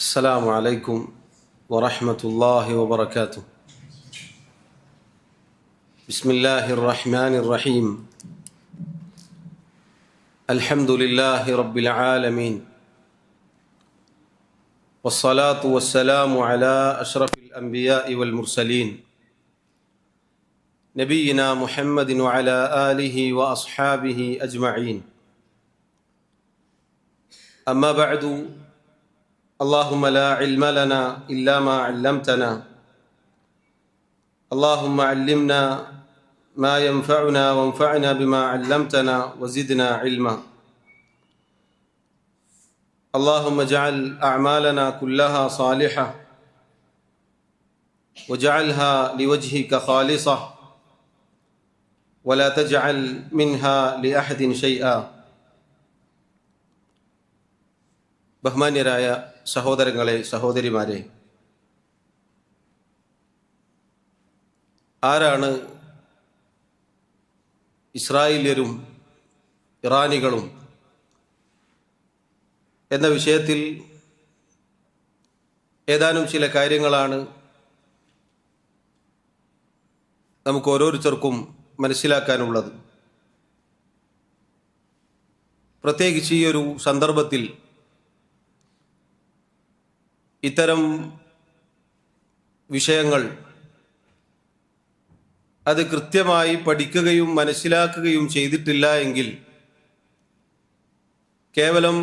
السلام عليكم ورحمة الله وبركاته. بسم الله الرحمن الرحيم. الحمد لله رب العالمين، والصلاة والسلام على أشرف الأنبياء والمرسلين نبينا محمد وعلى آله وأصحابه أجمعين. أما بعد، اللهم لا علم لنا إلا ما علمتنا، اللهم علمنا ما ينفعنا وانفعنا بما علمتنا وزدنا علما. اللهم اجعل أعمالنا كلها صالحة واجعلها لوجهك خالصة ولا تجعل منها لأحد شيئا. ബഹുമാന്യരായ സഹോദരങ്ങളെ, സഹോദരിമാരെ, ആരാണ് ഇസ്രായേല്യരും ഇറാനികളും എന്ന വിഷയത്തിൽ ഏതാനും ചില കാര്യങ്ങളാണ് നമുക്ക് ഓരോരുത്തർക്കും മനസ്സിലാക്കാനുള്ളത്. പ്രത്യേകിച്ച് ഈ ഒരു സന്ദർഭത്തിൽ ഇത്തരം വിഷയങ്ങൾ അത് കൃത്യമായി പഠിക്കുകയും മനസ്സിലാക്കുകയും ചെയ്തിട്ടില്ല എങ്കിൽ കേവലം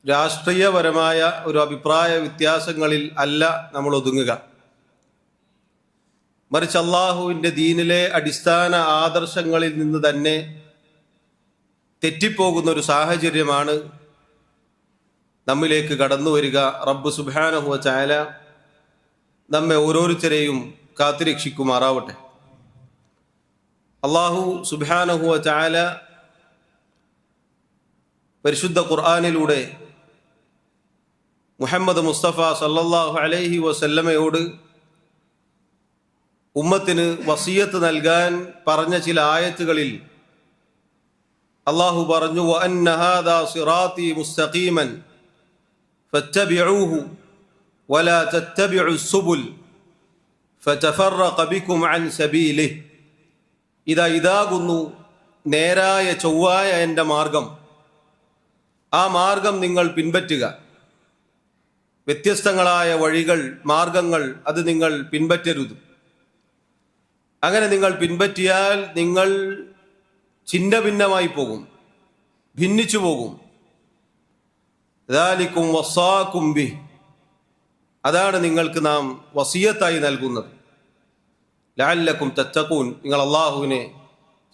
രാഷ്ട്രീയപരമായ ഒരു അഭിപ്രായ വ്യത്യാസങ്ങളിൽ അല്ല നമ്മൾ ഒതുങ്ങുക. മറിച്ച് അള്ളാഹുവിൻ്റെ ദീനിലെ അടിസ്ഥാന ആദർശങ്ങളിൽ നിന്ന് തന്നെ തെറ്റിപ്പോകുന്ന ഒരു സാഹചര്യമാണ് നമ്മിലേക്ക് കടന്നു വരിക. റബ്ബ് സുബ്ഹാനഹു വ തആല നമ്മെ ഓരോരുത്തരെയും കാത്തുരക്ഷിക്കുമാറാവട്ടെ. അള്ളാഹു സുബ്ഹാനഹു വ തആല പരിശുദ്ധ ഖുർആനിലൂടെ മുഹമ്മദ് മുസ്തഫ സല്ലല്ലാഹു അലൈഹി വസല്ലമയോട് ഉമ്മത്തിന് വസിയത്ത് നൽകാൻ പറഞ്ഞ ചില ആയത്തുകളിൽ അള്ളാഹു പറഞ്ഞു, വഅന്ന ഹാദാ സിറാത്തി മുസ്തഖീമൻ ഫത്തബിഊഹു വലാ തത്തബിഉ സുബുൽ ഫതഫറഖ ബികും അൻ സബീലിഹി. ഇതാകുന്നു നേരായ ചൊവ്വായ എൻ്റെ മാർഗം, ആ മാർഗം നിങ്ങൾ പിൻപറ്റുക. വ്യത്യസ്തങ്ങളായ വഴികൾ, മാർഗങ്ങൾ അത് നിങ്ങൾ പിൻപറ്റരുത്. അങ്ങനെ നിങ്ങൾ പിൻപറ്റിയാൽ നിങ്ങൾ ഛിന്ന ഭിന്നമായി പോകും, ഭിന്നിച്ചു പോകും. ദാലികും വസാകും ബിഹി, അതാണ് നിങ്ങൾക്ക് നാം വസിയത്തായി നൽകുന്നത്. ലഅല്ലക്കും തത്തഖൂൻ, നിങ്ങൾ അള്ളാഹുവിനെ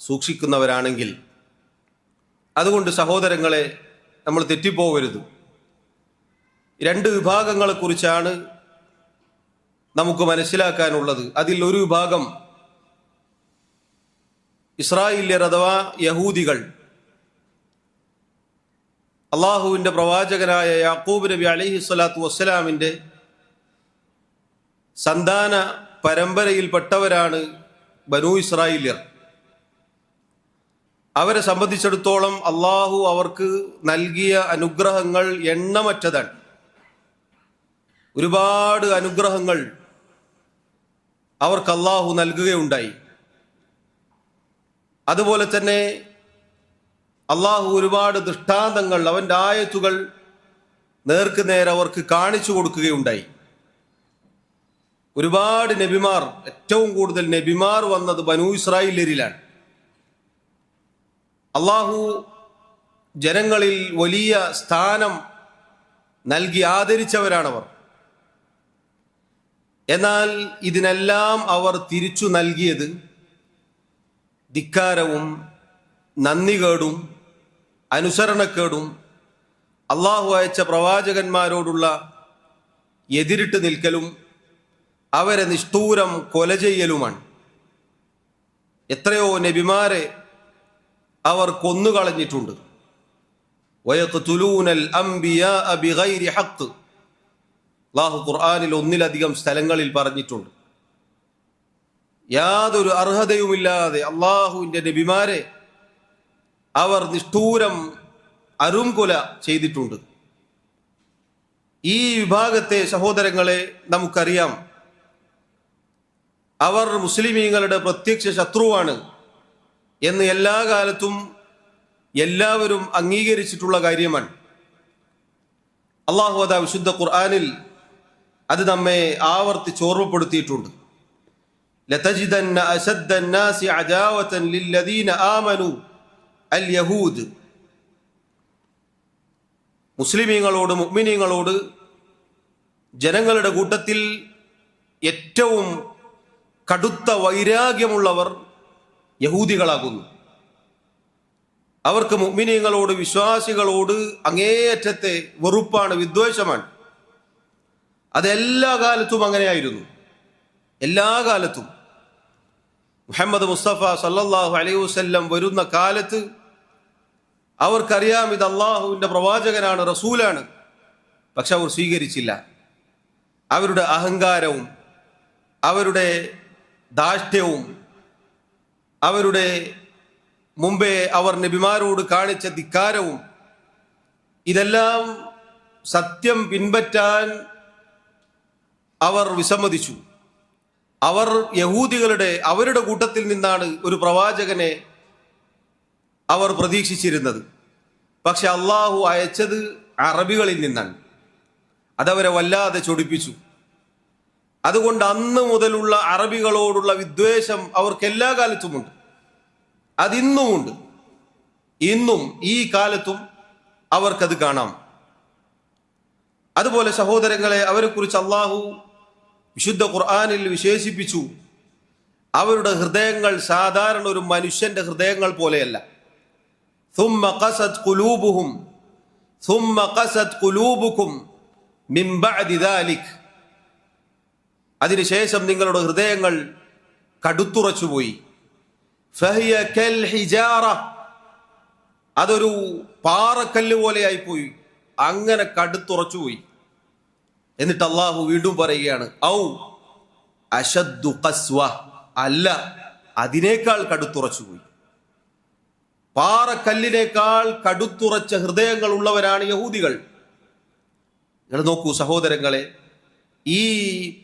സൂക്ഷിക്കുന്നവരാണെങ്കിൽ. അതുകൊണ്ട് സഹോദരങ്ങളെ, നമ്മൾ തെറ്റിപ്പോകരുത്. രണ്ട് വിഭാഗങ്ങളെക്കുറിച്ചാണ് നമുക്ക് മനസ്സിലാക്കാനുള്ളത്. അതിൽ ഒരു വിഭാഗം ഇസ്രായേല്യർ അഥവാ യഹൂദികൾ. അള്ളാഹുവിൻ്റെ പ്രവാചകനായ യാക്കൂബ് നബി അലൈഹി സ്വലാത്തു വസ്സലാമിൻ്റെ സന്താന പരമ്പരയിൽപ്പെട്ടവരാണ് ബനൂ ഇസ്രായേല്യർ. അവരെ സംബന്ധിച്ചിടത്തോളം അള്ളാഹു അവർക്ക് നൽകിയ അനുഗ്രഹങ്ങൾ എണ്ണമറ്റതാണ്. ഒരുപാട് അനുഗ്രഹങ്ങൾ അവർക്ക് അള്ളാഹു നൽകുകയുണ്ടായി. അതുപോലെ തന്നെ അള്ളാഹു ഒരുപാട് ദൃഷ്ടാന്തങ്ങൾ, അവൻ്റെ ആയത്തുകൾ നേർക്ക് നേരെ അവർക്ക് കാണിച്ചു കൊടുക്കുകയുണ്ടായി. ഒരുപാട് നബിമാർ, ഏറ്റവും കൂടുതൽ നബിമാർ വന്നത് ബനൂ ഇസ്രായേല്യരിലാണ്. അള്ളാഹു ജനങ്ങളിൽ വലിയ സ്ഥാനം നൽകി ആദരിച്ചവരാണവർ. എന്നാൽ ഇതിനെല്ലാം അവർ തിരിച്ചു നൽകിയത് ധിക്കാരവും നന്ദികേടും അനുസരണക്കേടും അള്ളാഹു അയച്ച പ്രവാചകന്മാരോടുള്ള എതിരിട്ട് നിൽക്കലും അവരെ നിഷ്ഠൂരം കൊല ചെയ്യലുമാണ്. എത്രയോ നബിമാരെ അവർ കൊന്നുകളഞ്ഞിട്ടുണ്ട്. വയഖ്തുലൂനൽ അംബിയാഅ ബിഗൈരി ഹഖ്, അല്ലാഹു ഖുർആനിൽ ഒന്നിലധികം സ്ഥലങ്ങളിൽ പറഞ്ഞിട്ടുണ്ട്. യാതൊരു അർഹതയുമില്ലാതെ അള്ളാഹുവിൻ്റെ നബിമാരെ അവർ നിഷ്ഠൂരം അരുംകൊല ചെയ്തിട്ടുണ്ട്. ഈ വിഭാഗത്തെ സഹോദരങ്ങളെ നമുക്കറിയാം, അവർ മുസ്ലിമീങ്ങളുടെ പ്രത്യക്ഷ ശത്രുവാണ് എന്ന് എല്ലാ കാലത്തും എല്ലാവരും അംഗീകരിച്ചിട്ടുള്ള കാര്യമാണ്. അല്ലാഹു അതാ വിശുദ്ധ ഖുർആനിൽ അത് നമ്മെ ആവർത്തിച്ച് ഓർമ്മപ്പെടുത്തിയിട്ടുണ്ട്. ലതജിദന്ന അശദ്ദൻ നാസി അദാവതൻ ലില്ലദീന ആമനു അൽ യഹൂദ്. മുസ്ലിമീങ്ങളോട്, മുഅ്മിനീങ്ങളോട് ജനങ്ങളുടെ കൂട്ടത്തിൽ ഏറ്റവും കടുത്ത വൈരാഗ്യമുള്ളവർ യഹൂദികളാകുന്നു. അവർക്ക് മുഅ്മിനീങ്ങളോട്, വിശ്വാസികളോട് അങ്ങേയറ്റത്തെ വെറുപ്പാണ്, വിദ്വേഷമാണ്. അതെല്ലാ കാലത്തും അങ്ങനെയായിരുന്നു. എല്ലാ കാലത്തും മുഹമ്മദ് മുസ്തഫ സല്ലല്ലാഹു അലൈഹി വസല്ലം വരുന്ന കാലത്ത് അവർക്കറിയാം ഇത് അള്ളാഹുവിൻ്റെ പ്രവാചകനാണ്, റസൂലാണ്. പക്ഷെ അവർ സ്വീകരിച്ചില്ല. അവരുടെ അഹങ്കാരവും അവരുടെ ധാർഷ്ട്യവും അവരുടെ മുമ്പേ അവർ നബിമാരോട് കാണിച്ച ധിക്കാരവും ഇതെല്ലാം സത്യം പിൻപറ്റാൻ അവർ വിസമ്മതിച്ചു. അവർ യഹൂദികളുടെ അവരുടെ കൂട്ടത്തിൽ നിന്നാണ് ഒരു പ്രവാചകനെ അവർ പ്രതീക്ഷിച്ചിരുന്നത്. പക്ഷെ അള്ളാഹു അയച്ചത് അറബികളിൽ നിന്നാണ്. അതവരെ വല്ലാതെ ചൊടിപ്പിച്ചു. അതുകൊണ്ട് അന്ന് മുതലുള്ള അറബികളോടുള്ള വിദ്വേഷം അവർക്ക് എല്ലാ കാലത്തുമുണ്ട്. അതിന്നുമുണ്ട്. ഇന്നും ഈ കാലത്തും അവർക്കത് കാണാം. അതുപോലെ സഹോദരങ്ങളെ, അവരെക്കുറിച്ച് അള്ളാഹു വിശുദ്ധ ഖുർആനിൽ വിശേഷിപ്പിച്ചു. അവരുടെ ഹൃദയങ്ങൾ സാധാരണ ഒരു മനുഷ്യന്റെ ഹൃദയങ്ങൾ പോലെയല്ല. ثم قست قلوبهم ثم قست قلوبكم من بعد ذلك. അതിനുശേഷം നിങ്ങളുടെ ഹൃദയങ്ങൾ കടുത്തുറച്ചുപോയി. فهي كالحجارة. അതൊരു പാറക്കല്ല് പോലെയായിപ്പോയി, അങ്ങനെ കടുത്തുറച്ചുപോയി. എന്നിട്ട് അള്ളാഹു വീണ്ടും പറയുകയാണ്, ഔ അശദ്ദു ഖസ്വ. അല്ല, അതിനേക്കാൾ കടുത്തുറച്ചുപോയി. പാറക്കല്ലിനേക്കാൾ കടുത്തുറച്ച ഹൃദയങ്ങൾ ഉള്ളവരാണ് യഹൂദികൾ. നിങ്ങൾ നോക്കൂ സഹോദരങ്ങളെ, ഈ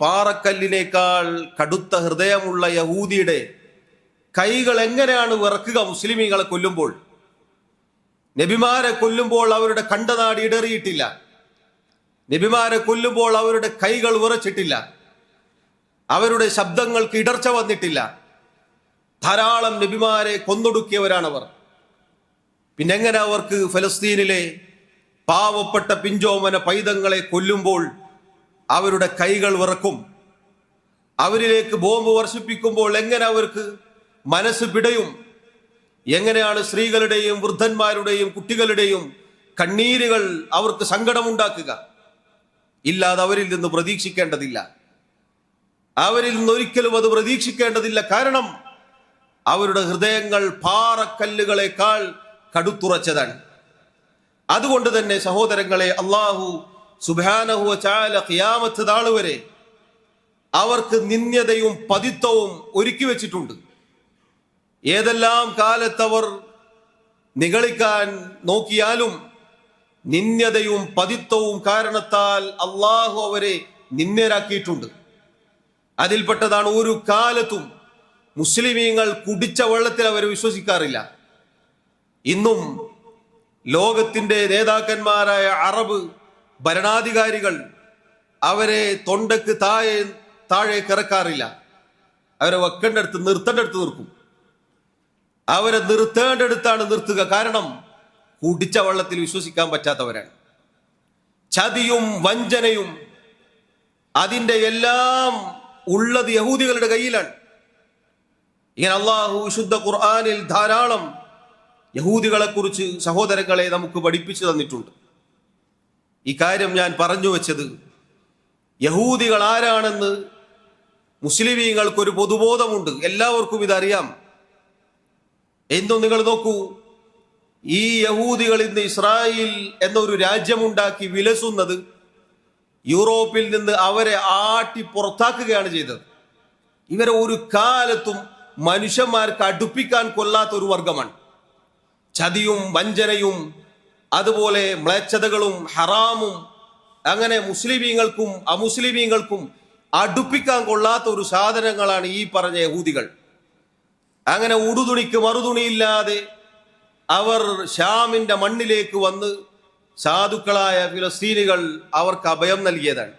പാറക്കല്ലിനേക്കാൾ കടുത്ത ഹൃദയമുള്ള യഹൂദിയുടെ കൈകൾ എങ്ങനെയാണ് വിറക്കുക? മുസ്ലിമീങ്ങളെ കൊല്ലുമ്പോൾ, നബിമാരെ കൊല്ലുമ്പോൾ അവരുടെ കണ്ടനാടി ഇടറിയിട്ടില്ല. നബിമാരെ കൊല്ലുമ്പോൾ അവരുടെ കൈകൾ വിറച്ചിട്ടില്ല. അവരുടെ ശബ്ദങ്ങൾക്ക് ഇടർച്ച വന്നിട്ടില്ല. ധാരാളം നബിമാരെ കൊന്നൊടുക്കിയവരാണവർ. പിന്നെങ്ങനെ അവർക്ക് ഫലസ്തീനിലെ പാവപ്പെട്ട പിഞ്ചോമന പൈതങ്ങളെ കൊല്ലുമ്പോൾ അവരുടെ കൈകൾ വിറക്കും? അവരിലേക്ക് ബോംബ് വർഷിപ്പിക്കുമ്പോൾ എങ്ങനെ അവർക്ക് മനസ്സ് പിടയും? എങ്ങനെയാണ് സ്ത്രീകളുടെയും വൃദ്ധന്മാരുടെയും കുട്ടികളുടെയും കണ്ണീരുകൾ അവർക്ക് സങ്കടമുണ്ടാക്കുക? ഇല്ലാതെ അവരിൽ നിന്ന് പ്രതീക്ഷിക്കേണ്ടതില്ല. അവരിൽ നിന്ന് ഒരിക്കലും അത് പ്രതീക്ഷിക്കേണ്ടതില്ല. കാരണം അവരുടെ ഹൃദയങ്ങൾ പാറക്കല്ലുകളെക്കാൾ കടുത്തുറച്ചതാണ്. അതുകൊണ്ട് തന്നെ സഹോദരങ്ങളെ, അല്ലാഹു സുബ്ഹാനഹു വ തആല ഖിയാമത്ത് നാൾ വരെ അവർക്ക് നിന്ദ്യതയും പതിത്വവും ഒരുക്കി വെച്ചിട്ടുണ്ട്. ഏതെല്ലാം കാലത്തവർ നിഗളിക്കാൻ നോക്കിയാലും നിന്ദ്യതയും പതിത്വവും കാരണത്താൽ അള്ളാഹു അവരെ നിന്ദ്യരാക്കിയിട്ടുണ്ട്. അതിൽപ്പെട്ടതാണ്, ഒരു കാലത്തും മുസ്ലിമീങ്ങൾ കുടിച്ച വെള്ളത്തിൽ അവർ വിശ്വസിക്കാറില്ല. ഇന്നും ലോകത്തിന്റെ നേതാക്കന്മാരായ അറബ് ഭരണാധികാരികൾ അവരെ തൊണ്ടക്ക് താഴെ കിറക്കാറില്ല. അവരെ വെക്കേണ്ടടുത്ത് നിർത്തേണ്ടടുത്ത് നിർക്കും. അവരെ നിർത്തേണ്ടടുത്താണ് നിർത്തുക. കാരണം കുടിച്ച വെള്ളത്തിൽ വിശ്വസിക്കാൻ പറ്റാത്തവരാണ്. ചതിയും വഞ്ചനയും അതിൻ്റെ എല്ലാം ഉള്ളത് യഹൂദികളുടെ കയ്യിലാണ്. ഇങ്ങനെ അള്ളാഹു വിശുദ്ധ ഖുർആനിൽ ധാരാളം യഹൂദികളെ കുറിച്ച് സഹോദരങ്ങളെ നമുക്ക് പഠിപ്പിച്ചു തന്നിട്ടുണ്ട്. ഈ കാര്യം ഞാൻ പറഞ്ഞു വെച്ചത്, യഹൂദികൾ ആരാണെന്ന് മുസ്ലിമീങ്ങൾക്കൊരു പൊതുബോധമുണ്ട്. എല്ലാവർക്കും ഇതറിയാം. എന്നും നിങ്ങൾ നോക്കൂ, ഈ യഹൂദികൾ ഇന്ന് ഇസ്രായേൽ എന്നൊരു രാജ്യമുണ്ടാക്കി വിലസുന്നത് യൂറോപ്പിൽ നിന്ന് അവരെ ആട്ടി പുറത്താക്കുകയാണ് ചെയ്തത്. ഇവരെ ഒരു കാലത്തും മനുഷ്യന്മാർക്ക് അടുപ്പിക്കാൻ കൊല്ലാത്ത ഒരു വർഗമാണ്. ചതിയും വഞ്ചനയും അതുപോലെ മ്ലേച്ഛതകളും ഹറാമും അങ്ങനെ മുസ്ലിമീങ്ങൾക്കും അമുസ്ലിമീങ്ങൾക്കും അടുപ്പിക്കാൻ കൊള്ളാത്ത ഒരു സാധനങ്ങളാണ് ഈ പറഞ്ഞ യഹൂദികൾ. അങ്ങനെ ഉടുതുണിക്ക് മറുതുണിയില്ലാതെ അവർ ഷാമിന്റെ മണ്ണിലേക്ക് വന്ന് സാധുക്കളായ ഫിലസ്തീനികൾ അവർക്ക് അഭയം നൽകിയതാണ്.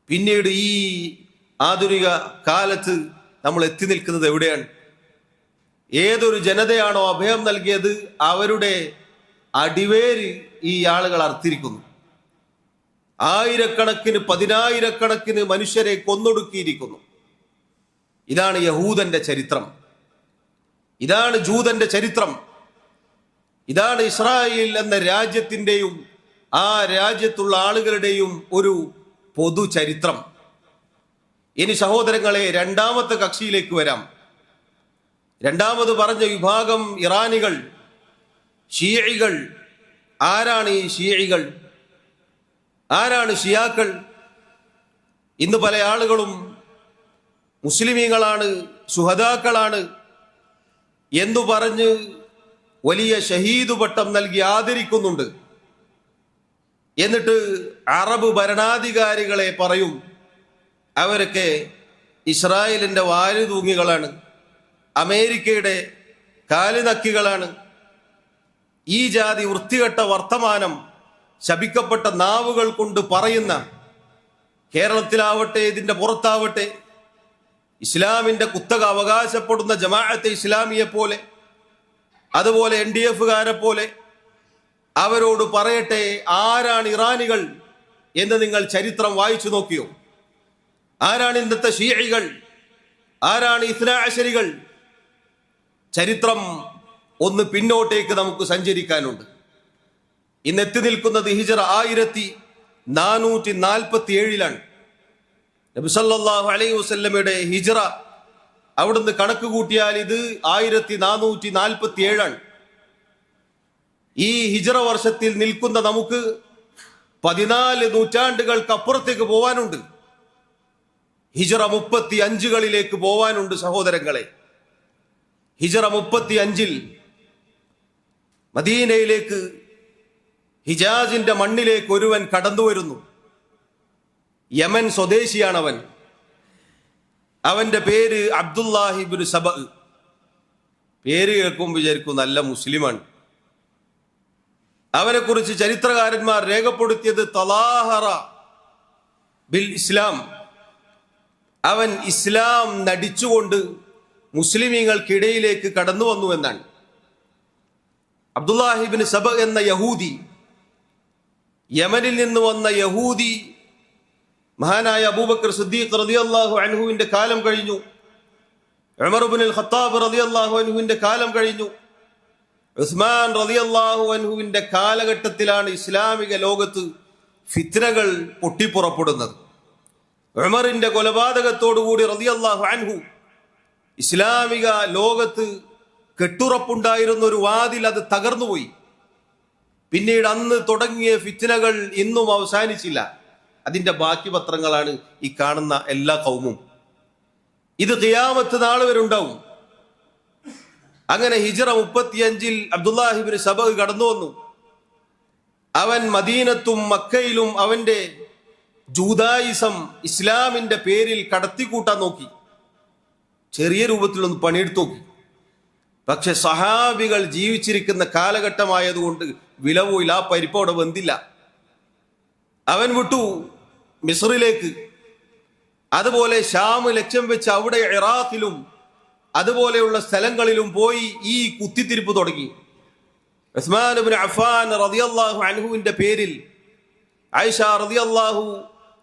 പിന്നീട് ഈ ആധുനിക കാലത്ത് നമ്മൾ എത്തി നിൽക്കുന്നത് എവിടെയാണ്? ഏതൊരു ജനതയാണോ അഭയം നൽകിയത് അവരുടെ അടിവേര് ഈ ആളുകൾ അർത്തിരിക്കുന്നു. ആയിരക്കണക്കിന് പതിനായിരക്കണക്കിന് മനുഷ്യരെ കൊന്നൊടുക്കിയിരിക്കുന്നു. ഇതാണ് യഹൂദന്റെ ചരിത്രം, ഇതാണ് ജൂതന്റെ ചരിത്രം, ഇതാണ് ഇസ്രായേൽ എന്ന രാജ്യത്തിന്റെയും ആ രാജ്യത്തുള്ള ആളുകളുടെയും ഒരു പൊതു ചരിത്രം. ഇനി സഹോദരങ്ങളെ, രണ്ടാമത്തെ കക്ഷിയിലേക്ക് വരാം. രണ്ടാമത് പറഞ്ഞ വിഭാഗം ഇറാനികൾ, ഷിയകൾ. ആരാണ് ഈ ഷിയകൾ? ആരാണ് ഷിയാക്കൾ? ഇന്ന് പല ആളുകളും മുസ്ലിമീങ്ങളാണ്, ശുഹദാക്കളാണ് എന്നു പറഞ്ഞ് വലിയ ഷഹീദ് പട്ടം നൽകി ആദരിക്കുന്നുണ്ട്. എന്നിട്ട് അറബ് ഭരണാധികാരികളെ പറയും അവരൊക്കെ ഇസ്രായേലിന്റെ വാലുതൂങ്ങികളാണ്, അമേരിക്കയുടെ കാലുനക്കികളാണ്. ഈ ജാതി വൃത്തികെട്ട വർത്തമാനം ശപിക്കപ്പെട്ട നാവുകൾ കൊണ്ട് പറയുന്ന കേരളത്തിലാവട്ടെ ഇതിന്റെ പുറത്താവട്ടെ ഇസ്ലാമിന്റെ കുത്തക അവകാശപ്പെടുന്ന ജമാഅത്തെ ഇസ്ലാമിയെ പോലെ, അതുപോലെ NDF-കാരെ പോലെ അവരോട് പറയട്ടെ, ആരാണ് ഇറാനികൾ എന്ന് നിങ്ങൾ ചരിത്രം വായിച്ചു നോക്കിയോ? ആരാണ് ഇന്നത്തെ ഷിയകൾ? ആരാണ് ഇസ്നാ അശരികൾ? ചരിത്രം ഒന്ന് പിന്നോട്ടേക്ക് നമുക്ക് സഞ്ചരിക്കാനുണ്ട്. ഇന്ന് എത്തി നിൽക്കുന്നത് ഹിജ്റ 1447 നബി സല്ലല്ലാഹു അലൈഹി വസല്ലമയുടെ ഹിജ്റ. അവിടുന്ന് കണക്ക് കൂട്ടിയാൽ ഇത് 1447. ഈ ഹിജ്റ വർഷത്തിൽ നിൽക്കുന്ന നമുക്ക് 14 നൂറ്റാണ്ടുകൾക്ക് അപ്പുറത്തേക്ക് പോവാനുണ്ട്. ഹിജ്റ 35കളിലേക്ക് പോവാനുണ്ട് സഹോദരങ്ങളെ. ഹിജ്റ 35 മദീനയിലേക്ക്, ഹിജാസിന്റെ മണ്ണിലേക്ക് ഒരുവൻ കടന്നു വരുന്നു. യമൻ സ്വദേശിയാണവൻ. അവന്റെ പേര് അബ്ദുല്ലാഹി ഇബ്നു സബ. പേര് കേൾക്കുമ്പോൾ വിചാരിക്കും നല്ല മുസ്ലിമാണ്. അവനെ കുറിച്ച് ചരിത്രകാരന്മാർ രേഖപ്പെടുത്തിയത് തലാഹറ ബിൽ ഇസ്ലാം. അവൻ ഇസ്ലാം നടിച്ചുകൊണ്ട് മുസ്ലിമീങ്ങൾക്കിടയിലേക്ക് കടന്നു വന്നു എന്നാണ്. അബ്ദുല്ലാഹി ഇബ്നു സബ എന്ന യഹൂദി, യമനിൽ നിന്ന് വന്ന യഹൂദി, മഹാനായ അബൂബക്കർ സിദ്ദീഖ് റളിയല്ലാഹു അൻഹുവിന്റെ കാലം കഴിഞ്ഞു, ഉമർ ഇബ്നുൽ ഖത്താബ് റളിയല്ലാഹു അൻഹുവിന്റെ കാലം കഴിഞ്ഞു, ഉസ്മാൻ റളിയല്ലാഹു അൻഹുവിന്റെ കാലഘട്ടത്തിലാണ് ഇസ്ലാമിക ലോകത്ത് ഫിത്നകൾ പൊട്ടിപ്പുറപ്പെടുന്നത്. ഉമറിന്റെ കൊലപാതകത്തോടുകൂടി റളിയല്ലാഹു അൻഹു ഇസ്ലാമിക ലോകത്ത് കെട്ടുറപ്പുണ്ടായിരുന്ന ഒരു വാതിൽ അത് തകർന്നുപോയി. പിന്നീട് അന്ന് തുടങ്ങിയ ഫിത്നകൾ ഇന്നും അവസാനിച്ചില്ല. അതിന്റെ ബാക്കി പത്രങ്ങളാണ് ഈ കാണുന്ന എല്ലാ കൗമും. ഇത് ഖിയാമത്ത് നാൾ വരെ ഉണ്ടാവും. അങ്ങനെ ഹിജ്റ 35 അബ്ദുല്ലാഹി ഇബ്നു സബ കടന്നു വന്നു. അവൻ മദീനത്തും മക്കയിലും അവന്റെ ജൂദായിസം ഇസ്ലാമിന്റെ പേരിൽ കടത്തിക്കൂട്ടാൻ നോക്കി. ചെറിയ രൂപത്തിലൊന്ന് പണിയെടുത്ത് നോക്കി. പക്ഷെ സഹാബികൾ ജീവിച്ചിരിക്കുന്ന കാലഘട്ടമായതുകൊണ്ട് വില പോയില്ല, ആ പരിപ്പ് അവിടെ വെന്തില്ല. അവൻ വിട്ടു മിസ്റിലേക്ക്. അതുപോലെ ഷാം ലക്ഷ്യം വെച്ച് അവിടെ ഇറാഖിലും അതുപോലെയുള്ള സ്ഥലങ്ങളിലും പോയി ഈ കുത്തിത്തിരിപ്പ് തുടങ്ങി. ഉസ്മാൻ ഇബ്നു അഫ്ഫാൻ റളിയല്ലാഹു അൻഹുവിന്റെ പേരിൽ ആയിഷ റളിയല്ലാഹു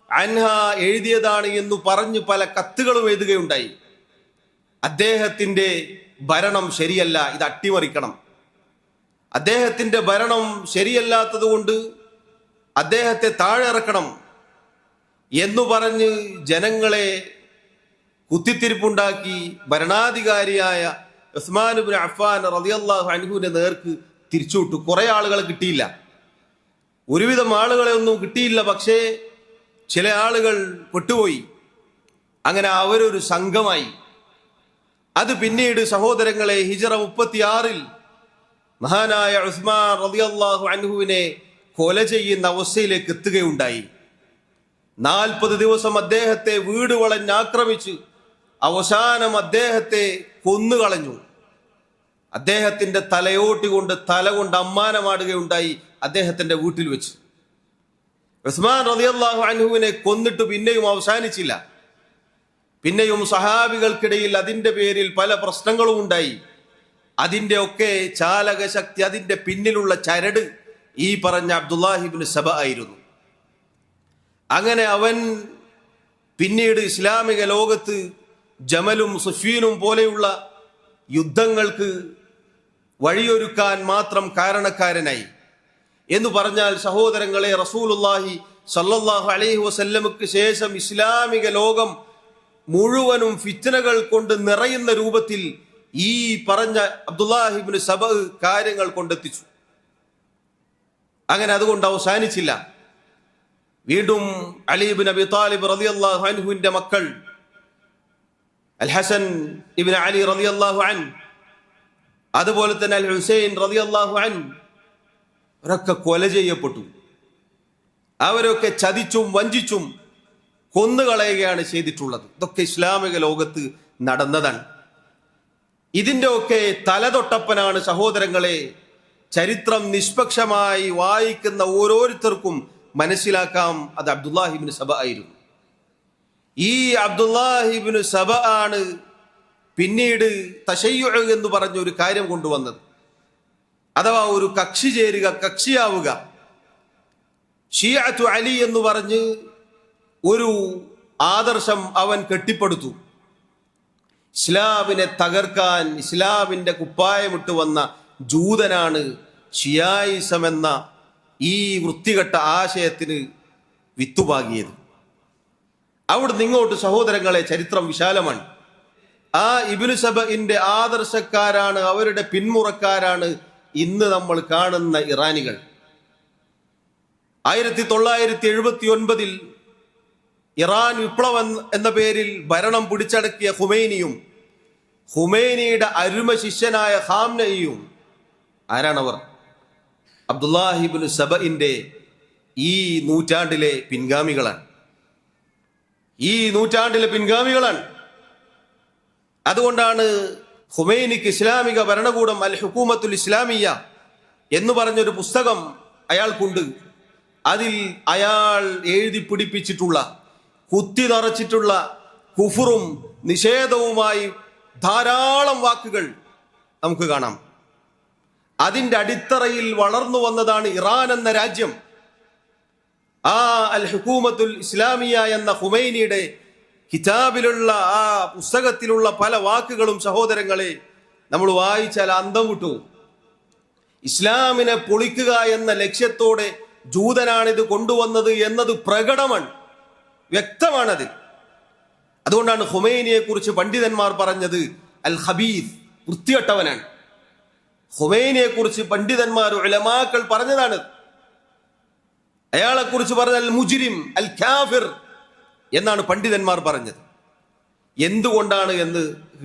അൻഹ എഴുതിയതാണ് എന്ന് പറഞ്ഞു പല കത്തുകളും എഴുതുകയുണ്ടായി. അദ്ദേഹത്തിന്റെ ഭരണം ശരിയല്ല, ഇത് അട്ടിമറിക്കണം. അദ്ദേഹത്തിന്റെ ഭരണം ശരിയല്ലാത്തത് കൊണ്ട് അദ്ദേഹത്തെ താഴെ ഇറക്കണം എന്നു പറഞ്ഞ് ജനങ്ങളെ കുത്തിത്തിരിപ്പുണ്ടാക്കി ഭരണാധികാരിയായ ഉസ്മാൻ ഇബ്നു അഫ്ഫാൻ റളിയല്ലാഹു അൻഹുവിന്റെ നേർക്ക് തിരിച്ചുവിട്ടു. കുറെ ആളുകളെ കിട്ടിയില്ല, ഒരുവിധം ആളുകളെ ഒന്നും കിട്ടിയില്ല. പക്ഷേ ചില ആളുകൾ പെട്ടുപോയി. അങ്ങനെ അവരൊരു സംഘമായി. അത് പിന്നീട് സഹോദരങ്ങളെ, 36 മഹാനായ ഉസ്മാൻ റളിയല്ലാഹു അൻഹുവിനെ കൊല ചെയ്യുന്ന അവസ്ഥയിലേക്ക് എത്തുകയുണ്ടായി. 40 ദിവസം അദ്ദേഹത്തെ വീട് വളഞ്ഞ് ആക്രമിച്ച് അവസാനം അദ്ദേഹത്തെ കൊന്നുകളഞ്ഞു. അദ്ദേഹത്തിന്റെ തലയോട്ടി കൊണ്ട് തല കൊണ്ട് അമ്മാനമാടുകയുണ്ടായി അദ്ദേഹത്തിന്റെ വീട്ടിൽ വെച്ച്. ഉസ്മാൻ റളിയല്ലാഹു അൻഹുവിനെ കൊന്നിട്ട് പിന്നെയും അവസാനിച്ചില്ല. പിന്നെയും സഹാബികൾക്കിടയിൽ അതിന്റെ പേരിൽ പല പ്രശ്നങ്ങളും ഉണ്ടായി. അതിന്റെ ഒക്കെ ചാലകശക്തി, അതിന്റെ പിന്നിലുള്ള ചരട് ഈ പറഞ്ഞ അബ്ദുല്ലാഹി ഇബ്നു സബ ആയിരുന്നു. അങ്ങനെ അവൻ പിന്നീട് ഇസ്ലാമിക ലോകത്ത് ജമലും സുഫീനും പോലെയുള്ള യുദ്ധങ്ങൾക്ക് വഴിയൊരുക്കാൻ മാത്രം കാരണക്കാരനായി. എന്ന് പറഞ്ഞാൽ സഹോദരങ്ങളെ, റസൂലുള്ളാഹി സല്ലല്ലാഹു അലൈഹി വസല്ലമക്ക് ശേഷം ഇസ്ലാമിക ലോകം മുഴുവനും ഫിത്നകൾ കൊണ്ട് നിറയുന്ന രൂപത്തിൽ ഈ പറഞ്ഞ അബ്ദുല്ലാഹി ഇബ്നു സബ കാര്യങ്ങൾ കൊണ്ടെത്തിച്ചു. അങ്ങനെ അതുകൊണ്ട് അവസാനിച്ചില്ല. വീണ്ടും അലി ഇബ്നു അബി ത്വാലിബ് റളിയല്ലാഹു അൻഹുവിന്റെ മക്കൾ അൽ ഹസൻ ഇബ്നു അലി റളിയല്ലാഹു അൻഹു, അതുപോലെ തന്നെ അൽ ഹുസൈൻ റളിയല്ലാഹു അൻഹു, അവരൊക്കെ കൊല ചെയ്യപ്പെട്ടു. അവരൊക്കെ ചതിച്ചും വഞ്ചിച്ചും കൊന്നുകളയുകയാണ് ചെയ്തിട്ടുള്ളത്. ഇതൊക്കെ ഇസ്ലാമിക ലോകത്ത് നടന്നതാണ്. ഇതിന്റെ ഒക്കെ തലതൊട്ടപ്പനാണ് സഹോദരങ്ങളെ. ചരിത്രം നിഷ്പക്ഷമായി വായിക്കുന്ന ഓരോരുത്തർക്കും മനസ്സിലാക്കാം അത് അബ്ദുല്ലാഹി ഇബ്നു സബ ആയിരുന്നു. ഈ അബ്ദുല്ലാഹി ഇബ്നു സബ ആണ് പിന്നീട് തശയ്യുഅ് എന്ന് പറഞ്ഞ ഒരു കാര്യം കൊണ്ടുവന്നത്. അഥവാ ഒരു കക്ഷി ചേരുക, കക്ഷിയാവുക. ഷിയഅത്തു അലി എന്ന് പറഞ്ഞ് ഒരു ആദർശം അവൻ കെട്ടിപ്പടുത്തു. ഇസ്ലാമിനെ തകർക്കാൻ ഇസ്ലാമിന്റെ കുപ്പായമിട്ട് വന്ന ജൂതനാണ് ഷിയായിസം എന്ന ഈ വൃത്തികെട്ട ആശയത്തിന് വിത്തുപാകിയത്. അവിടുന്ന് ഇങ്ങോട്ട് സഹോദരങ്ങളെ ചരിത്രം വിശാലമാണ്. ആ ഇബ്നു സബഇന്റെ ആദർശക്കാരാണ്, അവരുടെ പിന്മുറക്കാരാണ് ഇന്ന് നമ്മൾ കാണുന്ന ഇറാനികൾ. 1979 ഇറാൻ വിപ്ലവം എന്ന പേരിൽ ഭരണം പിടിച്ചടക്കിയ ഖുമൈനിയും ഖുമൈനിയുടെ അരുമ ശിഷ്യനായ ഖാംനഈയും ആരാണവർ? അബ്ദുല്ലാഹി ഇബ്നു സബഇന്റെ ഈ നൂറ്റാണ്ടിലെ പിൻഗാമികളാണ്. അതുകൊണ്ടാണ് ഖുമൈനിക്ക് ഇസ്ലാമിക ഭരണകൂടം അൽ ഹുക്കൂമത്തുൽ ഇസ്ലാമിയ എന്ന് പറഞ്ഞൊരു പുസ്തകം അയാൾക്കുണ്ട്. അതിൽ അയാൾ എഴുതി പിടിപ്പിച്ചിട്ടുള്ള, കുത്തി നിറച്ചിട്ടുള്ള കുഫറും നിഷേധവുമായി ധാരാളം വാക്കുകൾ നമുക്ക് കാണാം. അതിന്റെ അടിത്തറയിൽ വളർന്നു വന്നതാണ് ഇറാൻ എന്ന രാജ്യം. ആ അൽ ഹുക്കൂമത്തുൽ ഇസ്ലാമിയ എന്ന ഖുമൈനിയുടെ കിതാബിലുള്ള ആ പുസ്തകത്തിലുള്ള പല വാക്കുകളും സഹോദരങ്ങളെ നമ്മൾ വായിച്ചാൽ അന്തം വിട്ടു. ഇസ്ലാമിനെ പൊളിക്കുക എന്ന ലക്ഷ്യത്തോടെ ജൂതനാണിത് കൊണ്ടുവന്നത് എന്നത് പ്രകടമാണ്, വ്യക്തമാണത്. അതുകൊണ്ടാണ് ഖുമൈനിയെ കുറിച്ച് പണ്ഡിതന്മാർ പറഞ്ഞത് അൽ ഖബീസ്, വൃത്തികെട്ടവനാണ്. ഖുമൈനിയെ കുറിച്ച് പണ്ഡിതന്മാർ ഉലമാക്കൾ പറഞ്ഞതാണ്. അയാളെ കുറിച്ച് പറഞ്ഞ അൽ മുജ്രിം, അൽ കാഫിർ എന്നാണ് പണ്ഡിതന്മാർ പറഞ്ഞത്. എന്തുകൊണ്ടാണ് എന്ന്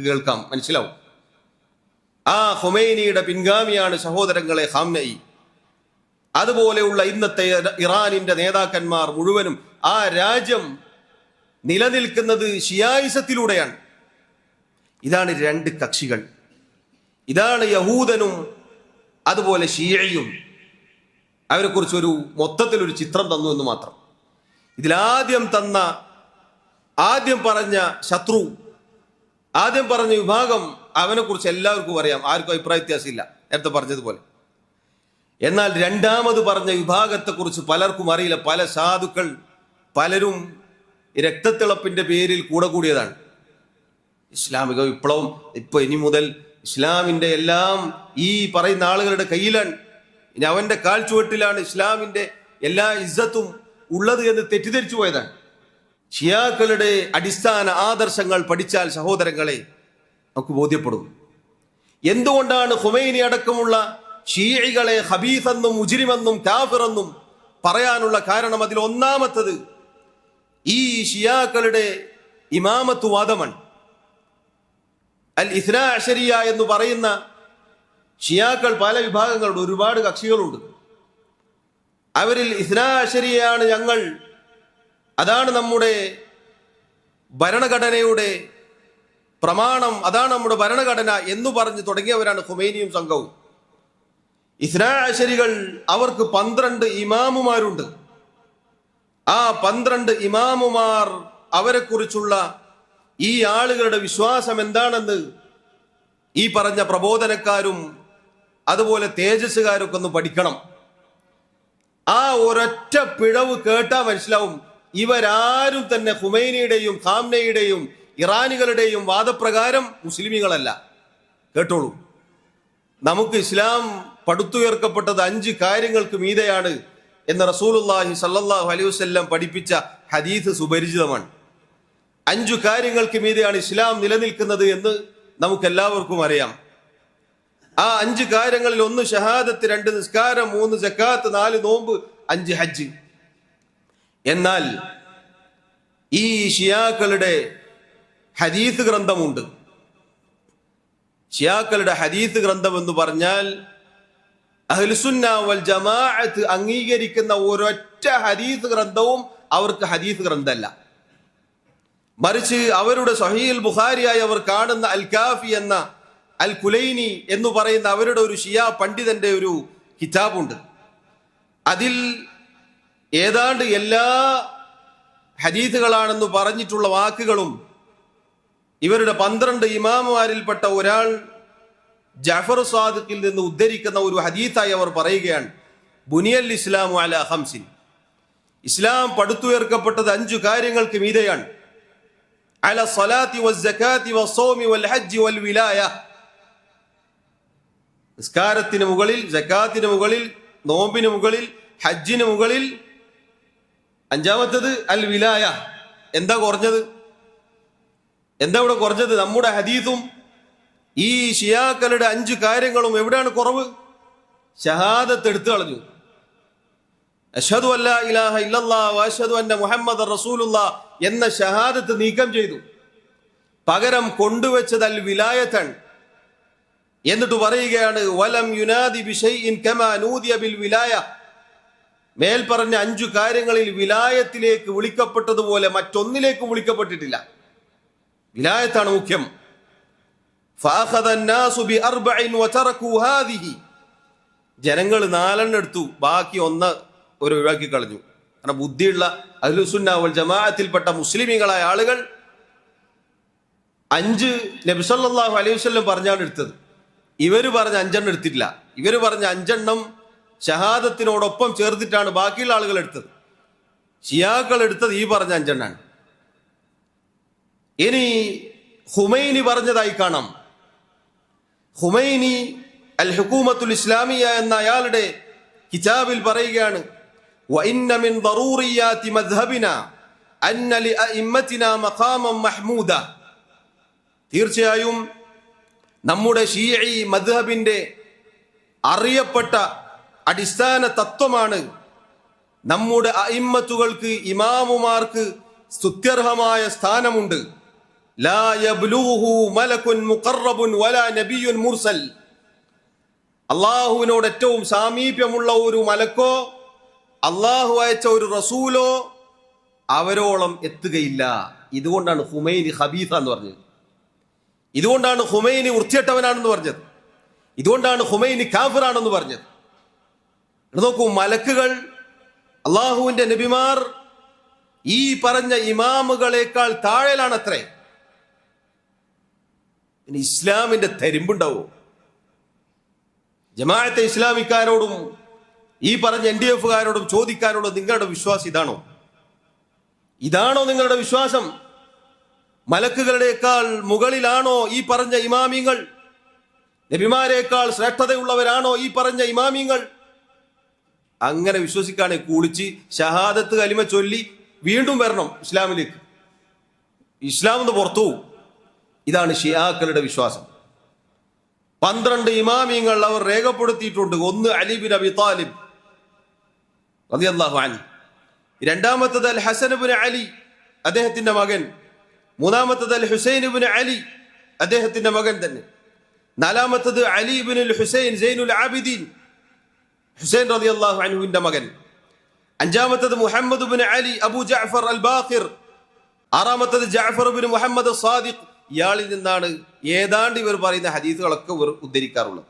കേൾക്കാം, മനസ്സിലാവും. ആ ഖുമൈനിയുടെ പിൻഗാമിയാണ് സഹോദരങ്ങളെ ഖാംനഈ. അതുപോലെയുള്ള ഇന്നത്തെ ഇറാനിന്റെ നേതാക്കന്മാർ മുഴുവനും ആ രാജ്യം നിലനിൽക്കുന്നത് ഷിയായിസത്തിലൂടെയാണ്. ഇതാണ് രണ്ട് കക്ഷികൾ. ഇതാണ് യഹൂദനും അതുപോലെ ഷിയയും. അവരെ കുറിച്ചൊരു മൊത്തത്തിലൊരു ചിത്രം തന്നു എന്ന് മാത്രം. ആദ്യം പറഞ്ഞ ശത്രു, ആദ്യം പറഞ്ഞ വിഭാഗം, അവനെ കുറിച്ച് എല്ലാവർക്കും അറിയാം, ആർക്കും അഭിപ്രായ വ്യത്യാസമില്ല, നേരത്തെ പറഞ്ഞതുപോലെ. എന്നാൽ രണ്ടാമത് പറഞ്ഞ വിഭാഗത്തെക്കുറിച്ച് പലർക്കും അറിയില്ല. പല സാധുക്കൾ പലരും രക്തത്തിളപ്പിന്റെ പേരിൽ കൂടെ കൂടിയതാണ്. ഇസ്ലാമിക വിപ്ലവം ഇപ്പൊ ഇനി മുതൽ ഇസ്ലാമിന്റെ എല്ലാം ഈ പറയുന്ന ആളുകളുടെ കയ്യിലാണ്, ഇനി അവന്റെ കാൽച്ചുവട്ടിലാണ് ഇസ്ലാമിന്റെ എല്ലാ ഇസ്സത്തും ഉള്ളത് എന്ന് തെറ്റിദ്ധരിച്ചു പോയതാണ്. ഷിയാക്കളുടെ അടിസ്ഥാന ആദർശങ്ങൾ പഠിച്ചാൽ സഹോദരങ്ങളെ നമുക്ക് ബോധ്യപ്പെടും. എന്തുകൊണ്ടാണ് ഖുമൈനി അടക്കമുള്ള ഷീഇകളെ ഖബീസെന്നും മുജ്രിമെന്നും കാഫിറെന്നും പറയാനുള്ള കാരണം? അതിൽ ഒന്നാമത്തത് ഈ ഷിയാക്കളുടെ ഇമാമത്ത് വാദമാണ്. അൽ ഇസ്നാ അശരിയ എന്ന് പറയുന്ന ഷിയാക്കൾ പല വിഭാഗങ്ങളുണ്ട്, ഒരുപാട് കക്ഷികളുണ്ട്. അവരിൽ ഇസ്നാഅശരിയാണ് ഞങ്ങൾ, അതാണ് നമ്മുടെ ഭരണഘടനയുടെ പ്രമാണം, അതാണ് നമ്മുടെ ഭരണഘടന എന്ന് പറഞ്ഞ് തുടങ്ങിയവരാണ് ഖുമൈനിയും സംഘവും. ഇസ്നാഅശരികൾ അവർക്ക് 12 ഇമാമുമാരുണ്ട്. ആ 12 ഇമാമുമാർ, അവരെക്കുറിച്ചുള്ള ഈ ആളുകളുടെ വിശ്വാസം എന്താണെന്ന് ഈ പറഞ്ഞ പ്രബോധനക്കാരും അതുപോലെ തേജസ്സുകാരൊക്കെ ഒന്ന് പഠിക്കണം. ആ ഒരൊറ്റ പിഴവ് കേട്ടാൽ മനസ്സിലാവും, ഇവരാരും തന്നെ ഖുമൈനിയുടെയും ഖാംനയുടെയും ഇറാനികളുടെയും വാദപ്രകാരം മുസ്ലിമീങ്ങളല്ല. കേട്ടോളൂ, നമുക്ക് ഇസ്ലാം പടുത്തുയർക്കപ്പെട്ടത് 5 കാര്യങ്ങൾക്ക് മീതെയാണ് എന്ന് റസൂലുള്ളാഹി സ്വല്ലല്ലാഹു അലൈഹി വസല്ലം പഠിപ്പിച്ച ഹദീസ് സുപരിചിതമാണ്. 5 കാര്യങ്ങൾക്ക് മീതെയാണ് ഇസ്ലാം നിലനിൽക്കുന്നത് എന്ന് നമുക്കെല്ലാവർക്കും അറിയാം. ആ 5 കാര്യങ്ങളിൽ 1 ഷഹാദത്ത്, 2 നിസ്കാരം, 3 സക്കാത്ത്, 4 നോമ്പ്, 5 ഹജ്ജ്. എന്നാൽ ഈ ഷിയാക്കളുടെ ഹദീസ് ഗ്രന്ഥമുണ്ട്. ഷിയാക്കളുടെ ഹദീസ് ഗ്രന്ഥം എന്ന് പറഞ്ഞാൽ അഹ്ലുസുന്ന വൽ ജമാഅത്ത് അംഗീകരിക്കുന്ന ഒരൊറ്റ ഹദീസ് ഗ്രന്ഥവും അവർക്ക് ഹദീസ് ഗ്രന്ഥമല്ല. മറിച്ച് അവരുടെ സ്വഹീഹുൽ ബുഖാരിയായി അവർ കാണുന്ന അൽ കാഫി എന്ന അൽ കുലൈനി എന്ന് പറയുന്ന അവരുടെ ഒരു ഷിയ പണ്ഡിതന്റെ ഒരു കിതാബുണ്ട്. അതിൽ ഏതാണ്ട് എല്ലാ ഹദീസുകളാണെന്ന് പറഞ്ഞിട്ടുള്ള വാക്കുകളും ഇവരുടെ 12 ഇമാമുമാരിൽപ്പെട്ട ഒരാൾ ജഅഫർ സാദിഖിൽ നിന്ന് ഉദ്ധരിക്കുന്ന ഒരു ഹദീസായി അവർ പറയുകയാണ്, ബുനിയൽ ഇസ്ലാമു അലാ ഖംസിൻ, ഇസ്ലാം പടുത്തുയർക്കപ്പെട്ടത് 5 കാര്യങ്ങൾക്ക് മീതെയാണ്. അല സ്വലാത്തി വസ്സകാത്തി വസ്സൗമി വൽ ഹജ്ജി വൽ വിലായ, നിസ്കാരത്തിന് മുകളിൽ, സക്കാത്തിന് മുകളിൽ, നോമ്പിന് മുകളിൽ, ഹജ്ജിന് മുകളിൽ. 5-മത്തത് അൽ വിലായ. എന്താ കുറഞ്ഞത്? എന്താ ഇവിടെ കുറഞ്ഞത്? നമ്മുടെ ഹദീസും ഈ ഷിയാക്കളുടെ 5 കാര്യങ്ങളും എവിടെയാണ് കുറവ്? ഷഹാദത്ത് എടുത്തു കളഞ്ഞു. അശ്ഹദു അല്ലാ ഇലാഹ ഇല്ലല്ലാഹ് വ അശ്ഹദു അന്ന മുഹമ്മദർ റസൂലുള്ളാഹ് എന്ന ഷഹാദത്ത് നീക്കം ചെയ്തു. പകരം കൊണ്ടുവച്ചത് അൽ വിലായത്താണ്. എന്നിട്ട് പറയുകയാണ്, വലം യുനാദി ബിശൈഇൻ കമാ നൂദിയ ബിൽ വിലായ, മേൽ പറഞ്ഞ 5 കാര്യങ്ങളിൽ വിലായത്തിലേക്ക് വിളിക്കപ്പെട്ടതുപോലെ മറ്റൊന്നിലേക്ക് വിളിക്കപ്പെട്ടിട്ടില്ല. വിലായത്താണ് മുഖ്യം. ഫഅഖദ അന്നാസു ബിഅർബഇൻ വതറകൂ ഹാദിഹി, ജനങ്ങൾ 4 എടുത്തു, ബാക്കി 1 ഒഴിവാക്കി കളഞ്ഞു. കാരണം ബുദ്ധിയുള്ള അഹ്ലുസുന്ന വൽ ജമാഅത്തിൽപ്പെട്ട മുസ്ലിമീങ്ങളായ ആളുകൾ 5 നബി സല്ലല്ലാഹു അലൈഹി വസല്ലം പറഞ്ഞാണ് എടുത്തത്. ഇവര് പറഞ്ഞ 5 എടുത്തിട്ടില്ല. ഇവര് പറഞ്ഞ 5 ഷഹാദത്തിനോടൊപ്പം ചേർത്തിട്ടാണ് ബാക്കിയുള്ള ആളുകൾ എടുത്തത്. ഷിയാക്കൾ എടുത്തത് ഈ പറഞ്ഞ 5. ഇനി ഖുമൈനി പറഞ്ഞതായി കാണാം. ഖുമൈനി അൽ ഹുകൂമത്തുൽ ഇസ്ലാമിയ എന്ന അയാളുടെ കിതാബിൽ പറയുകയാണ്, വഇന്ന മിൻ ദറൂറിയാതി മദ്ഹബിന അന്ന ലിഅഇമ്മതിനാ മഖാമൻ മഹ്മൂദ, തീർച്ചയായും നമ്മുടെ ഷീഈ മദ്ഹബിന്റെ അറിയപ്പെട്ട അടിസ്ഥാന തത്വമാണ് നമ്മുടെ അഇമ്മത്തുകൾക്ക്, ഇമാമുമാർക്ക് സ്തുത്യർഹമായ സ്ഥാനമുണ്ട്. ലാ യബ്ലൂഹു മലകുൻ മുഖറബുൻ വലാ നബിയുൻ മുർസൽ, അള്ളാഹുവിനോട് ഏറ്റവും സാമീപ്യമുള്ള ഒരു മലക്കോ അള്ളാഹു അയച്ച ഒരു റസൂലോ അവരോളം എത്തുകയില്ല. ഇതുകൊണ്ടാണ് ഖുമൈനി ഖബീസ എന്ന് പറഞ്ഞത്. ഇതുകൊണ്ടാണ് ഖുമൈനി വൃത്തികെട്ടവനാണെന്ന് പറഞ്ഞത്. ഇതുകൊണ്ടാണ് ഖുമൈനി കാഫിറാണെന്ന് പറഞ്ഞത്. നോക്കൂ, മലക്കുകൾ, അള്ളാഹുവിന്റെ നബിമാർ ഈ പറഞ്ഞ ഇമാമുകളെക്കാൾ താഴെയാണത്രേ. ഇനി ഇസ്ലാമിന്റെ തരിമ്പുണ്ടാവോ? ജമാഅത്തെ ഇസ്ലാമിക്കാരോടും ഈ പറഞ്ഞ NDF-കാരോടും ചോദിക്കാരോടും നിങ്ങളുടെ വിശ്വാസം ഇതാണോ? ഇതാണോ നിങ്ങളുടെ വിശ്വാസം? മലക്കുകളുടെക്കാൾ മുകളിലാണോ ഈ പറഞ്ഞ ഇമാമിങ്ങൾ? നബിമാരെക്കാൾ ശ്രേഷ്ഠതയുള്ളവരാണോ ഈ പറഞ്ഞ ഇമാമിങ്ങൾ? അങ്ങനെ വിശ്വസിക്കാണെ കുളിച്ച് ഷഹാദത്ത് കലിമ ചൊല്ലി വീണ്ടും വരണം ഇസ്ലാമിലേക്ക്. ഇസ്ലാം എന്ന് പുറത്തു പോകും. ഇതാണ് ഷിയാക്കളുടെ വിശ്വാസം. 12 ഇമാമിങ്ങൾ അവർ രേഖപ്പെടുത്തിയിട്ടുണ്ട്. 1 അലി ബിൻ അബി താലിബ് റളിയല്ലാഹു അൻഹു, 2-മത്തത് അൽ ഹസൻ ഇബ്നു അലി അദ്ദേഹത്തിന്റെ മകൻ, 3-മത്തത് അൽ ഹുസൈൻ ഇബ്നു അലി അദ്ദേഹത്തിന്റെ മകൻ തന്നെ, 4-മത്തത് അലി ഇബ്നുൽ ഹുസൈൻ സൈനുൽ ആബിദീൻ ഹുസൈൻ റളിയല്ലാഹു അൻഹുവിന്റെ മകൻ, അഞ്ചാമത്തത് Muhammad bin Ali Abu Jafar al Baqir, ആറാമത്തത് ജഅഫർ ബിൻ മുഹമ്മദ് സാദിഖ്. ഇയാളിൽ നിന്നാണ് ഏതാണ്ട് ഇവർ പറയുന്ന ഹദീസുകളൊക്കെ ഇവർ ഉദ്ധരിക്കാറുള്ളത്.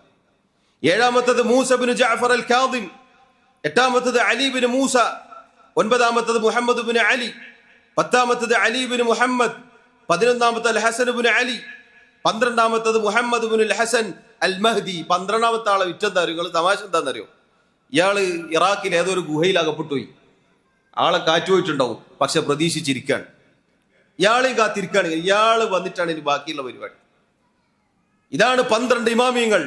ഏഴാമത്തത് Musa bin Jafar al Kazim, എട്ടാമത്തത് അലി ബിൻ മൂസ, ഒൻപതാമത്തത് മുഹമ്മദ് ബിൻ അലി, പത്താമത്തത് അലി ബിൻ മുഹമ്മദ്, പതിനൊന്നാമത്തെ അൽ ഹസൻ ബിൻ അലി, പന്ത്രണ്ടാമത്തത് Muhammad bin al Hasan al Mahdi. 12ാമത്തെ ആളെ വിറ്റെന്താ നിങ്ങൾ തമാശ എന്താണെന്നറിയോ? ഇയാള് ഇറാഖിൽ ഏതൊരു ഗുഹയിൽ അകപ്പെട്ടുപോയി. ആളെ കാറ്റുപോയിട്ടുണ്ടാവും, പക്ഷെ പ്രതീക്ഷിച്ചിരിക്കുകയാണ്. ഇയാളെയും കാത്തിരിക്കുകയാണ്. ഇയാള് വന്നിട്ടാണ് ഇനി ബാക്കിയുള്ള പരിപാടി. ഇതാണ് 12 ഇമാമിയങ്ങൾ.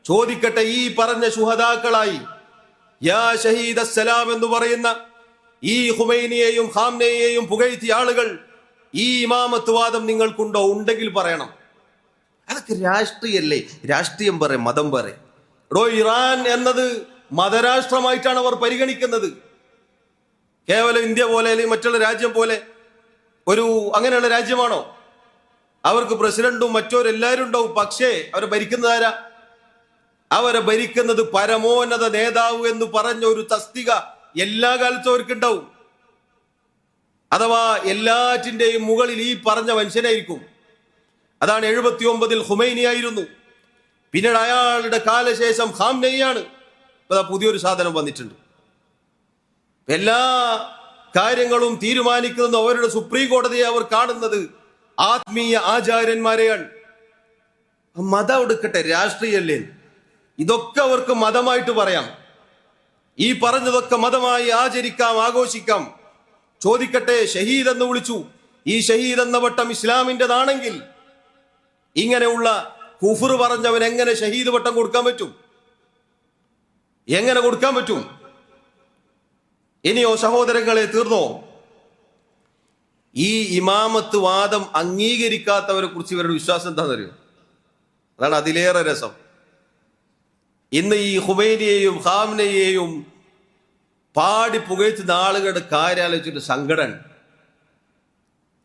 ചോദിക്കട്ടെ, ഈ പറഞ്ഞ ശുഹദാക്കളായി യാ ഷഹീദ് അസ്സലാം എന്ന് പറയുന്ന ഈ ഖുമൈനിയെയും ഖാംനെയെയും പുകഴ്ത്തിയ ആളുകൾ, ഈ ഇമാമത്ത് വാദം നിങ്ങൾക്കുണ്ടോ? ഉണ്ടെങ്കിൽ പറയണം. അതൊക്കെ രാഷ്ട്രീയല്ലേ? രാഷ്ട്രീയം പറയും, മതം പറയും. ഇറാൻ എന്നത് മതരാഷ്ട്രമായിട്ടാണ് അവർ പരിഗണിക്കുന്നത്. കേവലം ഇന്ത്യ പോലെ അല്ലെങ്കിൽ മറ്റുള്ള രാജ്യം പോലെ ഒരു അങ്ങനെയുള്ള രാജ്യമാണോ? അവർക്ക് പ്രസിഡന്റും മറ്റോരെല്ലാവരും ഉണ്ടാവും, പക്ഷേ അവരെ ഭരിക്കുന്നത് ആരാ? അവരെ ഭരിക്കുന്നത് പരമോന്നത നേതാവ് എന്ന് പറഞ്ഞ ഒരു തസ്തിക എല്ലാ കാലത്തും അവർക്കുണ്ടാവും. അഥവാ എല്ലാറ്റിന്റെയും മുകളിൽ ഈ പറഞ്ഞ മനുഷ്യനായിരിക്കും. അതാണ് 79-ൽ ഖുമൈനി ആയിരുന്നു. പിന്നീട് അയാളുടെ കാലശേഷം ഖാംനെയാണ്. പുതിയൊരു സാധനം വന്നിട്ടുണ്ട്. എല്ലാ കാര്യങ്ങളും തീരുമാനിക്കുന്നത് അവരുടെ സുപ്രീം കോടതിയെ അവർ കാണുന്നത് ആത്മീയ ആചാര്യന്മാരെയാണ്. മതം എടുക്കട്ടെ, രാഷ്ട്രീയല്ലേ? ഇതൊക്കെ അവർക്ക് മതമായിട്ട് പറയാം. ഈ പറഞ്ഞതൊക്കെ മതമായി ആചരിക്കാം, ആഘോഷിക്കാം. ചോദിക്കട്ടെ, ഷഹീദ് എന്ന് വിളിച്ചു. ഈ ഷഹീദ് എന്ന വട്ടം ഇസ്ലാമിൻ്റെതാണെങ്കിൽ ഇങ്ങനെയുള്ള കുഫർ പറഞ്ഞവൻ എങ്ങനെ ഷഹീദ് വട്ടം കൊടുക്കാൻ പറ്റും? എങ്ങനെ കൊടുക്കാൻ പറ്റും? ഇനിയോ സഹോദരങ്ങളെ, തീർന്നോ? ഈ ഇമാമത്ത് വാദം അംഗീകരിക്കാത്തവരെ കുറിച്ച് ഇവരുടെ വിശ്വാസം എന്താണെന്നറിയോ? അതാണ് അതിലേറെ രസം. ഇന്ന് ഈ ഖുമൈനിയെയും ഖാംനെയെയും പാടി പുകഴ്ത്തുന്ന ആളുകളുടെ കാര്യാലോചിച്ചിട്ട് സങ്കടം.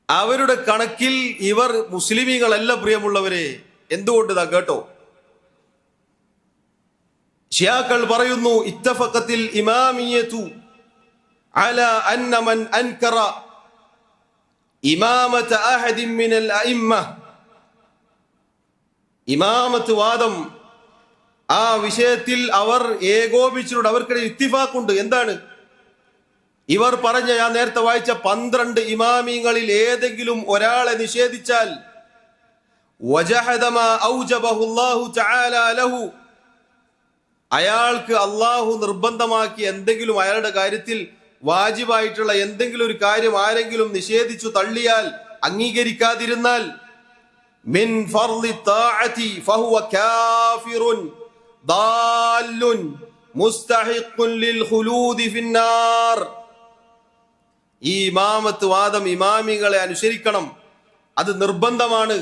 അവരുടെ കണക്കിൽ ഇവർ മുസ്ലിമീങ്ങളല്ല, പ്രിയമുള്ളവരെ. എന്തുകൊണ്ടിതാ കേട്ടോ, ഷിയാക്കൾ പറയുന്നു, ഇത്തഫഖത്തിൽ ഇമാമിയതു അല അന്ന മൻ അൻകറ ഇമാമത അഹദിൻ മിനൽ അഇമ്മ. ഇമാമത്ത് വാദം ആ വിഷയത്തിൽ അവർ ഏകോപിച്ചിട്ടുണ്ട്. അവർക്കിടയിൽ ഇത്തിഫാഖുണ്ട്. എന്താണ് ഇവർ പറഞ്ഞ? ഞാൻ നേരത്തെ വായിച്ച 12 ഇമാമിങ്ങളിൽ ഏതെങ്കിലും ഒരാളെ നിഷേധിച്ചാൽ വജഹദ മാ ഔജബഹു അല്ലാഹു തആല ലഹു, അയാൾക്ക് അള്ളാഹു നിർബന്ധമാക്കി എന്തെങ്കിലും, അയാളുടെ കാര്യത്തിൽ വാജിബായിട്ടുള്ള എന്തെങ്കിലും ഒരു കാര്യം ആരെങ്കിലും നിഷേധിച്ചു തള്ളിയാൽ, അംഗീകരിക്കാതിരുന്നാൽ, മിൻ ഫർളി താഅതി ഫഹുവ കാഫിറുൻ ദാല്ലുൻ മുസ്തഹിഖുൻ ലിൽ ഖുലൂദി ഫിന്നാർ. ഈ ഇമാമത്ത് വാദം, ഇമാമികളെ അനുസരിക്കണം, അത് നിർബന്ധമാണ്.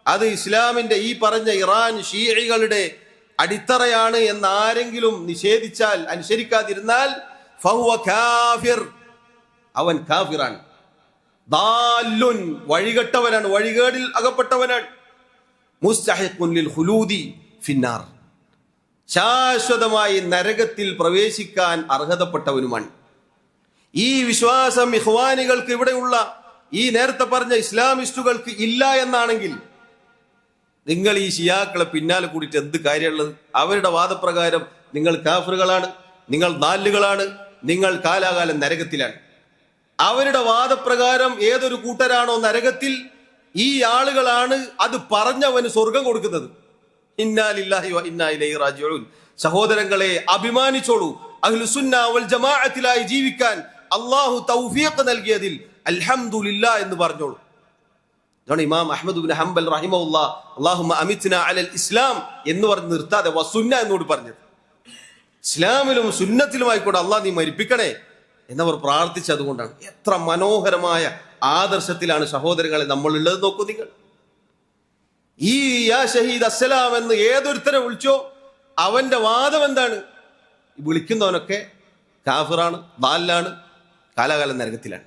അത് ഇസ്ലാമിന്റെ ഈ പറഞ്ഞ ഇറാൻ ഷീഇകളുടെ അടിത്തറയാണ് എന്ന് ആരെങ്കിലും നിഷേധിച്ചാൽ, അനുസരിക്കാതിരുന്നാൽ, ഫഹുവ കാഫിർ, അവൻ കാഫിറാണ്. ദാല്ലുൻ, വഴികെട്ടവനാണ്, വഴികേടിൽ അകപ്പെട്ടവനാണ്. മുസ്തഹിഖുൻ ലിൽ ഖുലൂദി ഫിന്നാർ, ശാശ്വതമായി നരകത്തിൽ പ്രവേശിക്കാൻ അർഹതപ്പെട്ടവനുമാണ്. ഈ വിശ്വാസം ഇഖ്വാനികൾക്ക്, ഇവിടെയുള്ള ഈ നേരത്തെ പറഞ്ഞ ഇസ്ലാമിസ്റ്റുകൾക്ക് ഇല്ല എന്നാണെങ്കിൽ നിങ്ങൾ ഈ ഷിയാക്കളെ പിന്നാലെ കൂടിയിട്ട് എന്ത് കാര്യമുള്ളത്? അവരുടെ വാദപ്രകാരം നിങ്ങൾ കാഫിറുകളാണ്, നിങ്ങൾ നാലുകളാണ്, നിങ്ങൾ കാലാകാലം നരകത്തിലാണ്. അവരുടെ വാദപ്രകാരം ഏതൊരു കൂട്ടരാണോ നരകത്തിൽ, ഈ ആളുകളാണ് അത് പറഞ്ഞവന് സ്വർഗം കൊടുക്കുന്നത്. ഇന്നാ ലില്ലാഹി വ ഇന്നാ ഇലൈഹി റാജിഊൻ. സഹോദരങ്ങളെ, അഭിമാനിച്ചോളൂ. അഹ്ലുസുന്ന വൽ ജമാഅത്തിലായി ജീവിക്കാൻ അല്ലാഹു തൗഫീഖ് നൽകിയതിൽ അൽഹംദുലില്ലാഹ് എന്ന് പറഞ്ഞോളൂ. ഇതാണ് ഇമാം അഹ്മദ് ഇബ്നു ഹംബൽ റഹിമഹുല്ലാഹ് അല്ലാഹുമ്മ അമിത്നാ അലൽ ഇസ്ലാം എന്ന് പറഞ്ഞ് നിർത്താതെ വസുന്ന എന്നോട് പറഞ്ഞത്. ഇസ്ലാമിലും സുന്നത്തിലുമായിക്കൂടെ അള്ളാഹ് നീ മരിപ്പിക്കണേ എന്നവർ പ്രാർത്ഥിച്ചതുകൊണ്ടാണ്. എത്ര മനോഹരമായ ആദർശത്തിലാണ് സഹോദരങ്ങളെ നമ്മൾ ഉള്ളത്. നോക്കൂ നിങ്ങൾ. ഈ യാ ഷഹീദ് അസ്സലാം എന്ന് ഏതൊരുത്തരെ വിളിച്ചോ അവന്റെ വാദം എന്താണ്? വിളിക്കുന്നവനൊക്കെ കാഫിറാണ്, ദാല്ലാണ്, കാലാകാലം നരകത്തിലാണ്.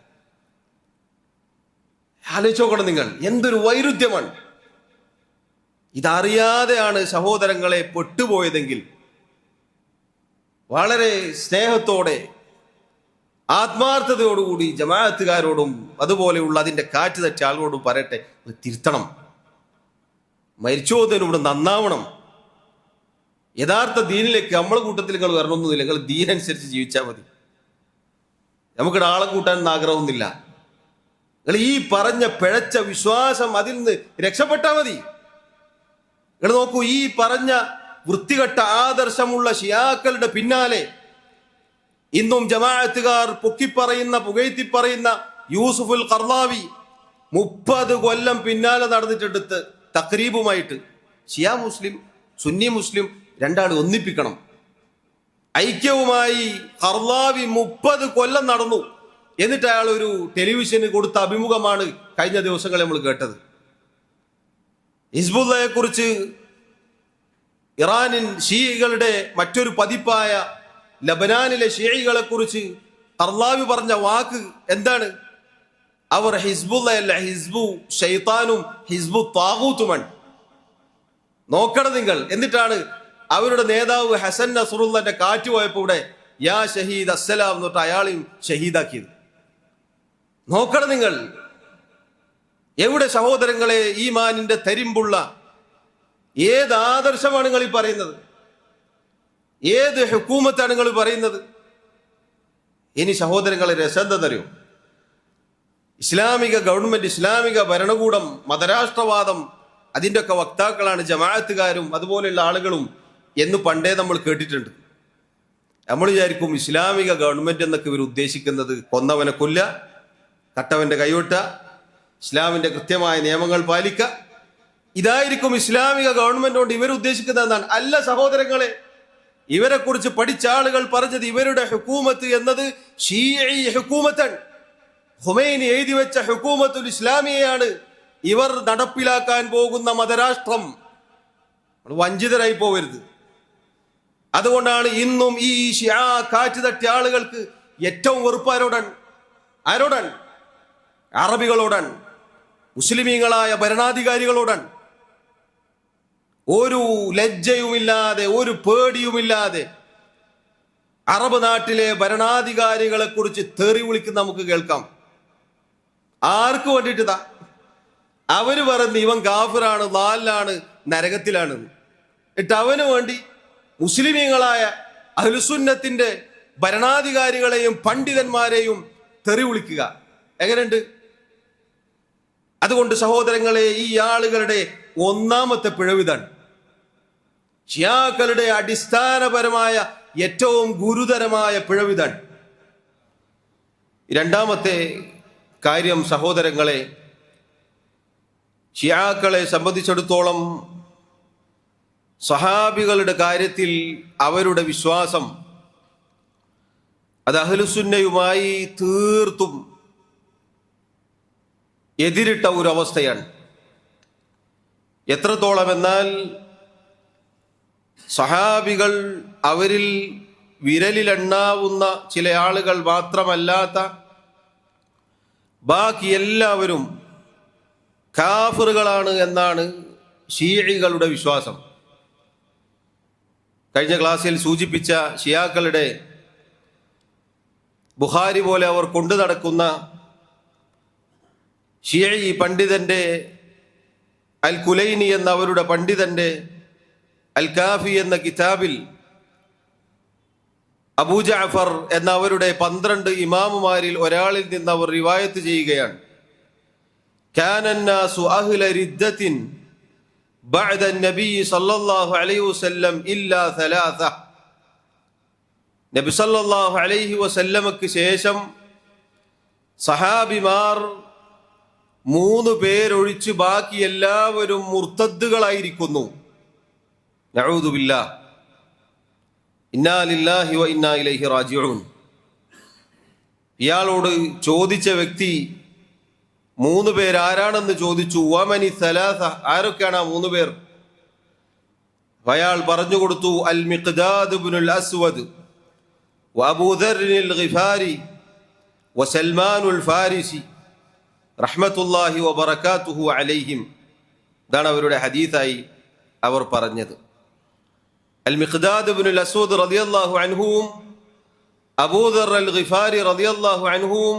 ആലോചിച്ചോക്കണം നിങ്ങൾ, എന്തൊരു വൈരുദ്ധ്യമാണ്. ഇതറിയാതെയാണ് സഹോദരങ്ങളെ പെട്ടുപോയതെങ്കിൽ വളരെ സ്നേഹത്തോടെ ആത്മാർത്ഥതയോടുകൂടി ജമാഅത്തുകാരോടും അതുപോലെയുള്ള അതിന്റെ കാറ്റ് തട്ടിയ ആളുകളോടും പറയട്ടെ, തിരുത്തണം, മരിച്ചോതിനോട് നന്നാവണം. യഥാർത്ഥ ദീനിലേക്ക് നമ്മളെ കൂട്ടത്തിൽ നിങ്ങൾ വരണമെന്നില്ല, നിങ്ങൾ ദീനനുസരിച്ച് ജീവിച്ചാൽ മതി. നമുക്ക് ആളെ കൂട്ടാൻ ആഗ്രഹമൊന്നുമില്ല. നിങ്ങൾ ഈ പറഞ്ഞ പിഴച്ച വിശ്വാസം അതിൽ നിന്ന് രക്ഷപ്പെട്ടാൽ മതി. നിങ്ങൾ നോക്കൂ, ഈ പറഞ്ഞ വൃത്തികെട്ട ആദർശമുള്ള ഷിയാക്കളുടെ പിന്നാലെ ഇന്നും ജമാഅത്തുകാർ പൊക്കിപ്പറയുന്ന പുകഴ്ത്തിപ്പറയുന്ന യൂസുഫുൽ ഖർളാവി 30 കൊല്ലം പിന്നാലെ നടന്നിട്ടെടുത്ത് തക്രീബുമായിട്ട്. ഷിയാ മുസ്ലിം സുന്നി മുസ്ലിം രണ്ടാണ് ഒന്നിപ്പിക്കണം. ഐക്യവുമായി ഖർളാവി 30 കൊല്ലം നടന്നു. എന്നിട്ട് അയാൾ ഒരു ടെലിവിഷന് കൊടുത്ത അഭിമുഖമാണ് കഴിഞ്ഞ ദിവസങ്ങളിൽ നമ്മൾ കേട്ടത്. ഹിസ്ബുള്ളയെ കുറിച്ച് ഇറാനിൻ ഷീഇകളുടെ മറ്റൊരു പതിപ്പായ ലബനാനിലെ ഷീഇകളെ കുറിച്ച് ഖർളാവി പറഞ്ഞ വാക്ക് എന്താണ്? അവർ ഹിസ്ബുള്ളയല്ല, ഹിസ്ബു ശൈത്താനും ഹിസ്ബു താഗൂത്തുമാണ്. നോക്കണം നിങ്ങൾ. എന്നിട്ടാണ് അവരുടെ നേതാവ് ഹസൻ നസ്റുള്ളന്റെ കാറ്റ് പോയപ്പോ ഇവിടെ യാ ഷഹീദ് അസ്സലാം എന്നിട്ട് അയാളെയും ഷഹീദാക്കിയത്. നോക്കണം നിങ്ങൾ. എവിടെ സഹോദരങ്ങളെ ഈമാനിന്റെ തരിമ്പുള്ള ഏത് ആദർശമാണ് നിങ്ങൾ ഈ പറയുന്നത്? ഏത് ഹുക്കൂമത്താണ് നിങ്ങൾ പറയുന്നത്? ഇനി സഹോദരങ്ങളെ രസം എന്തെന്നറിയോ? ഇസ്ലാമിക ഗവൺമെന്റ്, ഇസ്ലാമിക ഭരണകൂടം, മതരാഷ്ട്രവാദം, അതിൻ്റെ ഒക്കെ വക്താക്കളാണ് ജമാഅത്തുകാരും അതുപോലെയുള്ള ആളുകളും എന്ന് പണ്ടേ നമ്മൾ കേട്ടിട്ടുണ്ട്. നമ്മൾ വിചാരിക്കും ഇസ്ലാമിക ഗവൺമെന്റ് എന്നൊക്കെ ഇവർ ഉദ്ദേശിക്കുന്നത് കൊന്നവനെ കൊല്ല, കട്ടവന്റെ കൈവിട്ട, ഇസ്ലാമിന്റെ കൃത്യമായ നിയമങ്ങൾ പാലിക്കുക, ഇതായിരിക്കും ഇസ്ലാമിക ഗവൺമെന്റ് കൊണ്ട് ഇവർ ഉദ്ദേശിക്കുന്നതെന്നാണ്. അല്ല സഹോദരങ്ങളെ, ഇവരെ കുറിച്ച് പഠിച്ച ആളുകൾ പറഞ്ഞത് ഇവരുടെ ഹുക്കൂമത്ത് എന്നത് ഷീഈ ഹുക്കൂമത്താണ്. ഖുമൈനി എഴുതി വെച്ച ഹുക്കൂമത്തുൽ ഇസ്ലാമിയയാണ് ഇവർ നടപ്പിലാക്കാൻ പോകുന്ന മതരാഷ്ട്രം. വഞ്ചിതരായി പോവരുത്. അതുകൊണ്ടാണ് ഇന്നും ഈ ഷിയാ കാറ്റ് തട്ടിയ ആളുകൾക്ക് ഏറ്റവും വെറുപ്പ് ആരോടാണ്? അറബികളോടാണ്, മുസ്ലിമീങ്ങളായ ഭരണാധികാരികളോടാണ്. ഒരു ലജ്ജയുമില്ലാതെ, ഒരു പേടിയുമില്ലാതെ അറബ് നാട്ടിലെ ഭരണാധികാരികളെ കുറിച്ച് തെറി വിളിക്കുന്ന നമുക്ക് കേൾക്കാം. ആർക്ക് വേണ്ടിയിട്ടാ? അവര് പറയുന്നത് ഇവൻ കാഫിറാണ്, ലാലാണ്, നരകത്തിലാണ്. എന്നിട്ട് അവന് വേണ്ടി മുസ്ലിമീങ്ങളായ അഹ്ലുസുന്നത്തിന്റെ ഭരണാധികാരികളെയും പണ്ഡിതന്മാരെയും തെറി വിളിക്കുക. എങ്ങനെയുണ്ട്? അതുകൊണ്ട് സഹോദരങ്ങളെ, ഈ ആളുകളുടെ ഒന്നാമത്തെ പിഴവിതാണ്. ഷിയാക്കളുടെ അടിസ്ഥാനപരമായ ഏറ്റവും ഗുരുതരമായ പിഴവിതാണ്. രണ്ടാമത്തെ കാര്യം സഹോദരങ്ങളെ, ഷിയാക്കളെ സംബന്ധിച്ചിടത്തോളം സഹാബികളുടെ കാര്യത്തിൽ അവരുടെ വിശ്വാസം അത് അഹ്ലുസുന്നയുമായി തീർത്തും എതിരിട്ട ഒരു അവസ്ഥയാണ്. എത്രത്തോളം എന്നാൽ സഹാബികൾ അവരിൽ വിരലിലെണ്ണാവുന്ന ചില ആളുകൾ മാത്രമല്ലാത്ത ബാക്കി എല്ലാവരും കാഫിറുകളാണ് എന്നാണ് ഷീഇകളുടെ വിശ്വാസം. കഴിഞ്ഞ ക്ലാസ്സിൽ സൂചിപ്പിച്ച ഷിയാക്കളുടെ ബുഖാരി പോലെ അവർ കൊണ്ടു നടക്കുന്ന ഷിയഈ പണ്ഡിതന്റെ അൽ കുലൈനി എന്ന അവരുടെ പണ്ഡിതന്റെ അൽ കാഫി എന്ന കിതാബിൽ അബൂ ജഅഫർ എന്ന അവരുടെ 12 ഇമാമുമാരിൽ ഒരാളിൽ നിന്ന് അവർ റിവായത്ത് ചെയ്യുകയാണ്. കാന അന്നാസു അഹ്ല റിദ്ദത്തിൻ ബഅദ നബി സല്ലല്ലാഹു അലൈഹി വസല്ലം ഇല്ലാ സലാസ. നബി സല്ലല്ലാഹു അലൈഹി വസല്ലമക്ക് ശേഷം സഹാബിമാർ 3 പേരൊഴിച്ച് ബാക്കി എല്ലാവരും മുർത്തദ്ദുകളായിരിക്കുന്നു. നഊദു ബില്ലാഹ്, ഇന്നാ ലില്ലാഹി വ ഇന്നാ ഇലൈഹി റാജിഊൻ. ഇയാളോട് ചോദിച്ച വ്യക്തി 3 പേർ ആരാണെന്ന് ചോദിച്ചു. വമനി സലാസ, ആരൊക്കെയാണ് ആ 3 പേർ? അയാൾ പറഞ്ഞു കൊടുത്തു, അൽ മിഖ്ദാദ് ഇബ്നുൽ അസ്വദ് വ അബൂ ദർറിൽ ഗിഫാരി വ സൽമാനുൽ ഫാരിസി റഹ്മത്തുള്ളാഹി വ ബറകാതുഹു അലൈഹിം. ഇതാണ് അവരുടെ ഹദീസായി അവർ പറഞ്ഞത്. അൽ മിഖ്ദാദ് ഇബ്നുൽ അസ്വദ് റളിയല്ലാഹു അൻഹുവും അബൂദർ അൽ ഗിഫാരി റളിയല്ലാഹു അൻഹുവും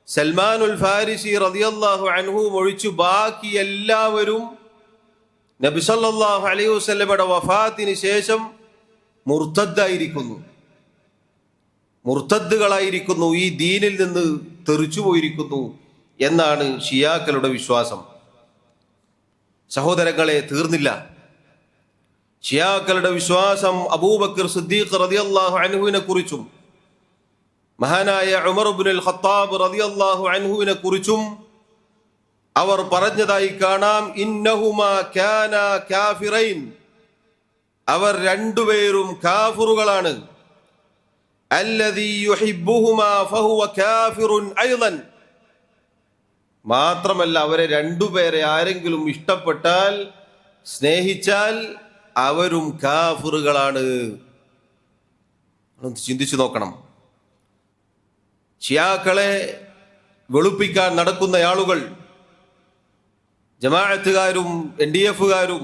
സൽമാനുൽ ഫാരിസി റളിയല്ലാഹു അൻഹുവും ഒഴിച്ചു ബാക്കി എല്ലാവരും നബി സല്ലല്ലാഹു അലൈഹി വസല്ലമയുടെ വഫാത്തിന് ശേഷം മുർത്തദ്ദുകളായിരിക്കുന്നു, ഈ ദീനിൽ നിന്ന് തെറിച്ചു പോയിരിക്കുന്നു എന്നാണ് ഷിയാക്കളുടെ വിശ്വാസം. സഹോദരങ്ങളെ, തീർന്നില്ല. ഷിയാക്കളുടെ വിശ്വാസം അബൂബക്കർ സിദ്ദീഖ് റളിയല്ലാഹു അൻഹുവിനെ കുറിച്ചും മഹാനായ ഉമർ ഇബ്നുൽ ഖത്താബ് റളിയല്ലാഹു അൻഹുവിനെ കുറിച്ചും അവർ പറഞ്ഞതായി കാണാം. ഇന്നഹുമാ കാനാ കാഫിറൈൻ, അവർ രണ്ടുപേരും കാഫിറുകളാണ്. അല്ലദീ യുഹിബ്ബുഹുമാ ഫഹുവ കാഫിറുൻ അയ്ളൻ, മാത്രമല്ല അവരെ രണ്ടുപേരെ ആരെങ്കിലും ഇഷ്ടപ്പെട്ടാൽ, സ്നേഹിച്ചാൽ അവരും കാഫിറുകളാണ്. ചിന്തിച്ചു നോക്കണം. ഷിയാക്കളെ വെളുപ്പിക്കാൻ നടക്കുന്ന ആളുകൾ, ജമാഅത്തുകാരും NDF-കാരും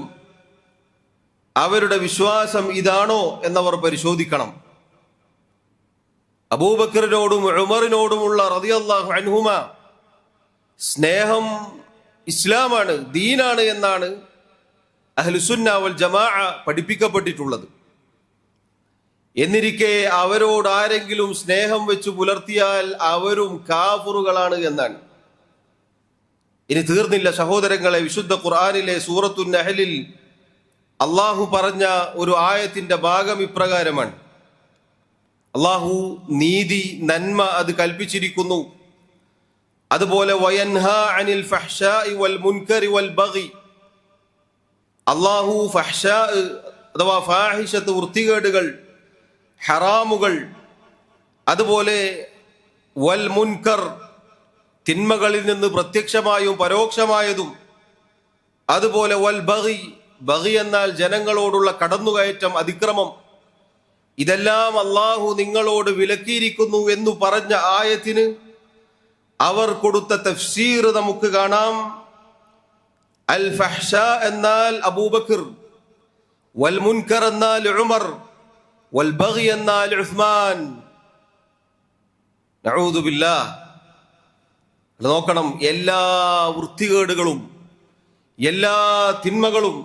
അവരുടെ വിശ്വാസം ഇതാണോ എന്നവർ പരിശോധിക്കണം. അബൂബക്കറിനോടും ഉമറിനോടുമുള്ള റളിയല്ലാഹു അൻഹുമ സ്നേഹം ഇസ്ലാമാണ്, ദീനാണ് എന്നാണ് അഹ്ലുസുന്ന വൽ ജമാഅ പഠിപ്പിക്കപ്പെട്ടിട്ടുള്ളത്. എന്നിരിക്കെ അവരോട് ആരെങ്കിലും സ്നേഹം വെച്ച് പുലർത്തിയാൽ അവരും കാഫിറുകളാണ് എന്നാണ്. ഇനി തീർന്നില്ല സഹോദരങ്ങളെ. വിശുദ്ധ ഖുർആനിലെ സൂറത്തുൻ നഹ്ലിൽ അള്ളാഹു പറഞ്ഞ ഒരു ആയത്തിന്റെ ഭാഗം ഇപ്രകാരമാണ്. അള്ളാഹു നീതി, നന്മ അത് കൽപ്പിച്ചിരിക്കുന്നു. അതുപോലെ വയൻഹാ അനിൽ ഫഹ്ശാഇ വൽ മുൻകരി വൽ ബഗി, അള്ളാഹു ഫഹ്ശാ അഥവാ ഫാഹിഷത്ത്, വൃത്തികേടുകൾ, ഹറാമുകൾ, അതുപോലെ വൽ മുൻകർ, തിന്മകളിൽ നിന്ന് പ്രത്യക്ഷമായും പരോക്ഷമായതും, അതുപോലെ വൽ ബഗി, ബഗി എന്നാൽ ജനങ്ങളോടുള്ള കടന്നുകയറ്റം, അതിക്രമം, ഇതെല്ലാം അള്ളാഹു നിങ്ങളോട് വിലക്കിയിരിക്കുന്നു എന്നു പറഞ്ഞ ആയത്തിന് അവർ കൊടുത്ത തഫ്സീർ നമുക്ക് കാണാം. അൽ ഫഹ്ഷ എന്നാൽ അബൂബക്കർ, വൽ മുൻകർ എന്നാൽ ഉമർ, വൽ ബഗി എന്നാൽ ഉസ്മാൻ. നഊദു ബില്ലാഹ്. നോക്കണം, എല്ലാ വൃത്തികേടുകളും, എല്ലാ തിന്മകളും,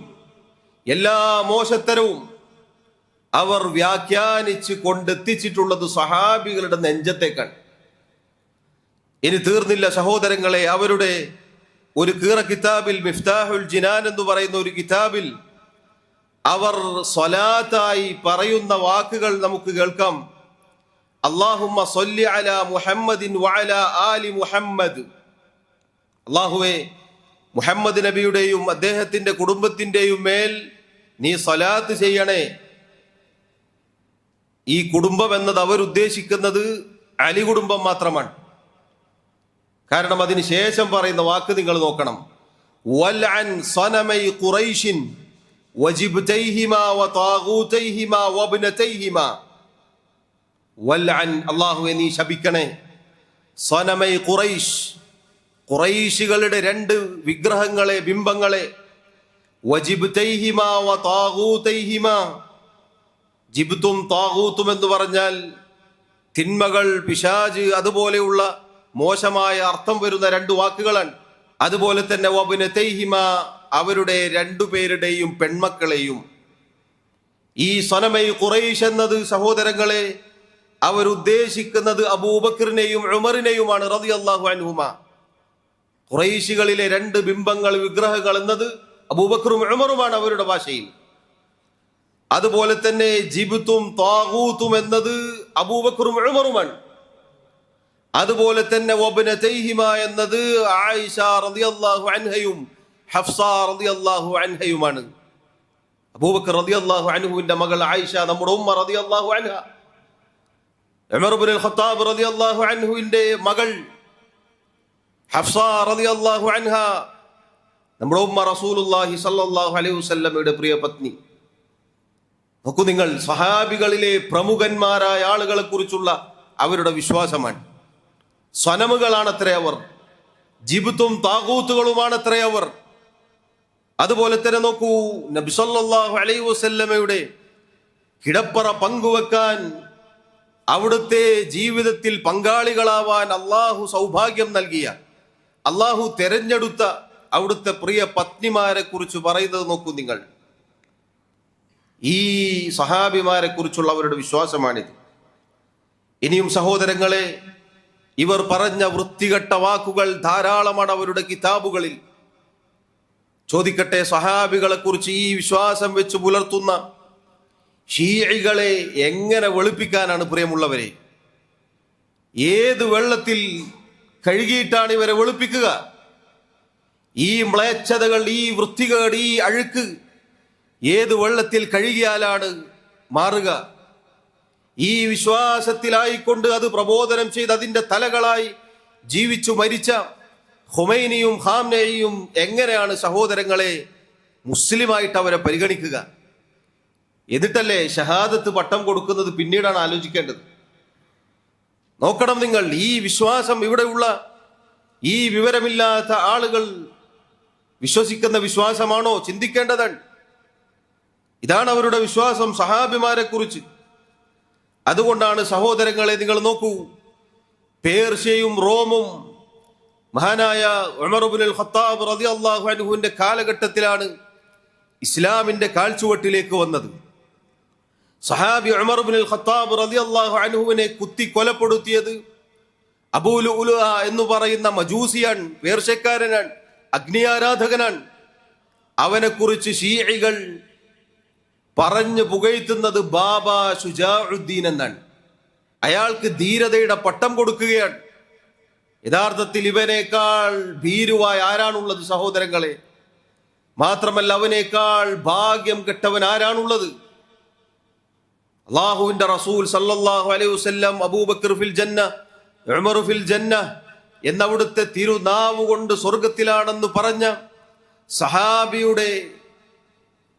എല്ലാ മോശത്തരവും അവർ വ്യാഖ്യാനിച്ച് കൊണ്ടെത്തിച്ചിട്ടുള്ളത് സഹാബികളുടെ നെഞ്ചത്തേക്കാണ്. ഇനി തീർന്നില്ല സഹോദരങ്ങളെ. അവരുടെ ഒരു കീറ കിതാബിൽ, മിഫ്താഹുൽ ജിനാൻ എന്ന് പറയുന്ന ഒരു കിതാബിൽ അവർ സ്വലാത്തായി പറയുന്ന വാക്കുകൾ നമുക്ക് കേൾക്കാം. അല്ലാഹുമ്മ സ്വല്ലി അലാ മുഹമ്മദിൻ വഅലാ ആലി മുഹമ്മദ്. അല്ലാഹുവേ, മുഹമ്മദ് നബിയുടെയും അദ്ദേഹത്തിന്റെ കുടുംബത്തിന്റെയും മേൽ നീ സ്വലാത്ത് ചെയ്യണേ. ഈ കുടുംബം എന്നത് അവരുദ്ദേശിക്കുന്നത് അലി കുടുംബം മാത്രമാണ്. കാരണം അതിന് ശേഷം പറയുന്ന വാക്ക് നിങ്ങൾ നോക്കണം. വൽഅൻ സനമൈ ഖുറൈശിൻ വജിബ്തൈഹിമാ വതാഗൂതൈഹിമാ വബ്നതൈഹിമാ. വൽഅൻ, അല്ലാഹുവേ നീ ശപിക്കണേ. സനമൈ ഖുറൈശ്, ഖുറൈശികളുടെ രണ്ട് വിഗ്രഹങ്ങളെ, ബിംബങ്ങളെ. വജിബ്തൈഹിമാ വതാഗൂതൈഹിമാ. ജിബ്തും താഗൂത്തും എന്ന് പറഞ്ഞാൽ തിന്മകൾ, പിശാജ്, അതുപോലെയുള്ള മോശമായ അർത്ഥം വരുന്ന രണ്ട് വാക്കുകളാണ്. അതുപോലെ തന്നെ വബ്നതൈഹിമ, അവരുടെ രണ്ടുപേരുടെയും പെൺമക്കളെയും. ഈ സനമൈ ഖുറൈശ് എന്നത് സഹോദരങ്ങളെ അവരുദ്ദേശിക്കുന്നത് അബൂബക്കറിനെയും ഉമറിനെയുമാണ് റളിയല്ലാഹു അൻഹുമ. ഖുറൈശികളിലെ രണ്ട് ബിംബങ്ങൾ, വിഗ്രഹങ്ങൾ എന്നത് അബൂബക്കറും ഉമറുമാണ് അവരുടെ ഭാഷയിൽ. അതുപോലെ തന്നെ ജിബ്തും താഗൂത്തും എന്നത് അബൂബക്കറും ഉമറുമാണ്. അതുപോലെ തന്നെ വബ്നതൈഹിമ എന്നത് ആയിഷ റളിയല്ലാഹു അൻഹയും ഹഫ്സ റളിയല്ലാഹു അൻഹയുമാണ്. അബൂബക്കർ റളിയല്ലാഹു അൻഹുവിന്റെ മകൾ ആയിഷ, നമ്മുടെ ഉമ്മ റളിയല്ലാഹു അൻഹ. ഉമർ ഇബ്നുൽ ഖത്താബ് റളിയല്ലാഹു അൻഹുവിന്റെ മകൾ ഹഫ്സ റളിയല്ലാഹു അൻഹ, നമ്മുടെ ഉമ്മ റസൂലുള്ളാഹി സ്വല്ലല്ലാഹു അലൈഹി വസല്ലമയുടെ പ്രിയ പത്നി. നോക്കൂ നിങ്ങൾ, സഹാബികളിലെ പ്രമുഖന്മാരായ ആളുകളെ കുറിച്ചുള്ള അവരുടെ വിശ്വാസമാണ്. സ്വനമുകളാണത്രേ അവർ, ജിബ്തും താഗൂത്തുകളുമാണത്രേ അവർ. അതുപോലെ തന്നെ നോക്കൂ, നബി സല്ലല്ലാഹു അലൈഹി വസല്ലമയുടെ കിടപ്പറ പങ്കുവെക്കാൻ അവിടുത്തെ ജീവിതത്തിൽ പങ്കാളികളാവാൻ അള്ളാഹു സൗഭാഗ്യം നൽകിയ, അള്ളാഹു തെരഞ്ഞെടുത്ത അവിടുത്തെ പ്രിയ പത്നിമാരെ കുറിച്ച് പറയുന്നത് നോക്കൂ നിങ്ങൾ. ഈ സഹാബിമാരെ കുറിച്ചുള്ള അവരുടെ വിശ്വാസമാണിത്. ഇനിയും സഹോദരങ്ങളെ, ഇവർ പറഞ്ഞ വൃത്തികെട്ട വാക്കുകൾ ധാരാളമാണ് അവരുടെ കിതാബുകളിൽ. ചോദിക്കട്ടെ, സഹാബികളെ കുറിച്ച് ഈ വിശ്വാസം വെച്ച് പുലർത്തുന്ന ഷീഇകളെ എങ്ങനെ വെളുപ്പിക്കാനാണ് പ്രിയമുള്ളവരെ? ഏത് വെള്ളത്തിൽ കഴുകിയിട്ടാണ് ഇവരെ വെളുപ്പിക്കുക? ഈ മ്ലേച്ഛതകൾ, ഈ വൃത്തികേട്, ഈ അഴുക്ക് ഏത് വെള്ളത്തിൽ കഴുകിയാലാണ് മാറുക? ഈ വിശ്വാസത്തിലായിക്കൊണ്ട് അത് പ്രബോധനം ചെയ്ത് അതിന്റെ തലകളായി ജീവിച്ചു മരിച്ച ഖുമൈനിയും ഖാംനയും എങ്ങനെയാണ് സഹോദരങ്ങളെ മുസ്ലിമായിട്ട് അവരെ പരിഗണിക്കുക? എന്നിട്ടല്ലേ ഷഹാദത്ത് പട്ടം കൊടുക്കുന്നത്? പിന്നീടാണ് ആലോചിക്കേണ്ടത്. നോക്കണം നിങ്ങൾ, ഈ വിശ്വാസം ഇവിടെയുള്ള ഈ വിവരമില്ലാത്ത ആളുകൾ വിശ്വസിക്കുന്ന വിശ്വാസമാണോ? ചിന്തിക്കേണ്ടതാണ്. ഇതാണ് അവരുടെ വിശ്വാസം സഹാബിമാരെ കുറിച്ച്. അതുകൊണ്ടാണ് സഹോദരങ്ങളെ, നിങ്ങൾ നോക്കൂ, പേർഷ്യയും റോമും മഹാനായ ഉമർ ഇബ്നുൽ ഖത്താബ് റളിയല്ലാഹു അൻഹുവിന്റെ കാലഘട്ടത്തിലാണ് ഇസ്ലാമിന്റെ കാൽച്ചുവട്ടിലേക്ക് വന്നത്. സഹാബി ഉമർ ഇബ്നുൽ ഖത്താബ് റളിയല്ലാഹു അൻഹുവിനെ കുത്തി കൊലപ്പെടുത്തിയത് അബൂ ലുഅ്ലുഅ എന്ന് പറയുന്ന മജൂസിയാണ്, പേർഷ്യക്കാരനാണ്, അഗ്നിയാരാധകനാണ്. അവനെ കുറിച്ച് ഷീഇകൾ പറഞ്ഞു പുകഴ്ത്തുന്നത് ബാബ ശുജാഉദ്ദീൻ എന്നാണ്. അയാൾക്ക് ധീരതയുടെ പട്ടം കൊടുക്കുകയാണ്. യഥാർത്ഥത്തിൽ ഇവനേക്കാൾ ഭീരുവായ ആരാണുള്ളത് സഹോദരങ്ങളെ? മാത്രമല്ല, അവനേക്കാൾ ഭാഗ്യം കെട്ടവൻ ആരാണുള്ളത്? അല്ലാഹുവിന്റെ റസൂൽ സല്ലല്ലാഹു അലൈഹി വസല്ലം അബൂബക്കർ ഫിൽ ജന്ന, ഉമർ ഫിൽ ജന്ന എന്നവിടുത്തെ തിരുനാവ് കൊണ്ട് സ്വർഗത്തിലാണെന്ന് പറഞ്ഞ സഹാബിയുടെ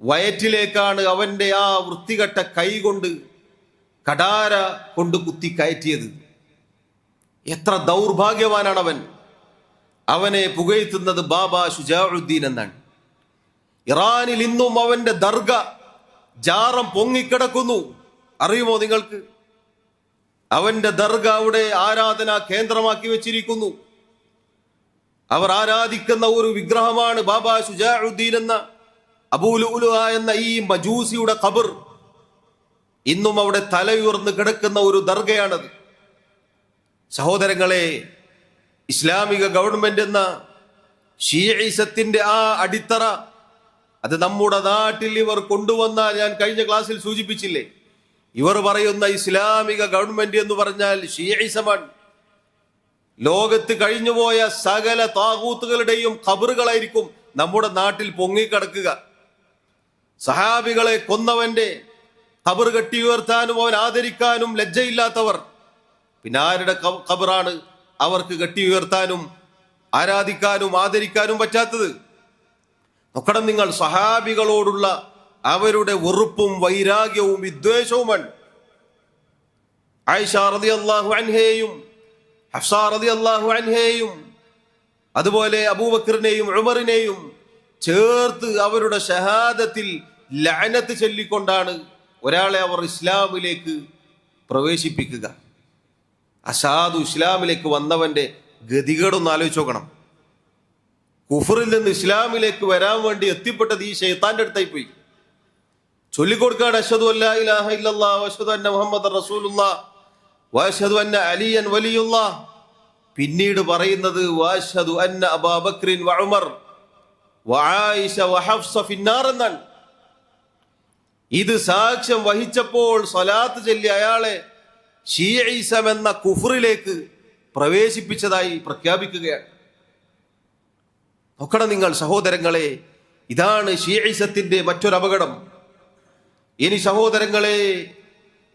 വയറ്റിലേക്കാണ് അവന്റെ ആ വൃത്തികെട്ട കൈ കൊണ്ട് കടാര കൊണ്ട് കുത്തി കയറ്റിയത്. എത്ര ദൗർഭാഗ്യവാനാണ് അവൻ! അവനെ പുകഴ്ത്തുന്നത് ബാബ ശുജാഉദ്ദീൻ എന്നാണ്. ഇറാനിൽ ഇന്നും അവന്റെ ദർഗ ജാറം പൊങ്ങിക്കിടക്കുന്നു. അറിയുമോ നിങ്ങൾക്ക്? അവന്റെ ദർഗ അവിടെ ആരാധനാ കേന്ദ്രമാക്കി വെച്ചിരിക്കുന്നു. അവർ ആരാധിക്കുന്ന ഒരു വിഗ്രഹമാണ് ബാബ ശുജാഉദ്ദീൻ എന്ന അബൂ ലുഅ്ലുഅ എന്ന ഈ മജൂസിയുടെ ഖബർ. ഇന്നും അവിടെ തലയുയർന്ന് കിടക്കുന്ന ഒരു ദർഗയാണത്. സഹോദരങ്ങളെ, ഇസ്ലാമിക ഗവൺമെന്റ് എന്ന ഷീഇസത്തിന്റെ ആ അടിത്തറ അത് നമ്മുടെ നാട്ടിൽ ഇവർ കൊണ്ടുവന്ന, ഞാൻ കഴിഞ്ഞ ക്ലാസ്സിൽ സൂചിപ്പിച്ചില്ലേ, ഇവർ പറയുന്ന ഇസ്ലാമിക ഗവൺമെന്റ് എന്ന് പറഞ്ഞാൽ ഷീഇസമാണ്. ലോകത്ത് കഴിഞ്ഞുപോയ സകല താഗൂത്തുകളുടെയും ഖബറുകളായിരിക്കും നമ്മുടെ നാട്ടിൽ പൊങ്ങിക്കിടക്കുക. സഹാബികളെ കൊന്നവന്റെ ഖബർ കെട്ടി ഉയർത്താനും അവൻ ആദരിക്കാനും ലജ്ജയില്ലാത്തവർ പിന്നെ ആരുടെ ഖബറാണ് അവർക്ക് കെട്ടി ഉയർത്താനും ആരാധിക്കാനും ആദരിക്കാനും പറ്റാത്തത്? നോക്കണം നിങ്ങൾ, സഹാബികളോടുള്ള അവരുടെ വെറുപ്പും വൈരാഗ്യവും വിദ്വേഷവുമാണ്. ആയിഷ റളിയല്ലാഹു അൻഹയെയും ഹഫ്സ റളിയല്ലാഹു അൻഹയെയും അതുപോലെ അബൂബക്കറിനെയും ഉമറിനെയും ചേർത്ത് അവരുടെ ഷഹാദത്തിൽ ലഅനത്ത് ചൊല്ലിക്കൊണ്ടാണ് ഒരാളെ അവർ ഇസ്ലാമിലേക്ക് പ്രവേശിപ്പിക്കുക. അസാധു ഇസ്ലാമിലേക്ക് വന്നവന്റെ ഗതികേടൊന്ന് ആലോചിച്ച് നോക്കണം. കുഫറിൽ നിന്ന് ഇസ്ലാമിലേക്ക് വരാൻ വേണ്ടി എത്തിപ്പെട്ടത് ഈ ശൈത്താന്റെ അടുത്തായി പോയി. ചൊല്ലിക്കൊടുക്കാണ് അശ്ഹദു അല്ലാ ഇലാഹ ഇല്ലല്ലാഹ് വഅശ്ഹദു അന്ന മുഹമ്മദൻ റസൂലുള്ളാഹ് വഅശ്ഹദു അന്ന അലിയൻ വലിയുള്ളാഹ്. പിന്നീട് പറയുന്നത് വഅശ്ഹദു അന്ന അബൂബക്കറിൻ വഉമർ വആയിഷ വഹഫ്സ ഫിന്നാർ എന്നാണ്. ഇത് സാക്ഷ്യം വഹിച്ചപ്പോൾ സ്വലാത്ത് ചൊല്ലി അയാളെ ഷീഇസം എന്ന കുഫറിലേക്ക് പ്രവേശിപ്പിച്ചതായി പ്രഖ്യാപിക്കുകയാണ്. നോക്കണം നിങ്ങൾ സഹോദരങ്ങളെ, ഇതാണ് ഷീഇസത്തിന്റെ മറ്റൊരു അപകടം. ഇനി സഹോദരങ്ങളെ,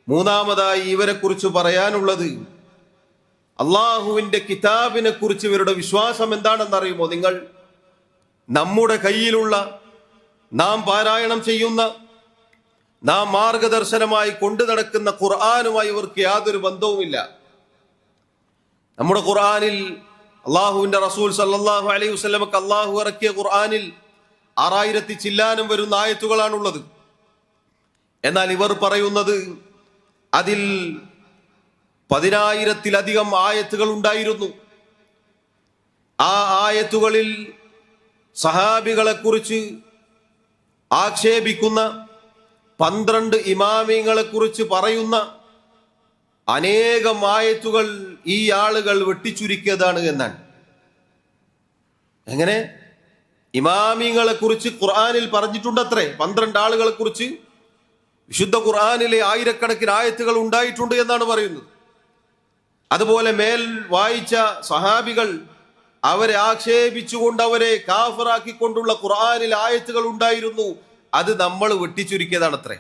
മൂന്നാമതായി ഇവരെ കുറിച്ച് പറയാനുള്ളത്, അള്ളാഹുവിന്റെ കിതാബിനെ കുറിച്ച് ഇവരുടെ വിശ്വാസം എന്താണെന്ന് അറിയുമോ നിങ്ങൾ? നമ്മുടെ കയ്യിലുള്ള, നാം പാരായണം ചെയ്യുന്ന, നാം മാർഗദർശനമായി കൊണ്ടു നടക്കുന്ന ഖുർആനുമായി ഇവർക്ക് യാതൊരു ബന്ധവുമില്ല. നമ്മുടെ ഖുർആനിൽ അള്ളാഹുവിന്റെ റസൂൽ സല്ലല്ലാഹു അലൈഹി വസല്ലമക്ക് അള്ളാഹു ഇറക്കിയ ഖുർആനിൽ 6000 ചില്ലാനം വരുന്ന ആയത്തുകളാണുള്ളത്. എന്നാൽ ഇവർ പറയുന്നത് അതിൽ 10,000-ത്തിലധികം ആയത്തുകൾ ഉണ്ടായിരുന്നു. ആ ആയത്തുകളിൽ സഹാബികളെ കുറിച്ച് ആക്ഷേപിക്കുന്ന 12 ഇമാമിങ്ങളെ കുറിച്ച് പറയുന്ന അനേകം ആയത്തുകൾ ഈ ആളുകൾ വെട്ടിച്ചുരുക്കിയതാണ് എന്നാണ്. എങ്ങനെ? ഇമാമിങ്ങളെ കുറിച്ച് ഖുർആനിൽ പറഞ്ഞിട്ടുണ്ടത്രേ. 12 ആളുകളെ കുറിച്ച് വിശുദ്ധ ഖുർആനിലെ ആയിരക്കണക്കിന് ആയത്തുകൾ ഉണ്ടായിട്ടുണ്ട് എന്നാണ് പറയുന്നത്. അതുപോലെ മേൽ വായിച്ച സഹാബികൾ അവരെ ആക്ഷേപിച്ചുകൊണ്ട് അവരെ കാഫിറാക്കിക്കൊണ്ടുള്ള ഖുർആനിൽ ആയത്തുകൾ ഉണ്ടായിരുന്നു. അത് നമ്മൾ വെട്ടിച്ചുരുക്കിയതാണത്രേ.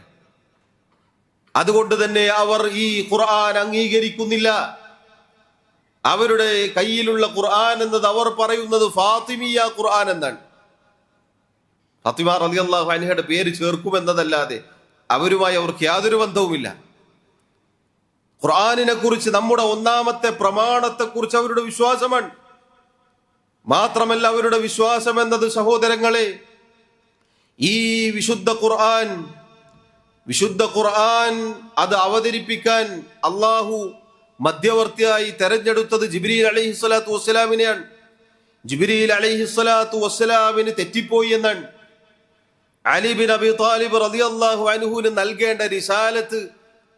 അതുകൊണ്ട് തന്നെ അവർ ഈ ഖുർആൻ അംഗീകരിക്കുന്നില്ല. അവരുടെ കയ്യിലുള്ള ഖുർആൻ എന്നത് അവർ പറയുന്നത് ഫാത്തിമിയ ഖുർആൻ എന്നാണ്. ഫാത്തിമ റളിയല്ലാഹു അൻഹയുടെ പേര് ചേർക്കുമെന്നതല്ലാതെ അവരുമായി അവർക്ക് യാതൊരു ബന്ധവുമില്ല. ഖുർആനിനെ കുറിച്ച് നമ്മുടെ ഒന്നാമത്തെ പ്രമാണത്തെ കുറിച്ച് അവരുടെ വിശ്വാസമാണ്. മാത്രമല്ല അവരുടെ വിശ്വാസം എന്നത് സഹോദരങ്ങളെ, ഈ വിശുദ്ധ ഖുർആൻ അത് അവതരിപ്പിക്കാൻ അള്ളാഹു മധ്യവർത്തിയായി തെരഞ്ഞെടുത്തത് ജിബ്രീൽ അലൈഹിസ്സലാത്തു വസ്സലാമിനെയാണ്. ജിബ്രീൽ അലൈഹിസ്സലാത്തു വസ്സലാമിന് തെറ്റിപ്പോയി എന്നാണ്. അലി ബിൻ അബി താലിബ് റളിയല്ലാഹു അൻഹുവിന് നൽകേണ്ട റിസാലത്ത്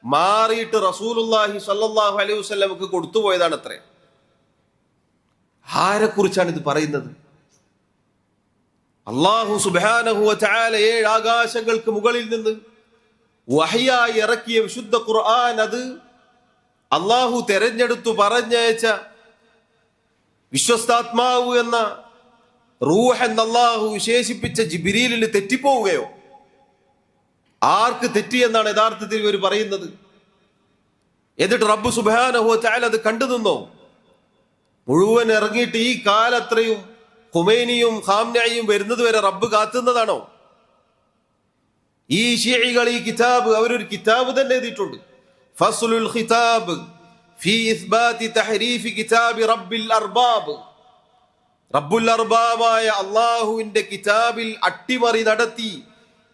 മാറിയിട്ട് റസൂലുള്ളാഹി സ്വല്ലല്ലാഹു അലൈഹി വസല്ലമക്ക് കൊടുത്തുപോയതാണ് അത്രേ. ആരെക്കുറിച്ചാണ് ഇത് പറയുന്നത്? അല്ലാഹു സുബ്ഹാനഹു വ തആല 7 ആകാശങ്ങൾക്ക് മുകളിൽ നിന്ന് വഹയായി ഇറക്കിയ വിശുദ്ധ ഖുർആൻ, അത് അല്ലാഹു തെരഞ്ഞെടുത്തു പറഞ്ഞയച്ച വിശ്വസ്താത്മാവ് എന്ന റൂഹ് എന്ന് അല്ലാഹു വിശേഷിപ്പിച്ച ജിബ്രീലിന് തെറ്റിപ്പോവുകയോ? ആർക്ക് തെറ്റിയെന്നാണ് യഥാർത്ഥത്തിൽ ഇവർ പറയുന്നത്? എന്നിട്ട് റബ്ബ് സുബ്ഹാനഹു വ തആല അത് കണ്ടു നിന്നോ? മുഴുവൻ ഇറങ്ങിയിട്ട് ഈ കാലത്രയും ഖുമൈനിയും ഖാംനഈയും വരുന്നത് വരെ റബ്ബ് കാത്തുന്നതാണോ? ഈ ശിഈകൾ ഈ കിതാബ് അവരൊരു കിതാബ് തന്നെ എഴുതിയിട്ടുണ്ട്. ഫസ്ലുൽ ഖിതാബ് ഫീ ഇസ്ബാതി തഹരീഫ് കിതാബി റബ്ബിൽ അർബാബ്. റബ്ബുൽ അർബാബായ അല്ലാഹുവിന്റെ കിതാബിൽ അട്ടിമറി നടത്തി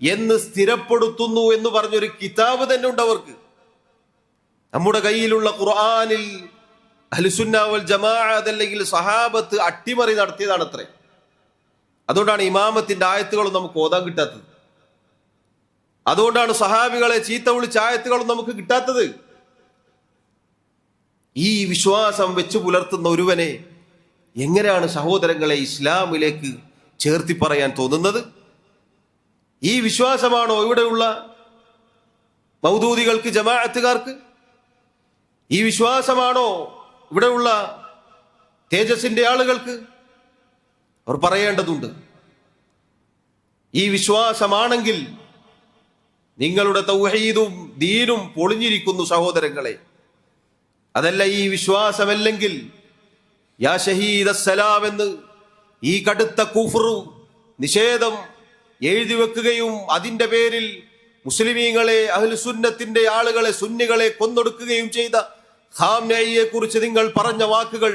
എന്ന് സ്ഥിരപ്പെടുത്തുന്നു എന്ന് പറഞ്ഞൊരു കിതാബ് തന്നെ ഉണ്ട് അവർക്ക്. നമ്മുടെ കയ്യിലുള്ള ഖുർആനിൽ അഹ്ലുസുന്ന വൽ ജമാഅ അതല്ലെങ്കിൽ സഹാബത്ത് അട്ടിമറി നടത്തിയതാണ് അത്രേ. അതുകൊണ്ടാണ് ഇമാമത്തിന്റെ ആയത്തുകളും നമുക്ക് ഓതാൻ കിട്ടാത്തത്. അതുകൊണ്ടാണ് സഹാബികളെ ചീത്ത വിളിച്ച ആയത്തുകളും നമുക്ക് കിട്ടാത്തത്. ഈ വിശ്വാസം വെച്ച് പുലർത്തുന്ന ഒരുവനെ എങ്ങനെയാണ് സഹോദരങ്ങളെ ഇസ്ലാമിലേക്ക് ചേർത്തി പറയാൻ തോന്നുന്നത്? ഈ വിശ്വാസമാണോ ഇവിടെയുള്ള മൗദൂദികൾക്ക്, ജമാഅത്തുകാർക്ക്? ഈ വിശ്വാസമാണോ ഇവിടെയുള്ള തേജസിന്റെ ആളുകൾക്ക്? അവർ പറയേണ്ടതുണ്ട്. ഈ വിശ്വാസമാണെങ്കിൽ നിങ്ങളുടെ തൗഹീദും ദീനും പൊളിഞ്ഞിരിക്കുന്നു സഹോദരങ്ങളെ. അതല്ല ഈ വിശ്വാസമല്ലെങ്കിൽ യാ ഷഹീദ് അസ്സലാം എന്ന് ഈ കടുത്ത കുഫ്റ് നിഷേധം എഴുതി വെക്കുകയും അതിന്റെ പേരിൽ മുസ്ലിമീങ്ങളെ, അഹ്ലുസുന്നത്തിന്റെ ആളുകളെ, സുന്നികളെ കൊന്നൊടുക്കുകയും ചെയ്ത ഖാംനഈയെ കുറിച്ച് നിങ്ങൾ പറഞ്ഞ വാക്കുകൾ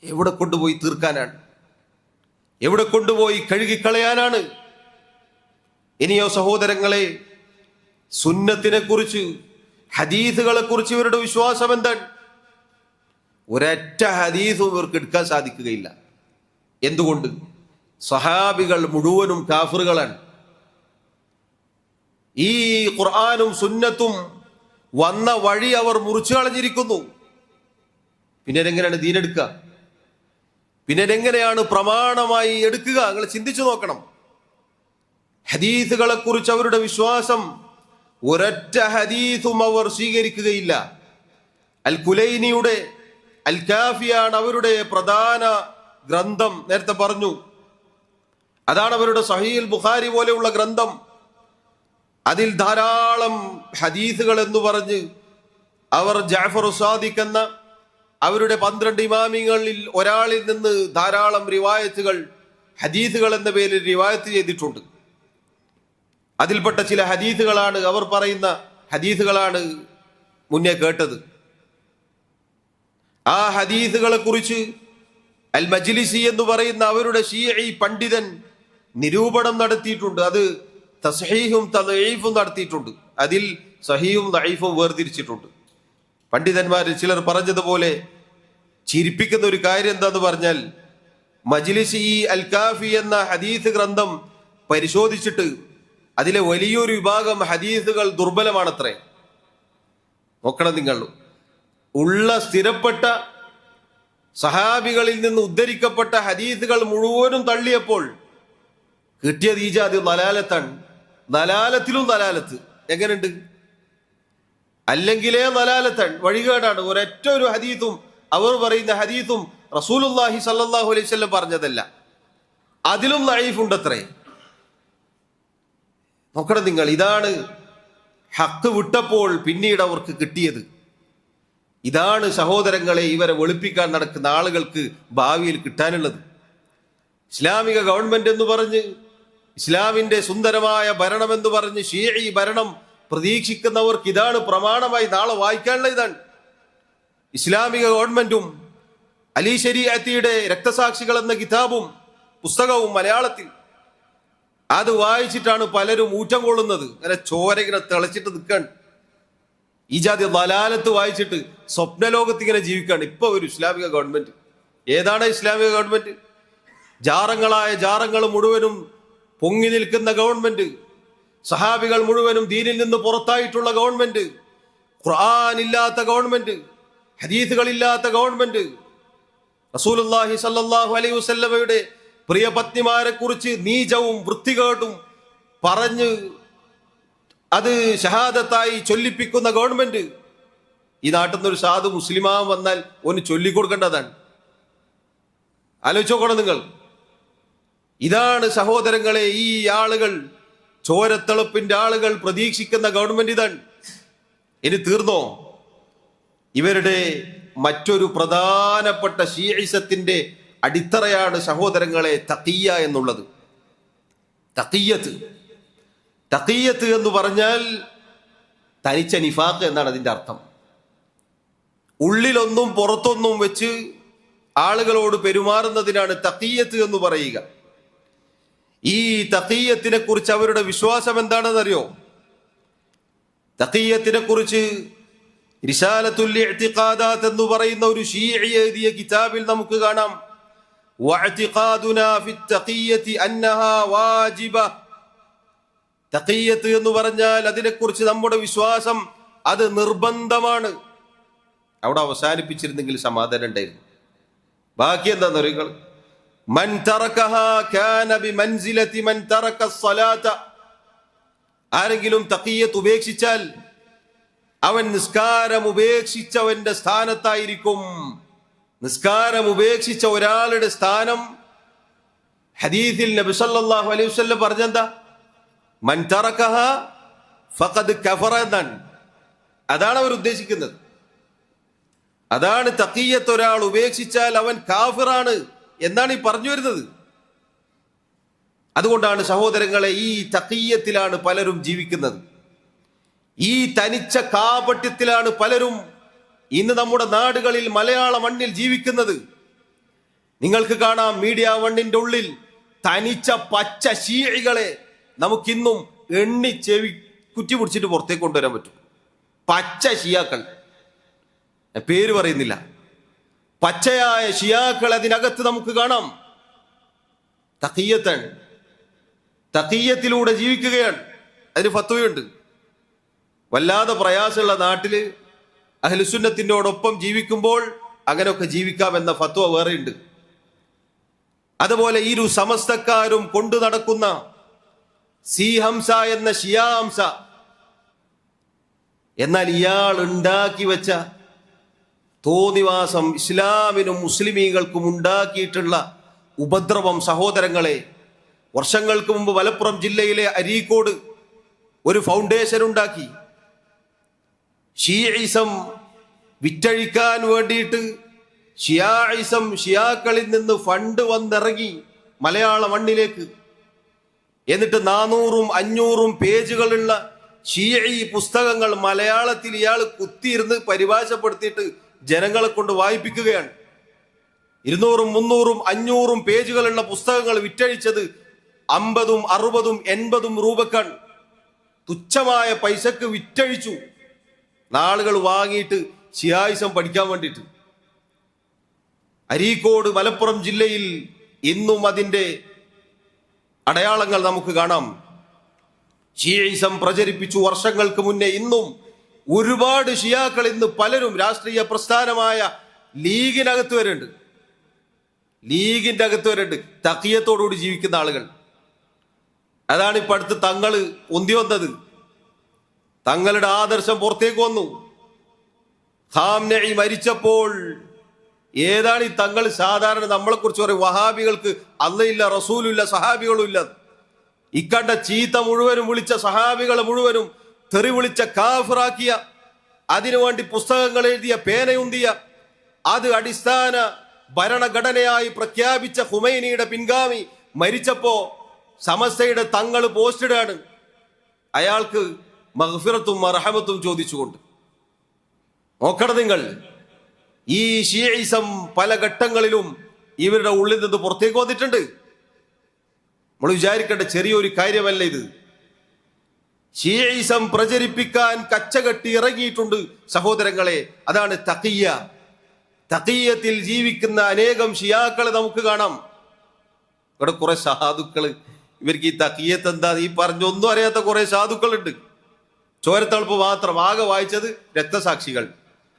എവിടെ കൊണ്ടുപോയി തീർക്കാനാണ്? എവിടെ കൊണ്ടുപോയി കഴുകിക്കളയാനാണ്? ഇനിയോ സഹോദരങ്ങളെ, സുന്നത്തിനെ കുറിച്ച്, ഹദീസുകളെ കുറിച്ച് ഇവരുടെ വിശ്വാസം എന്താണ്? ഒരൊറ്റ ഹദീസും ഇവർക്ക് എടുക്കാൻ സാധിക്കുകയില്ല. എന്തുകൊണ്ട്? സഹാബികൾ മുഴുവനും കാഫിറുകളാണ്. ഈ ഖുർആനും സുന്നത്തും വന്ന വഴി അവർ മുറിച്ചു കളഞ്ഞിരിക്കുന്നു. പിന്നെ എങ്ങനെയാണ് ദീനെടുക്കുക? പിന്നെ എങ്ങനെയാണ് പ്രമാണമായി എടുക്കുക? നിങ്ങൾ ചിന്തിച്ചു നോക്കണം. ഹദീസുകളെ കുറിച്ച് അവരുടെ വിശ്വാസം, ഒരൊറ്റ ഹദീസും അവർ സ്വീകരിക്കുകയില്ല. അൽ കുലൈനിയുടെ അൽ കാഫിയാണ് അവരുടെ പ്രധാന ഗ്രന്ഥം. നേരത്തെ പറഞ്ഞു, അതാണ് അവരുടെ സഹീഹുൽ ബുഖാരി പോലെയുള്ള ഗ്രന്ഥം. അതിൽ ധാരാളം ഹദീസുകൾ എന്ന് പറഞ്ഞ് അവർ ജഅഫർ സാദിഖ് എന്ന അവരുടെ 12 ഇമാമിങ്ങളിൽ ഒരാളിൽ നിന്ന് ധാരാളം റിവായത്തുകൾ, ഹദീസുകൾ എന്ന പേരിൽ റിവായത്ത് ചെയ്തിട്ടുണ്ട്. അതിൽപ്പെട്ട ചില ഹദീസുകളാണ്, അവർ പറയുന്ന ഹദീസുകളാണ് മുന്നേ കേട്ടത്. ആ ഹദീസുകളെ കുറിച്ച് അൽ മജ്ലിസി എന്ന് പറയുന്ന അവരുടെ ശീഈ പണ്ഡിതൻ നിരൂപണം നടത്തിയിട്ടുണ്ട്. അത് തസ്ഹീഹും തദ്ഈഫും നടത്തിയിട്ടുണ്ട്. അതിൽ സഹീഹും ദഈഫും വേർതിരിച്ചിട്ടുണ്ട്. പണ്ഡിതന്മാരിൽ ചിലർ പറഞ്ഞതുപോലെ ചിരിപ്പിക്കുന്ന ഒരു കാര്യം എന്താന്ന് പറഞ്ഞാൽ, മജ്ലിസി ഈ അൽ കാഫി എന്ന ഹദീസ് ഗ്രന്ഥം പരിശോധിച്ചിട്ട് അതിലെ വലിയൊരു വിഭാഗം ഹദീസുകൾ ദുർബലമാണത്രേ. നോക്കണം നിങ്ങൾ, ഉള്ള സ്ഥിരപ്പെട്ട സഹാബികളിൽ നിന്ന് ഉദ്ധരിക്കപ്പെട്ട ഹദീസുകൾ മുഴുവനും തള്ളിയപ്പോൾ കിട്ടിയത് ഈ ജാതി ദലാലത്താണ്. ദലാലത്തിലും ദലാലത്ത്. എങ്ങനെയുണ്ട്? അല്ലെങ്കിലേ ദലാലത്താണ്, വഴികേടാണ്. ഒരൊറ്റ ഒരു ഹദീസും, അവർ പറയുന്ന ഹദീസും റസൂലുള്ളാഹി സ്വല്ലല്ലാഹു അലൈഹി വസല്ലം പറഞ്ഞതല്ല, അതിലും ദഈഫ് ഉണ്ടത്രേ. നോക്കണം നിങ്ങൾ, ഇതാണ് ഹക്ക് വിട്ടപ്പോൾ പിന്നീട് അവർക്ക് കിട്ടിയത്. ഇതാണ് സഹോദരങ്ങളെ ഇവരെ വെളുപ്പിക്കാൻ നടക്കുന്ന ആളുകൾക്ക് ഭാവിയിൽ കിട്ടാനുള്ളത്. ഇസ്ലാമിക ഗവൺമെന്റ് എന്ന് പറഞ്ഞ്, ഇസ്ലാമിന്റെ സുന്ദരമായ ഭരണം എന്ന് പറഞ്ഞ് ഷീഈ ഭരണം പ്രതീക്ഷിക്കുന്നവർക്ക് ഇതാണ് പ്രമാണമായി നാളെ വായിക്കാനുള്ള. ഇതാണ് ഇസ്ലാമിക ഗവൺമെന്റും അലി ശരീഅത്തിയുടെ രക്തസാക്ഷികൾ എന്ന കിതാബും പുസ്തകവും മലയാളത്തിൽ. അത് വായിച്ചിട്ടാണ് പലരും ഊറ്റം കൊള്ളുന്നത്. അങ്ങനെ ചോര ഇങ്ങനെ തിളച്ചിട്ട് നിൽക്കാണ്. ഈ ജാതി ദലാലത്ത് വായിച്ചിട്ട് സ്വപ്നലോകത്ത് ഇങ്ങനെ ജീവിക്കാണ് ഇപ്പൊ ഒരു ഇസ്ലാമിക ഗവൺമെന്റ്. ഏതാണ് ഇസ്ലാമിക ഗവൺമെന്റ്? ജാറങ്ങളായ ജാറങ്ങൾ മുഴുവനും പൊങ്ങി നിൽക്കുന്ന ഗവൺമെന്റ്, സഹാബികൾ മുഴുവനും ദീനിൽ നിന്ന് പുറത്തായിട്ടുള്ള ഗവൺമെന്റ്, ഖുർആൻ ഇല്ലാത്ത ഗവൺമെന്റ്, ഹദീസുകളില്ലാത്ത ഗവൺമെന്റ്, റസൂലുള്ളാഹി സ്വല്ലല്ലാഹു അലൈഹി വസല്ലമയുടെ പ്രിയ പത്നിമാരെ കുറിച്ച് നീചവും വൃത്തികേടും പറഞ്ഞ് അത് ഷഹാദത്തായി ചൊല്ലിപ്പിക്കുന്ന ഗവൺമെന്റ്. ഈ നാട്ടിൽ നിന്നൊരു സാധു മുസ്ലിമാ വന്നാൽ ഒന്ന് ചൊല്ലിക്കൊടുക്കേണ്ടതാണ്. ആലോചിച്ച് നോക്കണം നിങ്ങൾ. ഇതാണ് സഹോദരങ്ങളെ ഈ ആളുകൾ, ചോരത്തിളപ്പിന്റെ ആളുകൾ പ്രതീക്ഷിക്കുന്ന ഗവൺമെന്റ് ഇതാണ്. ഇനി തീർന്നോ? ഇവരുടെ മറ്റൊരു പ്രധാനപ്പെട്ട ശീഇസത്തിന്റെ അടിത്തറയാണ് സഹോദരങ്ങളെ തഖിയ്യ എന്നുള്ളത്. തഖിയ്യത്ത് എന്ന് പറഞ്ഞാൽ തനിച്ച നിഫാഖ് എന്നാണ് അതിന്റെ അർത്ഥം. ഉള്ളിലൊന്നും പുറത്തൊന്നും വെച്ച് ആളുകളോട് പെരുമാറുന്നതിനാണ് തഖിയ്യത്ത് എന്ന് പറയുക. ഈ തഖിയ്യത്തിനെ കുറിച്ച് അവരുടെ വിശ്വാസം എന്താണെന്നറിയോ? തഖിയ്യത്തിനെ കുറിച്ച് റിസാലത്തുൽ ഇഅ്തിഖാദാത്ത് എന്ന് പറയുന്ന ഒരു ശീഈ എഴുതിയ കിതാബിൽ നമുക്ക് കാണാം, വഅ്തിഖാദുനാ ഫിത്തഖിയ്യത്തി അന്നഹാ വാജിബ. തഖിയ്യത്ത് എന്ന് പറഞ്ഞാൽ അതിനെക്കുറിച്ച് നമ്മുടെ വിശ്വാസം അത് നിർബന്ധമാണ്. അവിടെ അവസാനിപ്പിച്ചിരുന്നെങ്കിൽ സമാധാനം ഉണ്ടായിരുന്നു. ബാക്കി എന്താണെന്ന് അറിയുക, മൻ തറകഹാ കാന ബിമൻസിലതി മൻ തറക സ്വലാത. ആരെങ്കിലും തഖിയ്യത്ത് ഉപേക്ഷിച്ചാൽ അവൻ നിസ്കാരം ഉപേക്ഷിച്ചവന്റെ സ്ഥാനത്തായിരിക്കും. നിസ്കാരം ഉപേക്ഷിച്ച ഒരാളുടെ സ്ഥാനം ഹദീസിൽ നബി സല്ലല്ലാഹു അലൈഹി വസല്ലം പറഞ്ഞെന്താ? മൻ തറകഹാ ഫഖദ് കഫറ എന്നാണ്. അതാണ് അവർ ഉദ്ദേശിക്കുന്നത്. അതാണ് തഖിയ്യത്ത് ഒരാൾ ഉപേക്ഷിച്ചാൽ അവൻ കാഫിറാണ് എന്നാണ് ഈ പറഞ്ഞു വരുന്നത്. അതുകൊണ്ടാണ് സഹോദരങ്ങളെ ഈ തഖിയ്യത്തിലാണ് പലരും ജീവിക്കുന്നത്. ഈ തനിച്ച കാപട്യത്തിലാണ് പലരും ഇന്ന് നമ്മുടെ നാടുകളിൽ മലയാള മണ്ണിൽ ജീവിക്കുന്നത്. നിങ്ങൾക്ക് കാണാം മീഡിയ വണ്ണിന്റെ ഉള്ളിൽ തനിച്ച പച്ച ശീഇകളെ നമുക്കിന്നും എണ്ണി ചെവി കുറ്റി പിടിച്ചിട്ട് പുറത്തേക്ക് കൊണ്ടുവരാൻ പറ്റും. പച്ച ഷിയാക്കൾ, പേര് പറയുന്നില്ല, പച്ചയായ ഷിയാക്കൾ അതിനകത്ത് നമുക്ക് കാണാം. തഖിയ്യത്താണ്, തഖിയ്യത്തിലൂടെ ജീവിക്കുകയാണ്. അതിന് ഫത്വയുണ്ട്. വല്ലാതെ പ്രയാസമുള്ള നാട്ടില് അഹ്ലുസുന്നത്തിനോടൊപ്പം ജീവിക്കുമ്പോൾ അങ്ങനെയൊക്കെ ജീവിക്കാമെന്ന ഫത്വ വേറെയുണ്ട്. അതുപോലെ ഇരു സമസ്തക്കാരും കൊണ്ടു നടക്കുന്ന സി ഹംസ എന്ന ഷിയാ ഹംസ, എന്നാൽ ഇയാൾ ഉണ്ടാക്കി വെച്ച തോന്നിവാസം ഇസ്ലാമിനും മുസ്ലിമീങ്ങൾക്കും ഉണ്ടാക്കിയിട്ടുള്ള ഉപദ്രവം സഹോദരങ്ങളെ, വർഷങ്ങൾക്ക് മുമ്പ് മലപ്പുറം ജില്ലയിലെ അരീക്കോട് ഒരു ഫൗണ്ടേഷൻ ഉണ്ടാക്കി. ഷിയയിസം വിറ്റഴിക്കാൻ വേണ്ടിയിട്ട് ഷിയായിസം ഷിയാക്കളിൽ നിന്ന് ഫണ്ട് വന്നിറങ്ങി മലയാള മണ്ണിലേക്ക്. എന്നിട്ട് 400ഉം 500ഉം പേജുകളുള്ള ഷിയഈ പുസ്തകങ്ങൾ മലയാളത്തിൽ ഇയാൾ കുത്തിയിരുന്ന് പരിഭാഷപ്പെടുത്തിയിട്ട് ജനങ്ങളെ കൊണ്ട് വായിപ്പിക്കുകയാണ്. 200ഉം 300ഉം 500ഉം പേജുകളുള്ള പുസ്തകങ്ങൾ വിറ്റഴിച്ചത് 50ഉം 60ഉം 80ഉം രൂപക്കാണ്. തുച്ഛമായ പൈസക്ക് വിറ്റഴിച്ചു. നാളുകൾ വാങ്ങിയിട്ട് ഷിയായിസം പഠിക്കാൻ വേണ്ടിയിട്ട്. അരീക്കോട് മലപ്പുറം ജില്ലയിൽ ഇന്നും അതിൻ്റെ അടയാളങ്ങൾ നമുക്ക് കാണാം. ഷിയയിസം പ്രചരിപ്പിച്ചു വർഷങ്ങൾക്ക് മുന്നേ. ഇന്നും ഒരുപാട് ഷിയാക്കൾ ഇന്ന് പലരും രാഷ്ട്രീയ പ്രസ്ഥാനമായ ലീഗിനകത്ത് വരുന്നുണ്ട്. ലീഗിന്റെ അകത്ത് വരുന്നുണ്ട് തഖിയത്തോടുകൂടി ജീവിക്കുന്ന ആളുകൾ. അതാണ് ഇപ്പൊ അടുത്ത് തങ്ങള് പൊന്തി വന്നത്. തങ്ങളുടെ ആദർശം പുറത്തേക്ക് വന്നു. ഖാംനഈ മരിച്ചപ്പോൾ ഏതാണ് ഈ തങ്ങൾ സാധാരണ നമ്മളെ കുറിച്ച് പറയും, വഹാബികൾക്ക് അള്ളയില്ല, റസൂലില്ല, സഹാബികളും ഇല്ല. ഇക്കണ്ട ചീത്ത മുഴുവനും വിളിച്ച സഹാബികളെ മുഴുവനും തെറി വിളിച്ച കാഫിറാക്കിയ, അതിനുവേണ്ടി പുസ്തകങ്ങൾ എഴുതിയ, പേനയുന്തിയ, അത് അടിസ്ഥാന ഭരണഘടനയായി പ്രഖ്യാപിച്ച ഖുമൈനിയുടെ പിൻഗാമി മരിച്ചപ്പോ സമസ്തയുടെ തങ്ങൾ പോസ്റ്റിടാണ് അയാൾക്ക് മഗ്ഫിറത്തും മർഹമത്തും ചോദിച്ചുകൊണ്ട്. നോക്കണം നിങ്ങൾ, ഈ ഷിയയിസം പല ഘട്ടങ്ങളിലും ഇവരുടെ ഉള്ളിൽ നിന്ന് പുറത്തേക്ക് വന്നിട്ടുണ്ട്. നമ്മൾ വിചാരിക്കേണ്ട ചെറിയൊരു കാര്യമല്ല ഇത്. ഷിയയിസം പ്രചരിപ്പിക്കാൻ കച്ചകെട്ടി ഇറങ്ങിയിട്ടുണ്ട് സഹോദരങ്ങളെ. അതാണ് തഖിയ്യ. തഖിയ്യത്തിൽ ജീവിക്കുന്ന അനേകം ഷിയാക്കളെ നമുക്ക് കാണാം. ഇവിടെ കുറെ സാധുക്കള്, ഇവർക്ക് ഈ തഖിയ്യത്ത് എന്താ ഈ പറഞ്ഞൊന്നും അറിയാത്ത കുറെ സാധുക്കളുണ്ട്. ചോരത്തളപ്പ് മാത്രം ആകെ വായിച്ചത് രക്തസാക്ഷികൾ,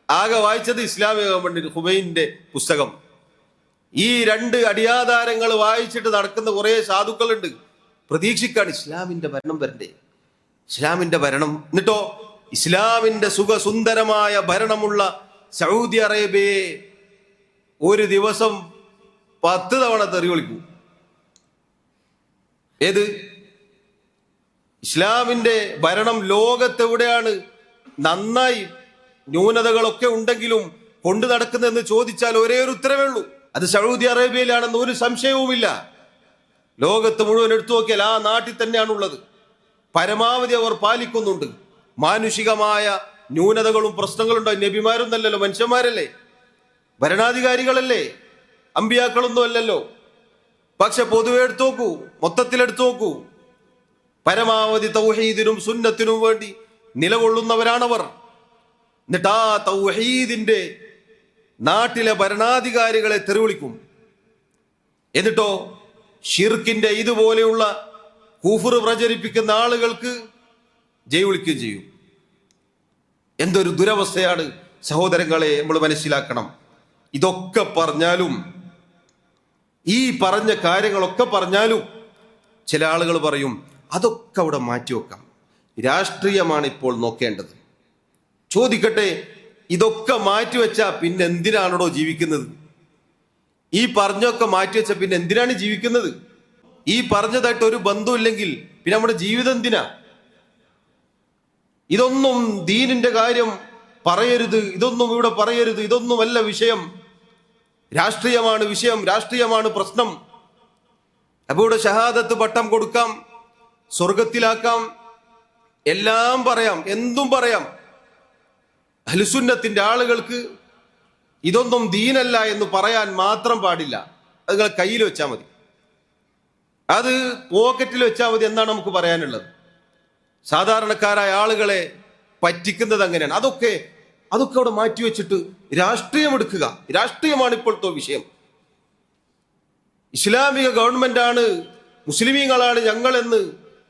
ആകെ വായിച്ചത് ഇസ്ലാമിക ഗവൺമെന്റ് ഖുമൈനിന്റെ പുസ്തകം. ഈ രണ്ട് അടിയാധാരങ്ങൾ വായിച്ചിട്ട് നടക്കുന്ന കുറെ സാധുക്കളുണ്ട്. പ്രതീക്ഷിക്കാണ് ഇസ്ലാമിന്റെ ഭരണം വരണ്ടേ, ഇസ്ലാമിന്റെ ഭരണം. എന്നിട്ടോ ഇസ്ലാമിന്റെ സുഖസുന്ദരമായ ഭരണമുള്ള സൗദി അറേബ്യയെ ഒരു ദിവസം 10 തവണ തെറി വിളിക്കും. ഏത് ഇസ്ലാമിന്റെ ഭരണം ലോകത്തെവിടെയാണ് നന്നായി ന്യൂനതകളൊക്കെ ഉണ്ടെങ്കിലും കൊണ്ടു നടക്കുന്നതെന്ന് ചോദിച്ചാൽ ഒരേ ഒരു ഉത്തരവേ ഉള്ളൂ, അത് സൗദി അറേബ്യയിലാണെന്ന് ഒരു സംശയവുമില്ല. ലോകത്ത് മുഴുവൻ എടുത്തു നോക്കിയാൽ ആ നാട്ടിൽ തന്നെയാണുള്ളത്. പരമാവധി അവർ പാലിക്കുന്നുണ്ട്. മാനുഷികമായ ന്യൂനതകളും പ്രശ്നങ്ങളുണ്ടോ? നബിമാരൊന്നല്ലല്ലോ, മനുഷ്യന്മാരല്ലേ, ഭരണാധികാരികളല്ലേ, അമ്പിയാക്കളൊന്നും അല്ലല്ലോ. പക്ഷെ പൊതുവെ എടുത്തു നോക്കൂ, മൊത്തത്തിലെടുത്തു നോക്കൂ, പരമാവധി തൗഹീദിനും സുന്നത്തിനും വേണ്ടി നിലകൊള്ളുന്നവരാണവർ. എന്നിട്ട് ആ തൗഹീദിന്റെ നാട്ടിലെ ഭരണാധികാരികളെ തെറിവിളിക്കും. എന്നിട്ടോ ഷിർക്കിന്റെ ഇതുപോലെയുള്ള കുഫ്ർ പ്രചരിപ്പിക്കുന്ന ആളുകൾക്ക് ജയ് വിളിക്കുകയും ചെയ്യും. എന്തൊരു ദുരവസ്ഥയാണ് സഹോദരങ്ങളെ, നമ്മൾ മനസ്സിലാക്കണം. ഇതൊക്കെ പറഞ്ഞാലും, ഈ പറഞ്ഞ കാര്യങ്ങളൊക്കെ പറഞ്ഞാലും ചില ആളുകൾ പറയും അതൊക്കെ അവിടെ മാറ്റിവെക്കാം, രാഷ്ട്രീയമാണ് ഇപ്പോൾ നോക്കേണ്ടത്. ചോദിക്കട്ടെ, ഇതൊക്കെ മാറ്റിവെച്ചാ പിന്നെ എന്തിനാണോ ജീവിക്കുന്നത്? ഈ പറഞ്ഞൊക്കെ മാറ്റിവെച്ച പിന്നെ എന്തിനാണ് ജീവിക്കുന്നത്? ഈ പറഞ്ഞതായിട്ട് ഒരു ബന്ധമില്ലെങ്കിൽ പിന്നെ നമ്മുടെ ജീവിതം എന്തിനാ? ഇതൊന്നും ദീനിന്റെ കാര്യം പറയരുത്, ഇതൊന്നും ഇവിടെ പറയരുത്, ഇതൊന്നുമല്ല വിഷയം. രാഷ്ട്രീയമാണ് വിഷയം, രാഷ്ട്രീയമാണ് പ്രശ്നം. അപ്പൊ ഇവിടെ ഷഹാദത്ത് പട്ടം കൊടുക്കാം, സ്വർഗത്തിലാക്കാം, എല്ലാം പറയാം, എന്തും പറയാം. അഹ്ലുസുന്നത്തിന്റെ ആളുകൾക്ക് ഇതൊന്നും ദീനല്ല എന്ന് പറയാൻ മാത്രം പാടില്ല. അത് നിങ്ങൾ കയ്യിൽ വെച്ചാൽ മതി, അത് പോക്കറ്റിൽ വെച്ചാൽ മതി എന്നാണ് നമുക്ക് പറയാനുള്ളത്. സാധാരണക്കാരായ ആളുകളെ പറ്റിക്കുന്നത് അങ്ങനെയാണ്. അതൊക്കെ അവിടെ മാറ്റിവെച്ചിട്ട് രാഷ്ട്രീയം എടുക്കുക. രാഷ്ട്രീയമാണ് ഇപ്പോഴത്തെ വിഷയം. ഇസ്ലാമിക ഗവൺമെന്റാണ്, മുസ്ലിമീങ്ങളാണ് ഞങ്ങളെന്ന്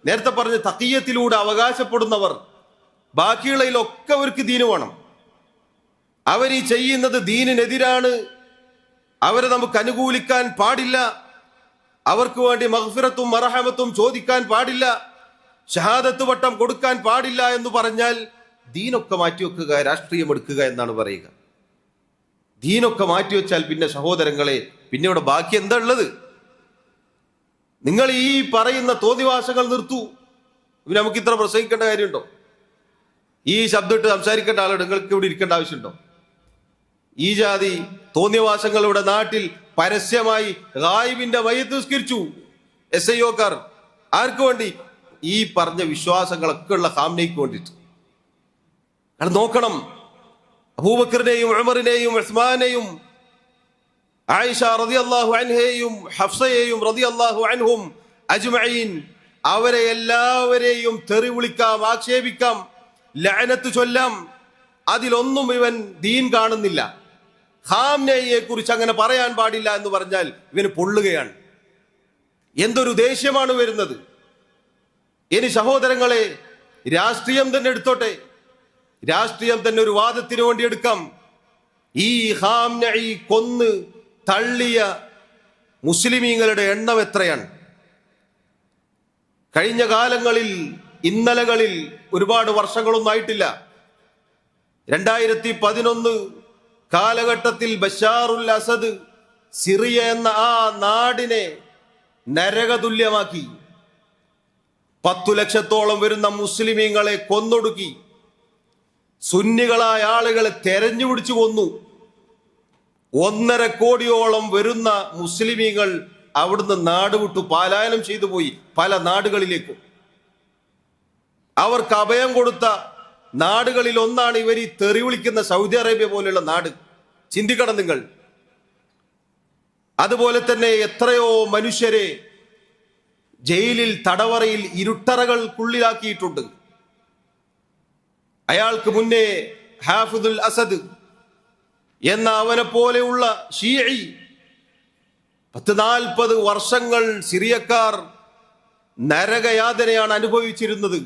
നേരത്തെ പറഞ്ഞ തഖിയ്യത്തിലൂടെ അവകാശപ്പെടുന്നവർ, ബാക്കിയുള്ളതിലൊക്കെ അവർക്ക് ദീന് വേണം. അവരീ ചെയ്യുന്നത് ദീനിനെതിരാണ്. അവരെ നമുക്ക് അനുകൂലിക്കാൻ പാടില്ല, അവർക്ക് വേണ്ടി മഗ്ഫിറത്തും മർഹമത്തും ചോദിക്കാൻ പാടില്ല, ഷഹാദത്ത് പട്ടം കൊടുക്കാൻ പാടില്ല എന്ന് പറഞ്ഞാൽ ദീനൊക്കെ മാറ്റിവെക്കുക, രാഷ്ട്രീയം എടുക്കുക എന്നാണ് പറയുക. ദീനൊക്കെ മാറ്റിവെച്ചാൽ പിന്നെ സഹോദരങ്ങളെ പിന്നെ ഇവിടെ ബാക്കി എന്താ ഉള്ളത്? നിങ്ങൾ ഈ പറയുന്ന തോന്നിവാസങ്ങൾ നിർത്തൂ. പിന്നെ നമുക്ക് ഇത്ര പ്രസംഗിക്കേണ്ട കാര്യമുണ്ടോ? ഈ ശബ്ദം ഇട്ട് സംസാരിക്കേണ്ട ആളുകൾ നിങ്ങൾക്ക് ഇവിടെ ഇരിക്കേണ്ട ആവശ്യമുണ്ടോ? ഈ ജാതി തോന്നിവാസങ്ങൾ ഇവിടെ നാട്ടിൽ പരസ്യമായി ഗായിബിന്റെ മയ്യത്ത് നിസ്കരിച്ചു SIOക്കാർ. ആർക്ക് വേണ്ടി? ഈ പറഞ്ഞ വിശ്വാസങ്ങളൊക്കെ ഉള്ള ഖാംനയ്ക്ക് വേണ്ടിയിട്ട്. അത് നോക്കണം. അബൂബക്കറിനെയും ഉമറിനെയും ഉസ്മാനെയും ആയിഷ റളിയല്ലാഹു അൻഹയെയും ഹഫ്സയെയും റളിയല്ലാഹു അൻഹും അജ്മഈൻ, അവരെ എല്ലാവരെയും തെറി വിളിക്കാം, ആക്ഷേപിക്കാം, ലഅനത്ത് ചൊല്ലാം. അതിലൊന്നും ഇവൻ ദീൻ കാണുന്നില്ല. ഖാംനയെ കുറിച്ച് അങ്ങനെ പറയാൻ പാടില്ല എന്ന് പറഞ്ഞാൽ ഇവന് പൊള്ളുകയാണ്. എന്തൊരു ദേഷ്യമാണ് വരുന്നത്. ഇനി സഹോദരങ്ങളെ, രാഷ്ട്രീയം തന്നെ എടുത്തോട്ടെ, രാഷ്ട്രീയം തന്നെ ഒരു വാദത്തിന് വേണ്ടി എടുക്കാം. ഈ ഖാംനഈ കൊന്ന് തള്ളിയ മുസ്ലിമീങ്ങളുടെ എണ്ണം എത്രയാണ്? കഴിഞ്ഞ കാലങ്ങളിൽ, ഇന്നലകളിൽ, ഒരുപാട് വർഷങ്ങളൊന്നും ആയിട്ടില്ല, 2011 കാലഘട്ടത്തിൽ ബഷാറുൽ അസദ് സിറിയ എന്ന ആ നാടിനെ നരകതുല്യമാക്കി. 10 ലക്ഷത്തോളം വരുന്ന മുസ്ലിമീങ്ങളെ കൊന്നൊടുക്കി. സുന്നികളായ ആളുകളെ തെരഞ്ഞുപിടിച്ചു കൊന്നു. 1.5 കോടിയോളം വരുന്ന മുസ്ലിമീങ്ങൾ അവിടുന്ന് നാട് വിട്ടു പലായനം ചെയ്തു പോയി പല നാടുകളിലേക്കും. അവർക്ക് അഭയം കൊടുത്ത നാടുകളിൽ ഒന്നാണ് ഇവർ ഈ തെറി വിളിക്കുന്ന സൗദി അറേബ്യ പോലെയുള്ള നാട്. ചിന്തിക്കണം നിങ്ങൾ. അതുപോലെ തന്നെ എത്രയോ മനുഷ്യരെ ജയിലിൽ, തടവറയിൽ, ഇരുട്ടറകൾക്കുള്ളിലാക്കിയിട്ടുണ്ട്. അയാൾക്ക് മുന്നേ ഹാഫിദുൽ അസദ് എന്ന അവനെ പോലെയുള്ള ഷീഈ 40 വർഷങ്ങൾ സിറിയക്കാർ നരകയാതനയാണ് അനുഭവിച്ചിരുന്നത്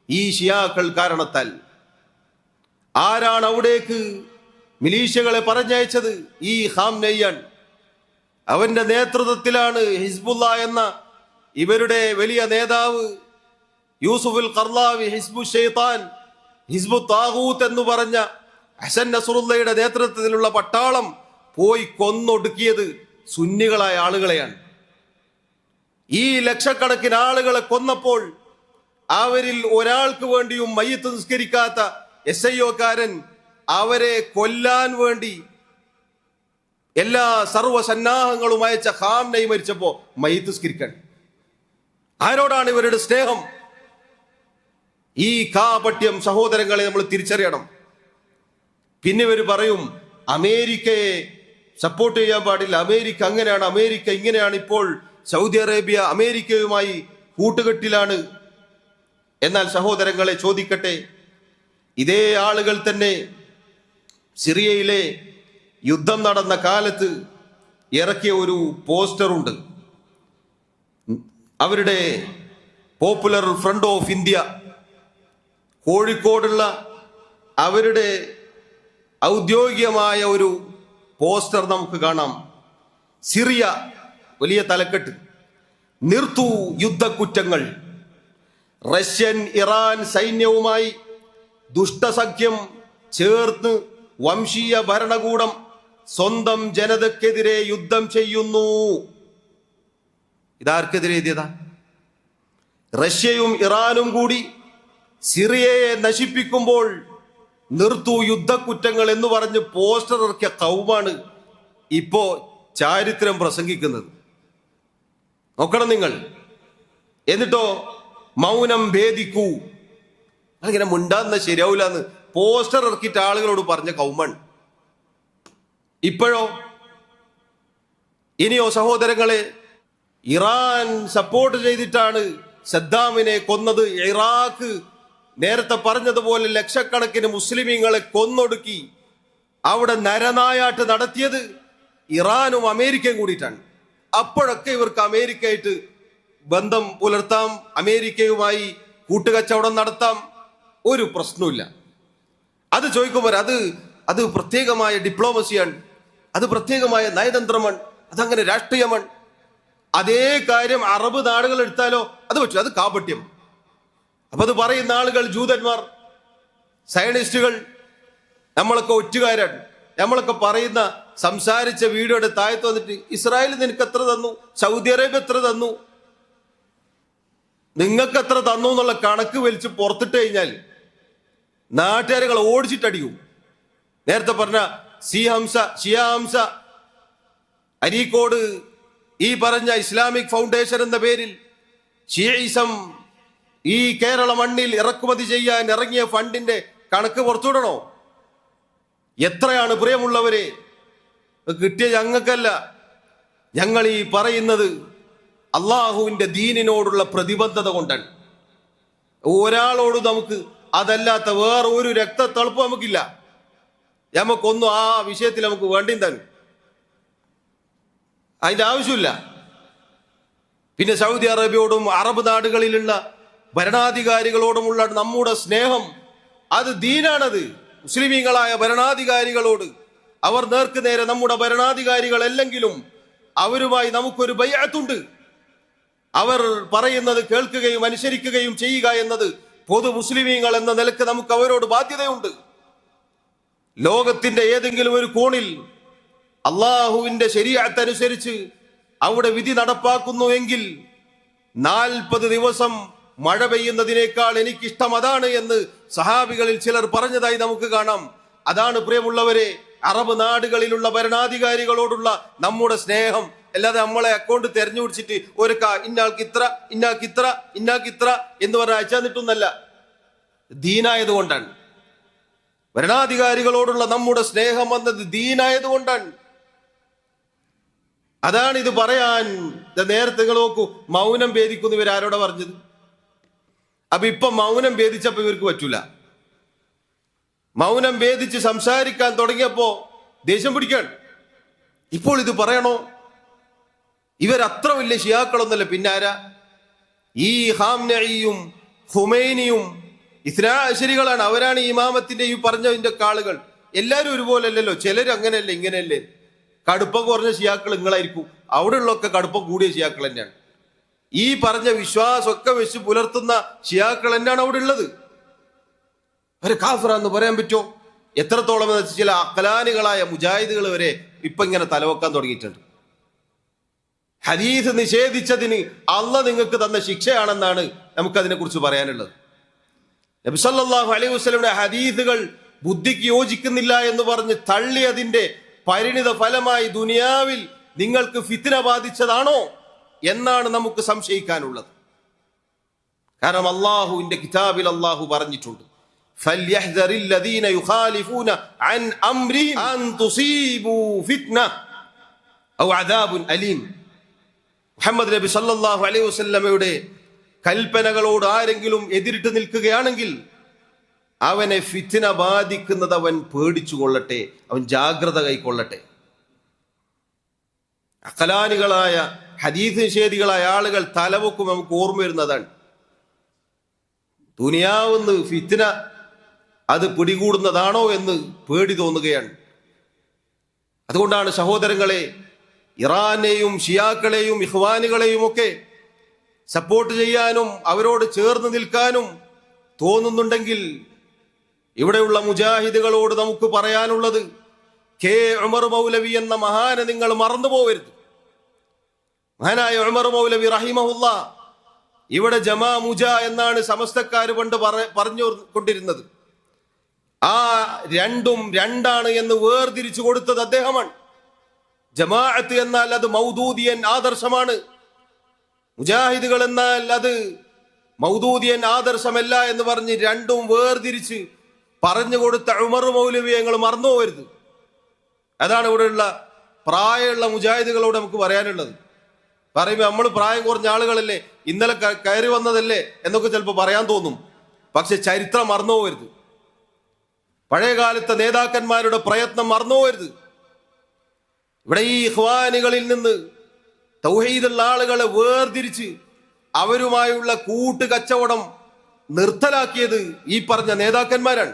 ഈ ഷിയാക്കൾ കാരണത്താൽ. ആരാണ് അവിടേക്ക് മിലീഷ്യകളെ പറഞ്ഞയച്ചത്? ഈ ഖാംനഈയാണ്. അവന്റെ നേതൃത്വത്തിലാണ് ഹിസ്ബുള്ള എന്ന ഇവരുടെ വലിയ നേതാവ് യൂസുഫുൽ ഖർലാവി, ഹിസ്ബു ഷെയ്ത്താൻ, ഹിസ്ബു താഗൂത്ത് എന്ന് പറഞ്ഞ ഹസൻ നസ്രുള്ളയുടെ നേതൃത്വത്തിലുള്ള പട്ടാളം പോയി കൊന്നൊടുക്കിയത് സുന്നികളായ ആളുകളെയാണ്. ഈ ലക്ഷക്കണക്കിന് ആളുകളെ കൊന്നപ്പോൾ അവരിൽ ഒരാൾക്ക് വേണ്ടിയും മയ്യിത്ത് നിസ്കരിക്കാത്ത SIO-കാരൻ അവരെ കൊല്ലാൻ വേണ്ടി എല്ലാ സർവ്വസന്നാഹങ്ങളും അയച്ച ഖാംനഈ മരിച്ചപ്പോ മയ്യിത്ത് നിസ്കരിക്കാൻ. ആരോടാണ് ഇവരുടെ സ്നേഹം? ഈ കാപട്യം സഹോദരങ്ങളെ നമ്മൾ തിരിച്ചറിയണം. പിന്നെ ഇവർ പറയും അമേരിക്കയെ സപ്പോർട്ട് ചെയ്യാൻ പാടില്ല, അമേരിക്ക അങ്ങനെയാണ്, അമേരിക്ക ഇങ്ങനെയാണ്. ഇപ്പോൾ സൗദി അറേബ്യ അമേരിക്കയുമായി കൂട്ടുകെട്ടിലാണ്. എന്നാൽ സഹോദരങ്ങളെ ചോദിക്കട്ടെ, ഇതേ ആളുകൾ തന്നെ സിറിയയിലെ യുദ്ധം നടന്ന കാലത്ത് ഇറക്കിയ ഒരു പോസ്റ്ററുണ്ട്. അവരുടെ പോപ്പുലർ ഫ്രണ്ട് ഓഫ് ഇന്ത്യ കോഴിക്കോടുള്ള അവരുടെ ഔദ്യോഗികമായ ഒരു പോസ്റ്റർ നമുക്ക് കാണാം. സിറിയ, വലിയ തലക്കെട്ട്, നിർത്തൂ യുദ്ധക്കുറ്റങ്ങൾ, റഷ്യൻ ഇറാൻ സൈന്യവുമായി ദുഷ്ടസഖ്യം ചേർന്ന് വംശീയ ഭരണകൂടം സ്വന്തം ജനതക്കെതിരെ യുദ്ധം ചെയ്യുന്നു. ഇതാർക്കെതിരെ എഴുതിയതാ? റഷ്യയും ഇറാനും കൂടി സിറിയയെ നശിപ്പിക്കുമ്പോൾ നിർത്തൂ യുദ്ധക്കുറ്റങ്ങൾ എന്ന് പറഞ്ഞ് പോസ്റ്റർ ഇറക്കിയ കൗമാണ് ഇപ്പോ ചാരിത്രം പ്രസംഗിക്കുന്നത്. നോക്കണം നിങ്ങൾ. എന്നിട്ടോ മൗനം ഭേദിക്കൂ, അങ്ങനെ മിണ്ടാന്ന ശരിയാവില്ല എന്ന് പോസ്റ്റർ ഇറക്കിയിട്ട് ആളുകളോട് പറഞ്ഞ കൗമൺ. ഇപ്പോഴോ? ഇനിയോ സഹോദരങ്ങളെ, ഇറാൻ സപ്പോർട്ട് ചെയ്തിട്ടാണ് സദ്ദാമിനെ കൊന്നത്. ഇറാഖ് നേരത്തെ പറഞ്ഞതുപോലെ ലക്ഷക്കണക്കിന് മുസ്ലിമീങ്ങളെ കൊന്നൊടുക്കി അവിടെ നരനായാട്ട് നടത്തിയത് ഇറാനും അമേരിക്കയും കൂടിയിട്ടാണ്. അപ്പോഴൊക്കെ ഇവർക്ക് അമേരിക്കയായിട്ട് ബന്ധം പുലർത്താം, അമേരിക്കയുമായി കൂട്ടുകച്ചവടം നടത്താം, ഒരു പ്രശ്നമില്ല. അത് ചോദിക്കുമ്പോൾ അത് പ്രത്യേകമായ ഡിപ്ലോമസിയാണ്, അത് പ്രത്യേകമായ നയതന്ത്രമാണ്, അതങ്ങനെ രാഷ്ട്രീയമാണ്. അതേ കാര്യം അറബ് നാടുകൾ എടുത്താലോ അത് പറ്റും, അത് കാപട്യം. അപ്പൊ അത് പറയുന്ന ആളുകൾ ജൂതന്മാർ, സയനിസ്റ്റുകൾ, നമ്മളൊക്കെ ഒറ്റുകാരാണ്. നമ്മളൊക്കെ പറയുന്ന സംസാരിച്ച വീഡിയോയുടെ താഴത്ത് വന്നിട്ട് ഇസ്രായേൽ നിനക്ക് എത്ര തന്നു, സൗദി അറേബ്യ എത്ര തന്നു, നിങ്ങൾക്ക് എത്ര തന്നു എന്നുള്ള കണക്ക് വലിച്ച് പുറത്തിട്ട് കഴിഞ്ഞാൽ നാട്ടുകാരുകൾ ഓടിച്ചിട്ടടിക്കും. നേരത്തെ പറഞ്ഞ ഷിയാ ഹംസ അരീക്കോട് ഈ പറഞ്ഞ ഇസ്ലാമിക് ഫൗണ്ടേഷൻ എന്ന പേരിൽ ഷിയയിസം ഈ കേരള മണ്ണിൽ ഇറക്കുമതി ചെയ്യാൻ ഇറങ്ങിയ ഫണ്ടിന്റെ കണക്ക് പുറത്തുവിടണോ? എത്രയാണ് പ്രിയമുള്ളവരെ കിട്ടിയ? ഞങ്ങൾക്കല്ല, ഞങ്ങൾ ഈ പറയുന്നത് അള്ളാഹുവിന്റെ ദീനിനോടുള്ള പ്രതിബദ്ധത കൊണ്ടാണ്. ഒരാളോട് നമുക്ക് അതല്ലാത്ത വേറെ ഒരു രക്തത്തളുപ്പ് നമുക്കില്ല. നമുക്കൊന്നും ആ വിഷയത്തിൽ നമുക്ക് വേണ്ടിയും തന്നെ അതിന്റെ ആവശ്യമില്ല. പിന്നെ സൗദി അറേബ്യയോടും അറബ് നാടുകളിലുള്ള ഭരണാധികാരികളോടുമുള്ള നമ്മുടെ സ്നേഹം അത് ദീനാണത്. മുസ്ലിമീങ്ങളായ ഭരണാധികാരികളോട് അവർ നേർക്ക് നേരെ നമ്മുടെ ഭരണാധികാരികൾ അല്ലെങ്കിലും അവരുമായി നമുക്കൊരു ബൈഅത്തുണ്ട്. അവർ പറയുന്നത് കേൾക്കുകയും അനുസരിക്കുകയും ചെയ്യുക എന്നത് പൊതു മുസ്ലിമീങ്ങൾ എന്ന നിലക്ക് നമുക്ക് അവരോട് ബാധ്യതയുണ്ട്. ലോകത്തിന്റെ ഏതെങ്കിലും ഒരു കോണിൽ അള്ളാഹുവിന്റെ ശരീഅത്ത് അനുസരിച്ച് അവിടെ വിധി നടപ്പാക്കുന്നു എങ്കിൽ 40 ദിവസം മഴ പെയ്യുന്നതിനേക്കാൾ എനിക്കിഷ്ടം അതാണ് എന്ന് സഹാബികളിൽ ചിലർ പറഞ്ഞതായി നമുക്ക് കാണാം. അതാണ് പ്രിയമുള്ളവരെ അറബ് നാടുകളിലുള്ള ഭരണാധികാരികളോടുള്ള നമ്മുടെ സ്നേഹം. അല്ലാതെ നമ്മളെ അക്കൗണ്ട് തെരഞ്ഞു പിടിച്ചിട്ട് ഒരു ഇന്നാൾക്ക് ഇത്ര ഇന്നാൾക്ക് ഇത്ര ഇന്നാൾക്ക് ഇത്ര എന്ന് പറഞ്ഞ് അയച്ചാന്നിട്ടൊന്നല്ല. ദീനായതുകൊണ്ടാണ്. ഭരണാധികാരികളോടുള്ള നമ്മുടെ സ്നേഹം വന്നത് ദീനായതുകൊണ്ടാണ്. അതാണ് ഇത് പറയാൻ. നേരത്തെ നിങ്ങൾ നോക്കൂ, മൗനം ഭേദിക്കുന്നു ഇവരാരോടെ പറഞ്ഞത്? അപ്പൊ ഇപ്പൊ മൗനം ഭേദിച്ചപ്പോ ഇവർക്ക് പറ്റൂല. മൗനം ഭേദിച്ച് സംസാരിക്കാൻ തുടങ്ങിയപ്പോ ദേഷ്യം പിടിക്കാൻ. ഇപ്പോൾ ഇത് പറയണോ? ഇവരത്ര വലിയ ഷിയാക്കളൊന്നല്ല. പിന്നാരാ ഈ ഖാംനഈയും ഖുമൈനിയും ഇസ്നാ അശരികളാണ്. അവരാണ് ഇമാമത്തിന്റെ ഈ പറഞ്ഞതിന്റെ ആളുകൾ. എല്ലാരും ഒരുപോലെ അല്ലല്ലോ. ചിലർ അങ്ങനെയല്ലേ ഇങ്ങനെയല്ലേ. കടുപ്പം കുറഞ്ഞ ഷിയാക്കൾ നിങ്ങളായിരിക്കും. അവിടെ ഉള്ളൊക്കെ കടുപ്പം കൂടിയ ഷിയാക്കൾ തന്നെയാണ്. ഈ പറഞ്ഞ വിശ്വാസമൊക്കെ വെച്ച് പുലർത്തുന്ന ഷിയാക്കൾ തന്നെയാണ് അവിടെ ഉള്ളത്. ഒരു കാഫിറാന്ന് പറയാൻ പറ്റുമോ? എത്രത്തോളം എന്ന് വെച്ചാൽ ചില അഖലാനികളായ മുജാഹിദുകൾ വരെ ഇപ്പൊ ഇങ്ങനെ തലവെക്കാൻ തുടങ്ങിയിട്ടുണ്ട്. ഹദീസ് നിഷേധിച്ചതിന് അള്ളാഹ് നിങ്ങൾക്ക് തന്ന ശിക്ഷയാണെന്നാണ് നമുക്കതിനെ കുറിച്ച് പറയാനുള്ളത്. നബി സല്ലല്ലാഹു അലൈഹി വസല്ലമയുടെ ഹദീസുകൾ ബുദ്ധിക്ക് യോജിക്കുന്നില്ല എന്ന് പറഞ്ഞ് തള്ളിയതിന്റെ പരിണിത ഫലമായി ദുനിയാവിൽ നിങ്ങൾക്ക് ഫിത്ന ബാധിച്ചതാണോ എന്നാണ് നമുക്ക് സംശയിക്കാനുള്ളത്. കാരണം അള്ളാഹുവിന്റെ കിതാബിൽ അള്ളാഹു പറഞ്ഞിട്ടുണ്ട്, ഫൽയഹ്ദറിൽ ലദീന യുഖാലിഫൂന അൻ അംരിഹി അൻ തുസീബു ഫിത്ന ഔ അദാബുൻ അലീം. മുഹമ്മദ് നബി സല്ലല്ലാഹു അലൈഹി വസല്ലമയുടെ കൽപ്പനകളോട് ആരെങ്കിലും എതിരിട്ട് നിൽക്കുകയാണെങ്കിൽ അവനെ ഫിത്ന ബാധിക്കുന്നത് അവൻ പേടിച്ചു കൊള്ളട്ടെ, അവൻ ജാഗ്രത കൈക്കൊള്ളട്ടെ. അഖലാനികളായ ഹദീസ് നിഷേധികളായ ആളുകൾ തലവെക്കും നമുക്ക് ഓർമ്മ വരുന്നതാണ്. ദുനിയാവെന്ന് ഫിത്ന അത് പിടികൂടുന്നതാണോ എന്ന് പേടി തോന്നുകയാണ്. അതുകൊണ്ടാണ് സഹോദരങ്ങളെ, ഇറാനെയും ഷിയാക്കളെയും ഇഖ്വാനികളെയും ഒക്കെ സപ്പോർട്ട് ചെയ്യാനും അവരോട് ചേർന്ന് നിൽക്കാനും തോന്നുന്നുണ്ടെങ്കിൽ ഇവിടെയുള്ള മുജാഹിദുകളോട് നമുക്ക് പറയാനുള്ളത്, കെ ഉമർ മൗലവി എന്ന മഹാനെ നിങ്ങൾ മറന്നു പോകരുത്. മഹാനായ ഉമർ മൗലവി റഹിമഹുല്ലാ ഇവിടെ ജമാ മുജ എന്നാണ് സമസ്തക്കാർ പണ്ട് പറഞ്ഞു കൊണ്ടിരുന്നത്. ആ രണ്ടും രണ്ടാണ് എന്ന് വേർതിരിച്ചു കൊടുത്തത് അദ്ദേഹമാണ്. ജമാഅത്ത് എന്നാൽ അത് മൗദൂദിയൻ ആദർശമാണ്, മുജാഹിദുകൾ എന്നാൽ അത് മൗദൂദിയൻ ആദർശമല്ല എന്ന് പറഞ്ഞ് രണ്ടും വേർതിരിച്ച് പറഞ്ഞു കൊടുത്ത ഉമർ മൗലവി ഞങ്ങൾ മറന്നു പോകരുത്. അതാണ് ഇവിടെയുള്ള പ്രായമുള്ള മുജാഹിദുകളോട് നമുക്ക് പറയാനുള്ളത്. പറയുമ്പോൾ നമ്മൾ പ്രായം കുറഞ്ഞ ആളുകളല്ലേ, ഇന്നലെ കയറി വന്നതല്ലേ എന്നൊക്കെ ചിലപ്പോൾ പറയാൻ തോന്നും. പക്ഷെ ചരിത്രം മറന്നു പോകരുത്. പഴയ കാലത്തെ നേതാക്കന്മാരുടെ പ്രയത്നം മറന്നു പോകരുത്. ഇവിടെ ഈ ഇഖ്വാനികളിൽ നിന്ന് തൗഹീദുള്ള ആളുകളെ വേർതിരിച്ച് അവരുമായുള്ള കൂട്ടുകച്ചവടം നിർത്തലാക്കിയത് ഈ പറഞ്ഞ നേതാക്കന്മാരാണ്.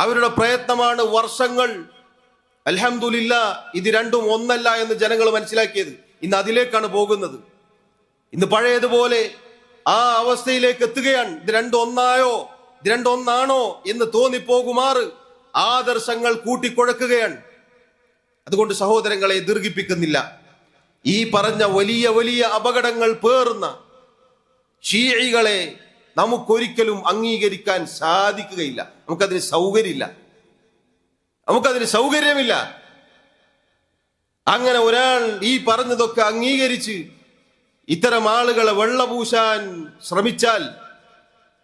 അവരുടെ പ്രയത്നമാണ് വർഷങ്ങൾ അൽഹംദുലില്ലാ ഇത് രണ്ടും ഒന്നല്ല എന്ന് ജനങ്ങൾ മനസ്സിലാക്കിയത്. ഇന്ന് അതിലേക്കാണ് പോകുന്നത്. ഇന്ന് പഴയതുപോലെ ആ അവസ്ഥയിലേക്ക് എത്തുകയാണ്. ഇത് രണ്ടും ഒന്നായോ ഇത് രണ്ടും ഒന്നാണോ എന്ന് തോന്നിപ്പോകുമാറ് ആദർശങ്ങൾ കൂട്ടിക്കുഴക്കുകയാണ്. അതുകൊണ്ട് സഹോദരങ്ങളെ ദീർഘിപ്പിക്കുന്നില്ല. ഈ പറഞ്ഞ വലിയ വലിയ അപകടങ്ങൾ പേറുന്ന ഷീഇകളെ നമുക്കൊരിക്കലും അംഗീകരിക്കാൻ സാധിക്കുകയില്ല. നമുക്കതിന് സൗകര്യമില്ല. അങ്ങനെ ഒരാൾ ഈ പറഞ്ഞതൊക്കെ അംഗീകരിച്ച് ഇത്തരം ആളുകളെ വെള്ളപൂശാൻ ശ്രമിച്ചാൽ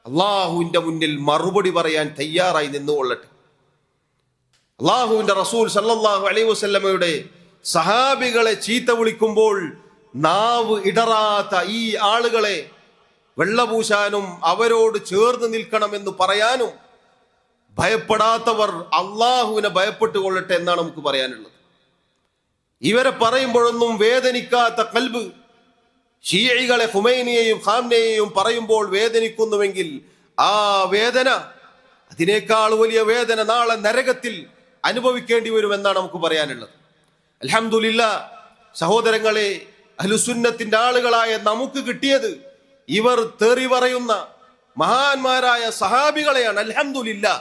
അള്ളാഹുവിന്റെ മുന്നിൽ മറുപടി പറയാൻ തയ്യാറായി നിന്നുകൊള്ളട്ടെ. അള്ളാഹുവിന്റെ റസൂൽ സല്ലല്ലാഹു അലൈഹി വസല്ലമയുടെ സഹാബികളെ ചീത്ത വിളിക്കുമ്പോൾ നാവ് ഇടറാത്ത ഈ ആളുകളെ വെള്ളപൂശാനും അവരോട് ചേർന്ന് നിൽക്കണമെന്ന് പറയാനും ഭയപ്പെടാത്തവർ അള്ളാഹുവിനെ ഭയപ്പെട്ടുകൊള്ളട്ടെ എന്നാണ് നമുക്ക് പറയാനുള്ളത്. ഇവരെ പറയുമ്പോഴൊന്നും വേദനിക്കാത്ത കൽബ് ഷിയകളെ ഖുമൈനിയെയും ഖാംനെയെയും പറയുമ്പോൾ വേദനിക്കുന്നുവെങ്കിൽ ആ വേദന, അതിനേക്കാൾ വലിയ വേദന നാളെ നരകത്തിൽ അനുഭവിക്കേണ്ടി വരുമെന്നാണ് നമുക്ക് പറയാനുള്ളത്. അൽഹംദുലില്ലാ സഹോദരങ്ങളെ, അഹ്ലുസുന്നത്തിന്റെ ആളുകളായ നമുക്ക് കിട്ടിയത് ഇവർ തെറി പറയുന്ന മഹാന്മാരായ സഹാബികളെയാണ്. അൽഹംദുലില്ലാ,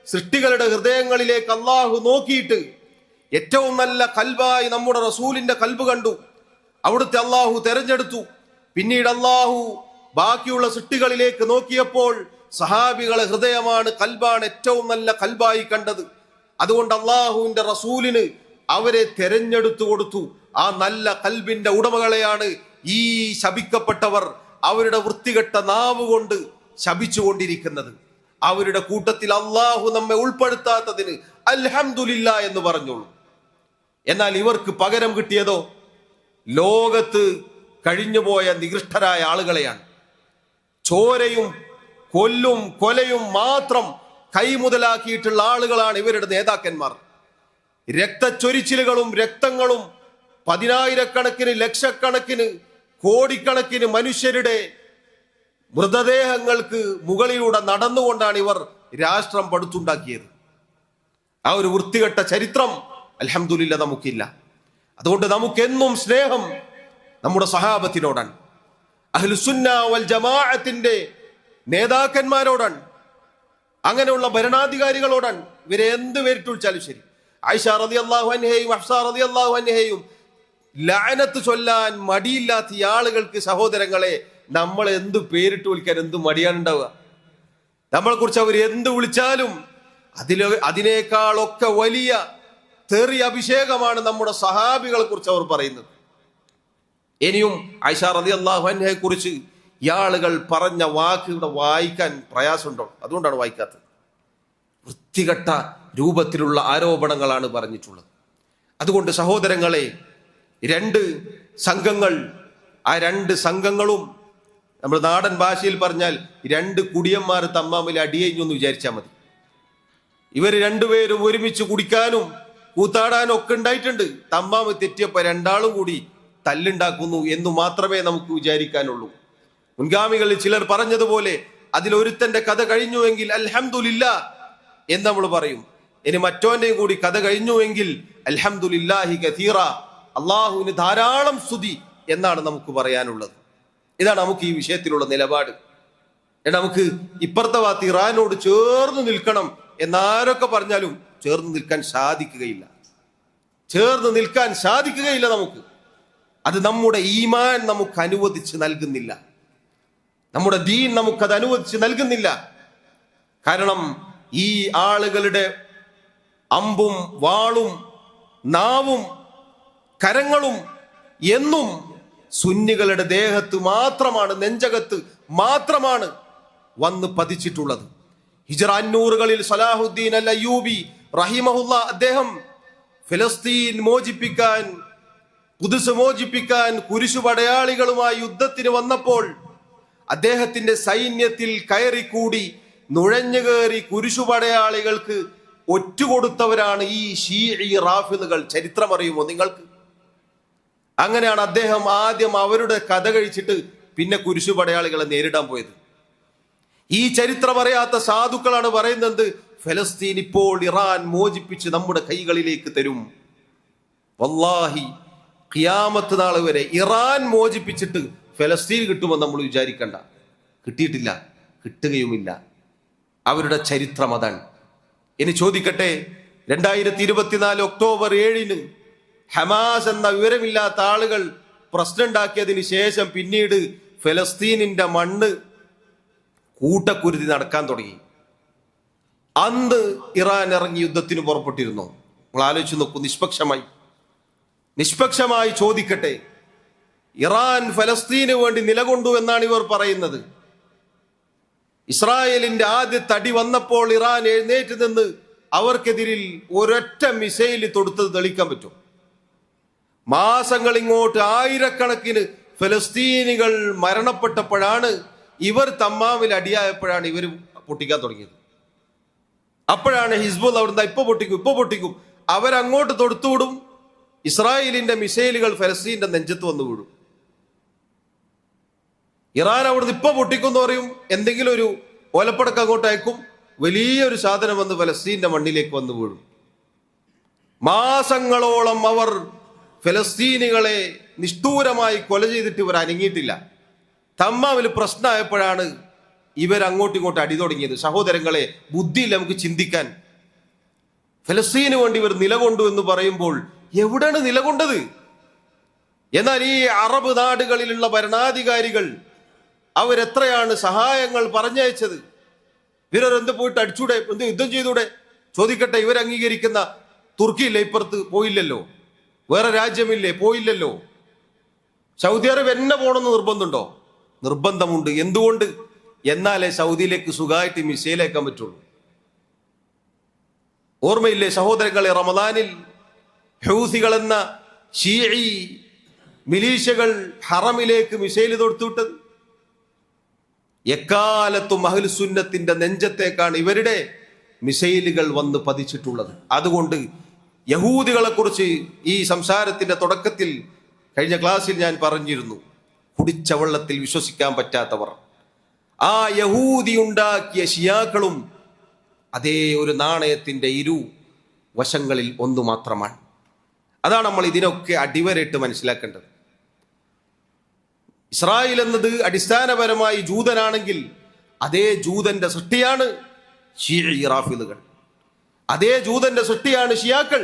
സൃഷ്ടികളുടെ ഹൃദയങ്ങളിലേക്ക് അള്ളാഹു നോക്കിയിട്ട് ഏറ്റവും നല്ല കൽബായി നമ്മുടെ റസൂലിന്റെ കൽബ് കണ്ടു. അവിടുത്തെ അള്ളാഹു തെരഞ്ഞെടുത്തു. പിന്നീട് അള്ളാഹു ബാക്കിയുള്ള സൃഷ്ടികളിലേക്ക് നോക്കിയപ്പോൾ സഹാബികളെ ഹൃദയമാണ്, കൽബാണ് ഏറ്റവും നല്ല കൽബായി കണ്ടത്. അതുകൊണ്ട് അള്ളാഹുവിന്റെ റസൂലിന് അവരെ തെരഞ്ഞെടുത്തു കൊടുത്തു. ആ നല്ല കൽബിന്റെ ഉടമകളെയാണ് ഈ ശപിക്കപ്പെട്ടവർ അവരുടെ വൃത്തികെട്ട നാവ് കൊണ്ട് ശപിച്ചുകൊണ്ടിരിക്കുന്നത്. അവരുടെ കൂട്ടത്തിൽ അള്ളാഹു നമ്മെ ഉൾപ്പെടുത്താത്തതിന് അൽഹംദുലില്ലാ എന്ന് പറഞ്ഞോളൂ. എന്നാൽ ഇവർക്ക് പകരം കിട്ടിയതോ ലോകത്ത് കഴിഞ്ഞുപോയ നികൃഷ്ടരായ ആളുകളെയാണ്. ചോരയും കൊല്ലും കൊലയും മാത്രം കൈമുതലാക്കിയിട്ടുള്ള ആളുകളാണ് ഇവരുടെ നേതാക്കന്മാർ. രക്തച്ചൊരിച്ചിലുകളും രക്തങ്ങളും പതിനായിരക്കണക്കിന് ലക്ഷക്കണക്കിന് കോടിക്കണക്കിന് മനുഷ്യരുടെ മൃതദേഹങ്ങൾക്ക് മുകളിലൂടെ നടന്നുകൊണ്ടാണ് ഇവർ രാഷ്ട്രം പടുത്തുണ്ടാക്കിയത്. ആ ഒരു വൃത്തികെട്ട ചരിത്രം അൽഹംദുലില്ലാ നമുക്കില്ല. അതുകൊണ്ട് നമുക്കെന്നും സ്നേഹം നമ്മുടെ സഹാബത്തിനോടാണ്, അഹ്ലുസുന്ന വൽ ജമാഅത്തിന്റെ നേതാക്കന്മാരോടാണ്, അങ്ങനെയുള്ള ഭരണാധികാരികളോടാണ്. ഇവരെ എന്ത് പേരിട്ട് വിളിച്ചാലും ശരി, ആയിഷ റളിയല്ലാഹു അൻഹയും ഹഫ്സ റളിയല്ലാഹു അൻഹയും ലഅനത്ത് ചൊല്ലാൻ മടിയില്ലാത്ത ഈ ആളുകൾക്ക് സഹോദരങ്ങളെ നമ്മൾ എന്ത് പേരിട്ട് വിളിക്കാൻ എന്ത് മടിയാണ് ഉണ്ടാവുക? നമ്മളെ കുറിച്ച് അവർ എന്ത് വിളിച്ചാലും അതിനേക്കാളൊക്കെ വലിയ തെറി അഭിഷേകമാണ് നമ്മുടെ സഹാബികളെ കുറിച്ച് അവർ പറയുന്നത്. ഇനിയും ആയിഷ റളിയല്ലാഹു അൻഹയെ കുറിച്ച് ഇയാളുകൾ പറഞ്ഞ വാക്ക് ഇവിടെ വായിക്കാൻ പ്രയാസമുണ്ടോ? അതുകൊണ്ടാണ് വായിക്കാത്തത്. വൃത്തികെട്ട രൂപത്തിലുള്ള ആരോപണങ്ങളാണ് പറഞ്ഞിട്ടുള്ളത്. അതുകൊണ്ട് സഹോദരങ്ങളെ, രണ്ട് സംഘങ്ങൾ, ആ രണ്ട് സംഘങ്ങളും നമ്മൾ നാടൻ ഭാഷയിൽ പറഞ്ഞാൽ രണ്ട് കുടിയന്മാർ തമ്മിൽ അടിയഞ്ഞൊന്ന് വിചാരിച്ചാൽ മതി. ഇവർ രണ്ടുപേരും ഒരുമിച്ച് കുടിക്കാനും കൂത്താടാനും ഒക്കെ ഉണ്ടായിട്ടുണ്ട്. തമ്മാമ് തെറ്റിയപ്പോ രണ്ടാളും കൂടി തല്ലുണ്ടാക്കുന്നു എന്ന് മാത്രമേ നമുക്ക് വിചാരിക്കാനുള്ളൂ. മുൻഗാമികളിൽ ചിലർ പറഞ്ഞതുപോലെ അതിലൊരുത്തന്റെ കഥ കഴിഞ്ഞുവെങ്കിൽ അൽഹംദുലില്ലാ എന്ന് നമ്മൾ പറയും. ഇനി മറ്റോന്റെയും കൂടി കഥ കഴിഞ്ഞുവെങ്കിൽ അൽഹംദുലില്ലാഹി കസീറ, അള്ളാഹുവിന് ധാരാളം സ്തുതി എന്നാണ് നമുക്ക് പറയാനുള്ളത്. ഇതാണ് നമുക്ക് ഈ വിഷയത്തിലുള്ള നിലപാട്. നമുക്ക് ഇപ്പുറത്തെ ഭാഗത്ത് ഇറാനോട് ചേർന്ന് നിൽക്കണം എന്നാരൊക്കെ പറഞ്ഞാലും ചേർന്ന് നിൽക്കാൻ സാധിക്കുകയില്ല. ചേർന്ന് നിൽക്കാൻ സാധിക്കുകയില്ല നമുക്ക്. അത് നമ്മുടെ ഈമാൻ നമുക്ക് അനുവദിച്ച് നൽകുന്നില്ല, നമ്മുടെ ദീൻ നമുക്കത് അനുവദിച്ച് നൽകുന്നില്ല. കാരണം ഈ ആളുകളുടെ അമ്പും വാളും നാവും കരങ്ങളും എന്നും സുന്നികളുടെ ദേഹത്ത് മാത്രമാണ്, നെഞ്ചകത്ത് മാത്രമാണ് വന്ന് പതിച്ചിട്ടുള്ളത്. ഹിജ്റ 500കളിൽ സലാഹുദ്ദീൻ അൽ അയ്യൂബി റഹിമഹുല്ലാ അദ്ദേഹം ഫലസ്തീൻ മോചിപ്പിക്കാൻ, ഖുദ്സ് മോചിപ്പിക്കാൻ കുരിശുപടയാളികളുമായി യുദ്ധത്തിന് വന്നപ്പോൾ അദ്ദേഹത്തിന്റെ സൈന്യത്തിൽ കയറിക്കൂടി നുഴഞ്ഞുകയറി കുരിശുപടയാളികൾക്ക് ഒറ്റുകൊടുത്തവരാണ് ഈ ഷീഈ റാഫിദുകൾ. ചരിത്രം അറിയുമോ നിങ്ങൾക്ക്? അങ്ങനെയാണ് അദ്ദേഹം ആദ്യം അവരുടെ കഥ കഴിച്ചിട്ട് പിന്നെ കുരിശുപടയാളികളെ നേരിടാൻ പോയത്. ഈ ചരിത്രം അറിയാത്ത സാധുക്കളാണ് പറയുന്നത് ഫലസ്തീൻ ഇപ്പോൾ ഇറാൻ മോചിപ്പിച്ച് നമ്മുടെ കൈകളിലേക്ക് തരും. വല്ലാഹി ഖിയാമത്ത് നാൾ വരെ ഇറാൻ മോചിപ്പിച്ചിട്ട് ഫലസ്തീൻ കിട്ടുമെന്ന് നമ്മൾ വിചാരിക്കണ്ട. കിട്ടിയിട്ടില്ല, കിട്ടുകയുമില്ല. അവരുടെ ചരിത്രം അതാണ്. ഇനി ചോദിക്കട്ടെ, 2024 ഒക്ടോബർ 7 ഹമാസ് എന്ന വിവരമില്ലാത്ത ആളുകൾ പ്രശ്നമുണ്ടാക്കിയതിന് ശേഷം പിന്നീട് ഫലസ്തീനിന്റെ മണ്ണ് കൂട്ടക്കുരുതി നടക്കാൻ തുടങ്ങി. അന്ന് ഇറാൻ ഇറങ്ങി യുദ്ധത്തിന് പുറപ്പെട്ടിരുന്നു. നിങ്ങൾ ആലോചിച്ച് നോക്കൂ. നിഷ്പക്ഷമായി ചോദിക്കട്ടെ, ഇറാൻ ഫലസ്തീന് വേണ്ടി നിലകൊണ്ടു എന്നാണ് ഇവർ പറയുന്നത്. ഇസ്രായേലിന്റെ ആദ്യ തടി വന്നപ്പോൾ ഇറാൻ എഴുന്നേറ്റ് നിന്ന് അവർക്കെതിരിൽ ഒരൊറ്റ മിസൈൽ തൊടുത്തത് തെളിയിക്കാൻ പറ്റും. മാസങ്ങൾ ഇങ്ങോട്ട് ആയിരക്കണക്കിന് ഫലസ്തീനികൾ മരണപ്പെട്ടപ്പോഴാണ് ഇവർ തമ്മാമിൽ അടിയായപ്പോഴാണ് ഇവർ പൊട്ടിക്കാൻ തുടങ്ങിയത്. അപ്പോഴാണ് ഹിസ്ബുള്ള അവിടുന്ന് ഇപ്പൊ പൊട്ടിക്കും അവരങ്ങോട്ട് തൊടുത്തുവിടും. ഇസ്രായേലിന്റെ മിസൈലുകൾ ഫലസ്തീന്റെ നെഞ്ചത്ത് വന്നു വീഴും. ഇറാൻ അവിടുന്ന് ഇപ്പൊ പൊട്ടിക്കും എന്ന് പറയും, എന്തെങ്കിലും ഒരു ഓലപ്പടക്കം അങ്ങോട്ട് അയക്കും, വലിയൊരു സാധനം വന്ന് ഫലസ്തീന്റെ മണ്ണിലേക്ക് വന്നു വീഴും. മാസങ്ങളോളം അവർ ഫലസ്തീനികളെ നിഷ്ഠൂരമായി കൊല ചെയ്തിട്ട് ഇവർ അനങ്ങിയിട്ടില്ല. തമ്മാമിൽ പ്രശ്നമായപ്പോഴാണ് ഇവർ അങ്ങോട്ടും ഇങ്ങോട്ടും അടി തുടങ്ങിയത്. സഹോദരങ്ങളെ, ബുദ്ധിയില്ല നമുക്ക് ചിന്തിക്കാൻ. ഫലസ്തീന് വേണ്ടി ഇവർ നിലകൊണ്ടു എന്ന് പറയുമ്പോൾ എവിടെയാണ് നിലകൊണ്ടത്? എന്നാൽ ഈ അറബ് നാടുകളിലുള്ള ഭരണാധികാരികൾ അവരെത്രയാണ് സഹായങ്ങൾ പറഞ്ഞയച്ചത്? ഇവരെന്ത് പോയിട്ട് അടിച്ചൂടെ, എന്ത് യുദ്ധം ചെയ്തൂടെ? ചോദിക്കട്ടെ, ഇവർ അംഗീകരിക്കുന്ന തുർക്കിയില്ലേ ഇപ്പുറത്ത്? പോയില്ലല്ലോ. വേറെ രാജ്യമില്ലേ? പോയില്ലല്ലോ. സൗദി അറേബ്യ എന്നെ പോകണമെന്ന് നിർബന്ധമുണ്ടോ? നിർബന്ധമുണ്ട്. എന്തുകൊണ്ട്? എന്നാലേ സൗദിയിലേക്ക് സുഖമായിട്ട് മിസൈൽ അയക്കാൻ പറ്റുള്ളൂ. ഓർമ്മയില്ലേ സഹോദരങ്ങളെ, റമദാനിൽ ഹൂസികൾ എന്ന ഷീഈ മിലീഷ്യകൾ ഹറമിലേക്ക് മിസൈൽ തൊടുത്തുവിട്ടത്? എക്കാലത്തും അഹ്ലു സുന്നത്തിന്റെ നെഞ്ചത്തേക്കാണ് ഇവരുടെ മിസൈലുകൾ വന്ന് പതിച്ചിട്ടുള്ളത്. അതുകൊണ്ട് യഹൂദികളെ കുറിച്ച് ഈ സംസാരത്തിന്റെ തുടക്കത്തിൽ കഴിഞ്ഞ ക്ലാസ്സിൽ ഞാൻ പറഞ്ഞിരുന്നു, കുടിച്ച വെള്ളത്തിൽ വിശ്വസിക്കാൻ പറ്റാത്തവർ. ആ യഹൂദി ഉണ്ടാക്കിയ ഷിയാക്കളും അതേ ഒരു നാണയത്തിന്റെ ഇരു വശങ്ങളിൽ ഒന്നു മാത്രമാണ്. അതാണ് നമ്മൾ ഇതിനൊക്കെ അടിവരയിട്ട് മനസ്സിലാക്കേണ്ടത്. ഇസ്രായേൽ എന്നത് അടിസ്ഥാനപരമായി ജൂതനാണെങ്കിൽ അതേ ജൂതന്റെ സൃഷ്ടിയാണ് ഷീഈ റാഫിദുകൾ, അതേ ജൂതന്റെ സൃഷ്ടിയാണ് ഷിയാക്കൾ.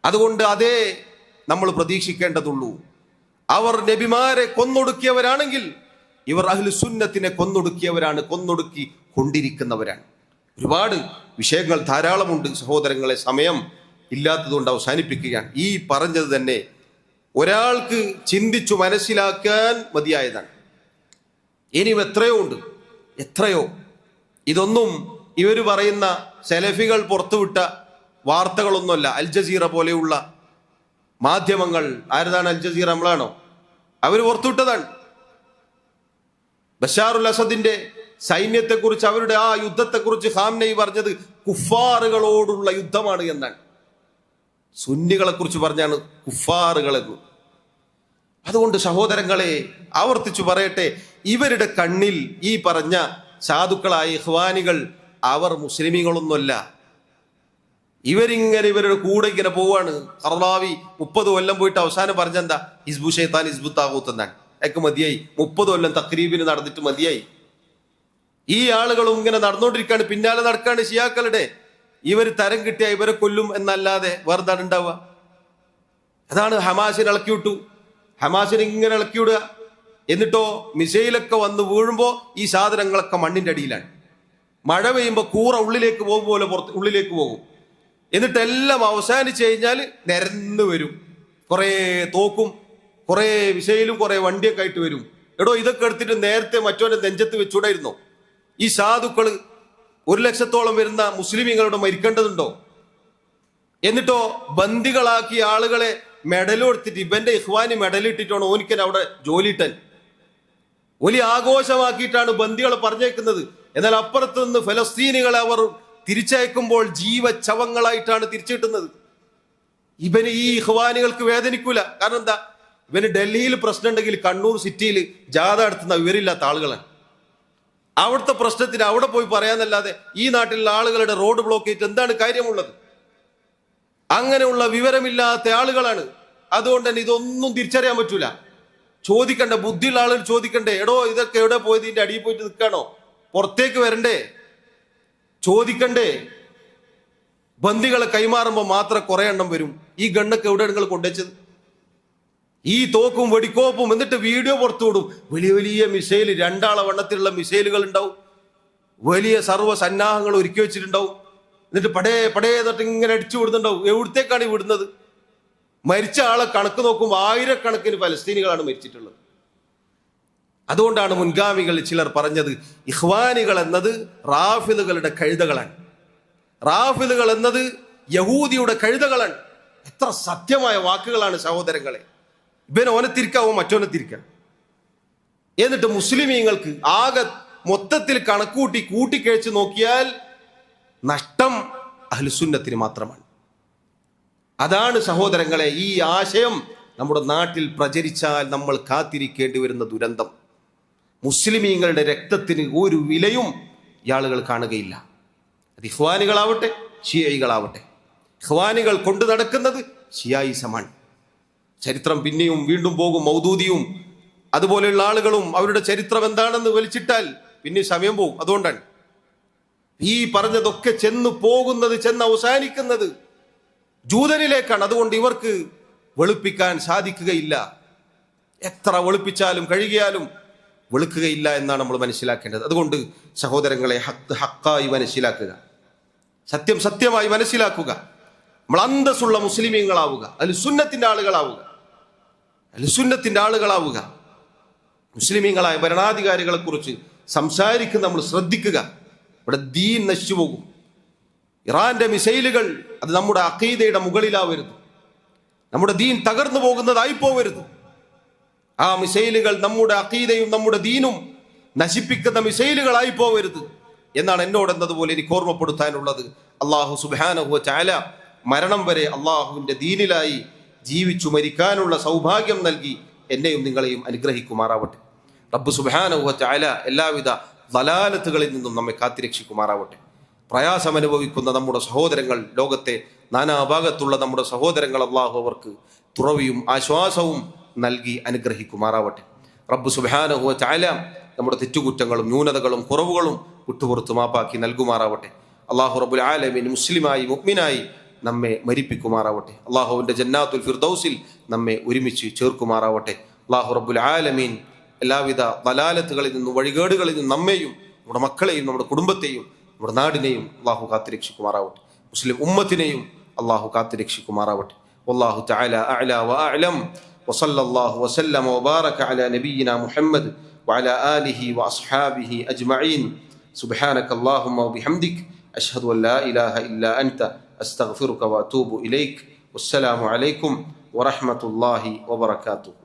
അതുകൊണ്ട് അതേ നമ്മൾ പ്രതീക്ഷിക്കേണ്ടതുള്ളൂ. അവർ നബിമാരെ കൊന്നൊടുക്കിയവരാണെങ്കിൽ ഇവർ അഹ്ലു സുന്നത്തിനെ കൊന്നൊടുക്കിയവരാണ്, കൊന്നൊടുക്കി കൊണ്ടിരിക്കുന്നവരാണ്. ഒരുപാട് വിഷയങ്ങൾ ധാരാളമുണ്ട് സഹോദരങ്ങളെ, സമയം ഇല്ലാത്തതുകൊണ്ട് അവസാനിപ്പിക്കുകയാണ്. ഈ പറഞ്ഞത് തന്നെ ഒരാൾക്ക് ചിന്തിച്ചു മനസ്സിലാക്കാൻ മതിയായതാണ്. ഇനിയും എത്രയോ ഉണ്ട്, എത്രയോ. ഇതൊന്നും ഇവർ പറയുന്ന സെലഫികൾ പുറത്തുവിട്ട വാർത്തകളൊന്നുമല്ല. അൽ ജസീറ പോലെയുള്ള മാധ്യമങ്ങൾ, ആരതാണ് അൽ ജസീറ? നമ്മളാണോ? അവർ പുറത്തുവിട്ടതാണ്. ബഷാറുൽ അസദിന്റെ സൈന്യത്തെക്കുറിച്ച്, അവരുടെ ആ യുദ്ധത്തെക്കുറിച്ച് ഖാംനഈ പറഞ്ഞത് കുഫാറുകളോടുള്ള യുദ്ധമാണ് എന്നാണ്. സുന്നികളെ കുറിച്ച് പറഞ്ഞാണ് കുഫാറുകൾ എന്ന്. അതുകൊണ്ട് സഹോദരങ്ങളെ, ആവർത്തിച്ചു പറയട്ടെ, ഇവരുടെ കണ്ണിൽ ഈ പറഞ്ഞ സാധുക്കളായ ഇഖ്വാനികൾ അവർ മുസ്ലിമീങ്ങളൊന്നുമല്ല. ഇവരിങ്ങനെ ഇവരുടെ കൂടെ ഇങ്ങനെ പോവാണ്. ഖർളാവി 30 കൊല്ലം പോയിട്ട് അവസാനം പറഞ്ഞെന്താ? ഹിസ്ബു ഷൈത്താൻ ഹിസ്ബു താഗൂത്ത് എന്നാണ്. ഒക്കെ മതിയായി. 30 കൊല്ലം തക്രീബിന് നടന്നിട്ട് മതിയായി. ഈ ആളുകളും ഇങ്ങനെ നടന്നുകൊണ്ടിരിക്കുകയാണ്, പിന്നാലെ നടക്കാണ് ഷിയാക്കളുടെ. ഇവർ തരം കിട്ടിയ ഇവരെ കൊല്ലും എന്നല്ലാതെ വേറെന്താണ് ഉണ്ടാവുക? അതാണ് ഹമാസിനെ ഇളക്കി വിട്ടു. ഹമാസിനെ ഇങ്ങനെ ഇളക്കി വിടുക. എന്നിട്ടോ മിസൈലൊക്കെ വന്ന് വീഴുമ്പോൾ ഈ സാധനങ്ങളൊക്കെ മണ്ണിന്റെ അടിയിലാണ്. മഴ പെയ്യുമ്പോൾ കൂറ ഉള്ളിലേക്ക് പോകും പോലെ ഉള്ളിലേക്ക് പോകും. എന്നിട്ട് എല്ലാം അവസാനിച്ചു കഴിഞ്ഞാൽ നിരന്ന് വരും. കുറേ തോക്കും, കുറേ മിസൈലും, കുറേ വണ്ടിയൊക്കെ ആയിട്ട് വരും. എടോ, ഇതൊക്കെ എടുത്തിട്ട് നേരത്തെ മറ്റവന്റെ നെഞ്ചത്ത് വെച്ചൂടായിരുന്നോ? ഈ സാധുക്കള് 1 ലക്ഷത്തോളം വരുന്ന മുസ്ലിമീങ്ങളുടെ മരിക്കേണ്ടതുണ്ടോ? എന്നിട്ടോ ബന്ദികളാക്കിയ ആളുകളെ മെഡൽ കൊടുത്തിട്ട്, ഇവന്റെ ഇഖ്വാനി മെഡൽ ഇട്ടിട്ടാണ് ഓനിക്കൻ അവിടെ ജോലിയിട്ടൻ. വലിയ ആഘോഷമാക്കിയിട്ടാണ് ബന്ദികളെ പറഞ്ഞേക്കുന്നത്. എന്നാൽ അപ്പുറത്ത് നിന്ന് ഫലസ്തീനികളെ അവർ തിരിച്ചയക്കുമ്പോൾ ജീവച്ചവങ്ങളായിട്ടാണ് തിരിച്ചിട്ടുന്നത്. ഇവന് ഈ ഇഖ്വാനികൾക്ക് വേദനിക്കൂല. കാരണം എന്താ? ഇവന് ഡൽഹിയിൽ പ്രശ്നം ഉണ്ടെങ്കിൽ കണ്ണൂർ സിറ്റിയിൽ ജാഥ നടത്തുന്ന വിവരമില്ലാത്ത ആളുകളാണ്. അവിടുത്തെ പ്രശ്നത്തിന് അവിടെ പോയി പറയാന്നല്ലാതെ ഈ നാട്ടിലുള്ള ആളുകളുടെ റോഡ് ബ്ലോക്ക് ചെയ്തിട്ട് എന്താണ് കാര്യമുള്ളത്? അങ്ങനെയുള്ള വിവരമില്ലാത്ത ആളുകളാണ്. അതുകൊണ്ട് തന്നെ ഇതൊന്നും തിരിച്ചറിയാൻ പറ്റൂല. ചോദിക്കണ്ട, ബുദ്ധിയുള്ള ആളുകൾ ചോദിക്കണ്ടേ, എടോ ഇതൊക്കെ എവിടെ പോയത്? ഇതിന്റെ അടിയിൽ പോയിട്ട് നിൽക്കാണോ? പുറത്തേക്ക് വരണ്ടേ? ചോദിക്കണ്ടേ? ബന്ദികളെ കൈമാറുമ്പോൾ മാത്രം കുറെ എണ്ണം വരും. ഈ ഗണ്ണൊക്കെ എവിടെ നിങ്ങൾ കൊണ്ടുവച്ചത്? ഈ തോക്കും വെടിക്കോപ്പും. എന്നിട്ട് വീഡിയോ പുറത്തുവിടും. വലിയ വലിയ മിസൈൽ, 2 ആളെ വണ്ണത്തിലുള്ള മിസൈലുകൾ ഉണ്ടാവും. വലിയ സർവ്വ സന്നാഹങ്ങൾ ഒരുക്കി വെച്ചിട്ടുണ്ടാവും. എന്നിട്ട് പടേ തൊട്ട് ഇങ്ങനെ അടിച്ചു വിടുന്നുണ്ടാവും. എവിടത്തേക്കാണ് ഈ വിടുന്നത്? മരിച്ച ആളെ കണക്ക് നോക്കുമ്പോൾ 1000കണക്കിന് ഫലസ്തീനികളാണ് മരിച്ചിട്ടുള്ളത്. അതുകൊണ്ടാണ് മുൻഗാമികൾ ചിലർ പറഞ്ഞത് ഇഖ്വാനികൾ എന്നത് റാഫിദുകളുടെ കഴുതകളാണ്, റാഫിദുകൾ എന്നത് യഹൂദിയുടെ കഴുതകളാണ്. എത്ര സത്യമായ വാക്കുകളാണ് സഹോദരങ്ങളെ. ഇവൻ ഓനെ തിരിക്കാവോ മറ്റോനെ തിരിക്കാം. എന്നിട്ട് മുസ്ലിമീങ്ങൾക്ക് ആകെ മൊത്തത്തിൽ കൂട്ടിക്കഴിച്ച് നോക്കിയാൽ നഷ്ടം അഹ്ലുസുന്നത്തിന് മാത്രമാണ്. അതാണ് സഹോദരങ്ങളെ, ഈ ആശയം നമ്മുടെ നാട്ടിൽ പ്രചരിച്ചാൽ നമ്മൾ കാത്തിരിക്കേണ്ടി വരുന്ന ദുരന്തം. മുസ്ലിമീങ്ങളുടെ രക്തത്തിന് ഒരു വിലയും ഈ ആളുകൾ കാണുകയില്ല. അത് ഇഖ്വാനികളാവട്ടെ ഷിയൈകളാവട്ടെ. ഇഖ്വാനികൾ കൊണ്ടു നടക്കുന്നത് ഷിയായിസമാണ്. ചരിത്രം പിന്നെയും വീണ്ടും പോകും. മൗദൂദിയും അതുപോലെയുള്ള ആളുകളും അവരുടെ ചരിത്രം എന്താണെന്ന് വലിച്ചിട്ടാൽ പിന്നെ സമയം പോകും. അതുകൊണ്ടാണ് ഈ പറഞ്ഞതൊക്കെ ചെന്ന് അവസാനിക്കുന്നത് ജൂതനിലേക്കാണ്. അതുകൊണ്ട് ഇവർക്ക് വെളുപ്പിക്കാൻ സാധിക്കുകയില്ല. എത്ര വെളുപ്പിച്ചാലും കഴുകിയാലും വെളുക്കുകയില്ല എന്നാണ് നമ്മൾ മനസ്സിലാക്കേണ്ടത്. അതുകൊണ്ട് സഹോദരങ്ങളെ, ഹക്കായി മനസ്സിലാക്കുക, സത്യം സത്യമായി മനസ്സിലാക്കുക. നമ്മൾ അന്തസ്സുള്ള മുസ്ലിമീങ്ങളാവുക, അഹ്ലുസുന്നത്തിന്റെ ആളുകളാവുക. മുസ്ലിമീങ്ങളായ ഭരണാധികാരികളെ കുറിച്ച് സംസാരിക്കുന്ന നമ്മൾ ശ്രദ്ധിക്കുക. ഇവിടെ ദീൻ നശിച്ചു പോകും. ഇറാന്റെ മിസൈലുകൾ അത് നമ്മുടെ അഖീദയുടെ മുകളിലാവരുത്. നമ്മുടെ ദീൻ തകർന്നു പോകുന്നതായി പോവരുത്. ആ മിസൈലുകൾ നമ്മുടെ അഖീദയും നമ്മുടെ ദീനും നശിപ്പിക്കുന്ന മിസൈലുകളായി പോവരുത് എന്നാണ് എന്നോട് എന്നതുപോലെ എനിക്ക് ഓർമ്മപ്പെടുത്താനുള്ളത്. അള്ളാഹു സുബ്ഹാനഹു വ തആല മരണം വരെ അള്ളാഹുവിന്റെ ദീനിലായി ജീവിച്ചു മരിക്കാനുള്ള സൗഭാഗ്യം നൽകി എന്നെയും നിങ്ങളെയും അനുഗ്രഹിക്കുമാറാവട്ടെ. റബ്ബ് സുബ്ഹാനഹു വ തആല എല്ലാവിധ ദലാലത്തുകളിൽ നിന്നും നമ്മെ കാത്തിരക്ഷിക്കുമാറാവട്ടെ. പ്രയാസം അനുഭവിക്കുന്ന നമ്മുടെ സഹോദരങ്ങൾ, ലോകത്തെ നാനാഭാഗത്തുള്ള നമ്മുടെ സഹോദരങ്ങൾ, അള്ളാഹു അവർക്ക് തുറവിയും ആശ്വാസവും നൽകി അനുഗ്രഹിക്കുമാറാവട്ടെ. റബ്ബ് സുബ്ഹാനഹു വ തആല നമ്മുടെ തെറ്റുകുറ്റങ്ങളും ന്യൂനതകളും കുറവുകളും വിട്ടുപുറത്ത് മാപ്പാക്കി നൽകുമാറാവട്ടെ. അള്ളാഹു റബ്ബുൽ ആലമീൻ മുസ്ലിമായി മുഅ്മിനായി നമ്മെ മരിപ്പിക്കുമാറാവട്ടെ. അള്ളാഹുവിന്റെ ജന്നാത്തുൽ ഫിർദൗസിൽ നമ്മെ ഒരുമിച്ച് ചേർക്കുമാറാവട്ടെ. അള്ളാഹു റബ്ബുൽ ആലമീൻ എല്ലാവിധ ദലാലത്തുകളിൽ നിന്നും വഴികേടുകളിൽ നിന്നും നമ്മെയും നമ്മുടെ മക്കളെയും നമ്മുടെ കുടുംബത്തെയും നമ്മുടെ നാടിനെയും അള്ളാഹു കാത്തുരക്ഷിക്കുമാറാവട്ടെ. മുസ്ലിം ഉമ്മത്തിനെയും അള്ളാഹു കാത്തുരക്ഷിക്കുമാറാവട്ടെ. വല്ലാഹു തആല അഅ്ലാ വ അഅ്ലം. വസല്ലല്ലാഹു വസല്ലമ വബാറക അലാ നബിയിനാ മുഹമ്മദ് വഅലാ ആലിഹി വഅസ്ഹാബിഹി അജ്മഈൻ. സുബ്ഹാനക അല്ലാഹുമ്മ വബിഹംദിക അശ്ഹദു അൻ ലാ ഇലാഹ ഇല്ലാ അൻത അസ്തഗ്ഫിറുക വഅതൂബു ഇലൈക്. വസ്സലാമു അലൈക്കും വറഹ്മത്തുള്ളാഹി വബറകാതുഹു.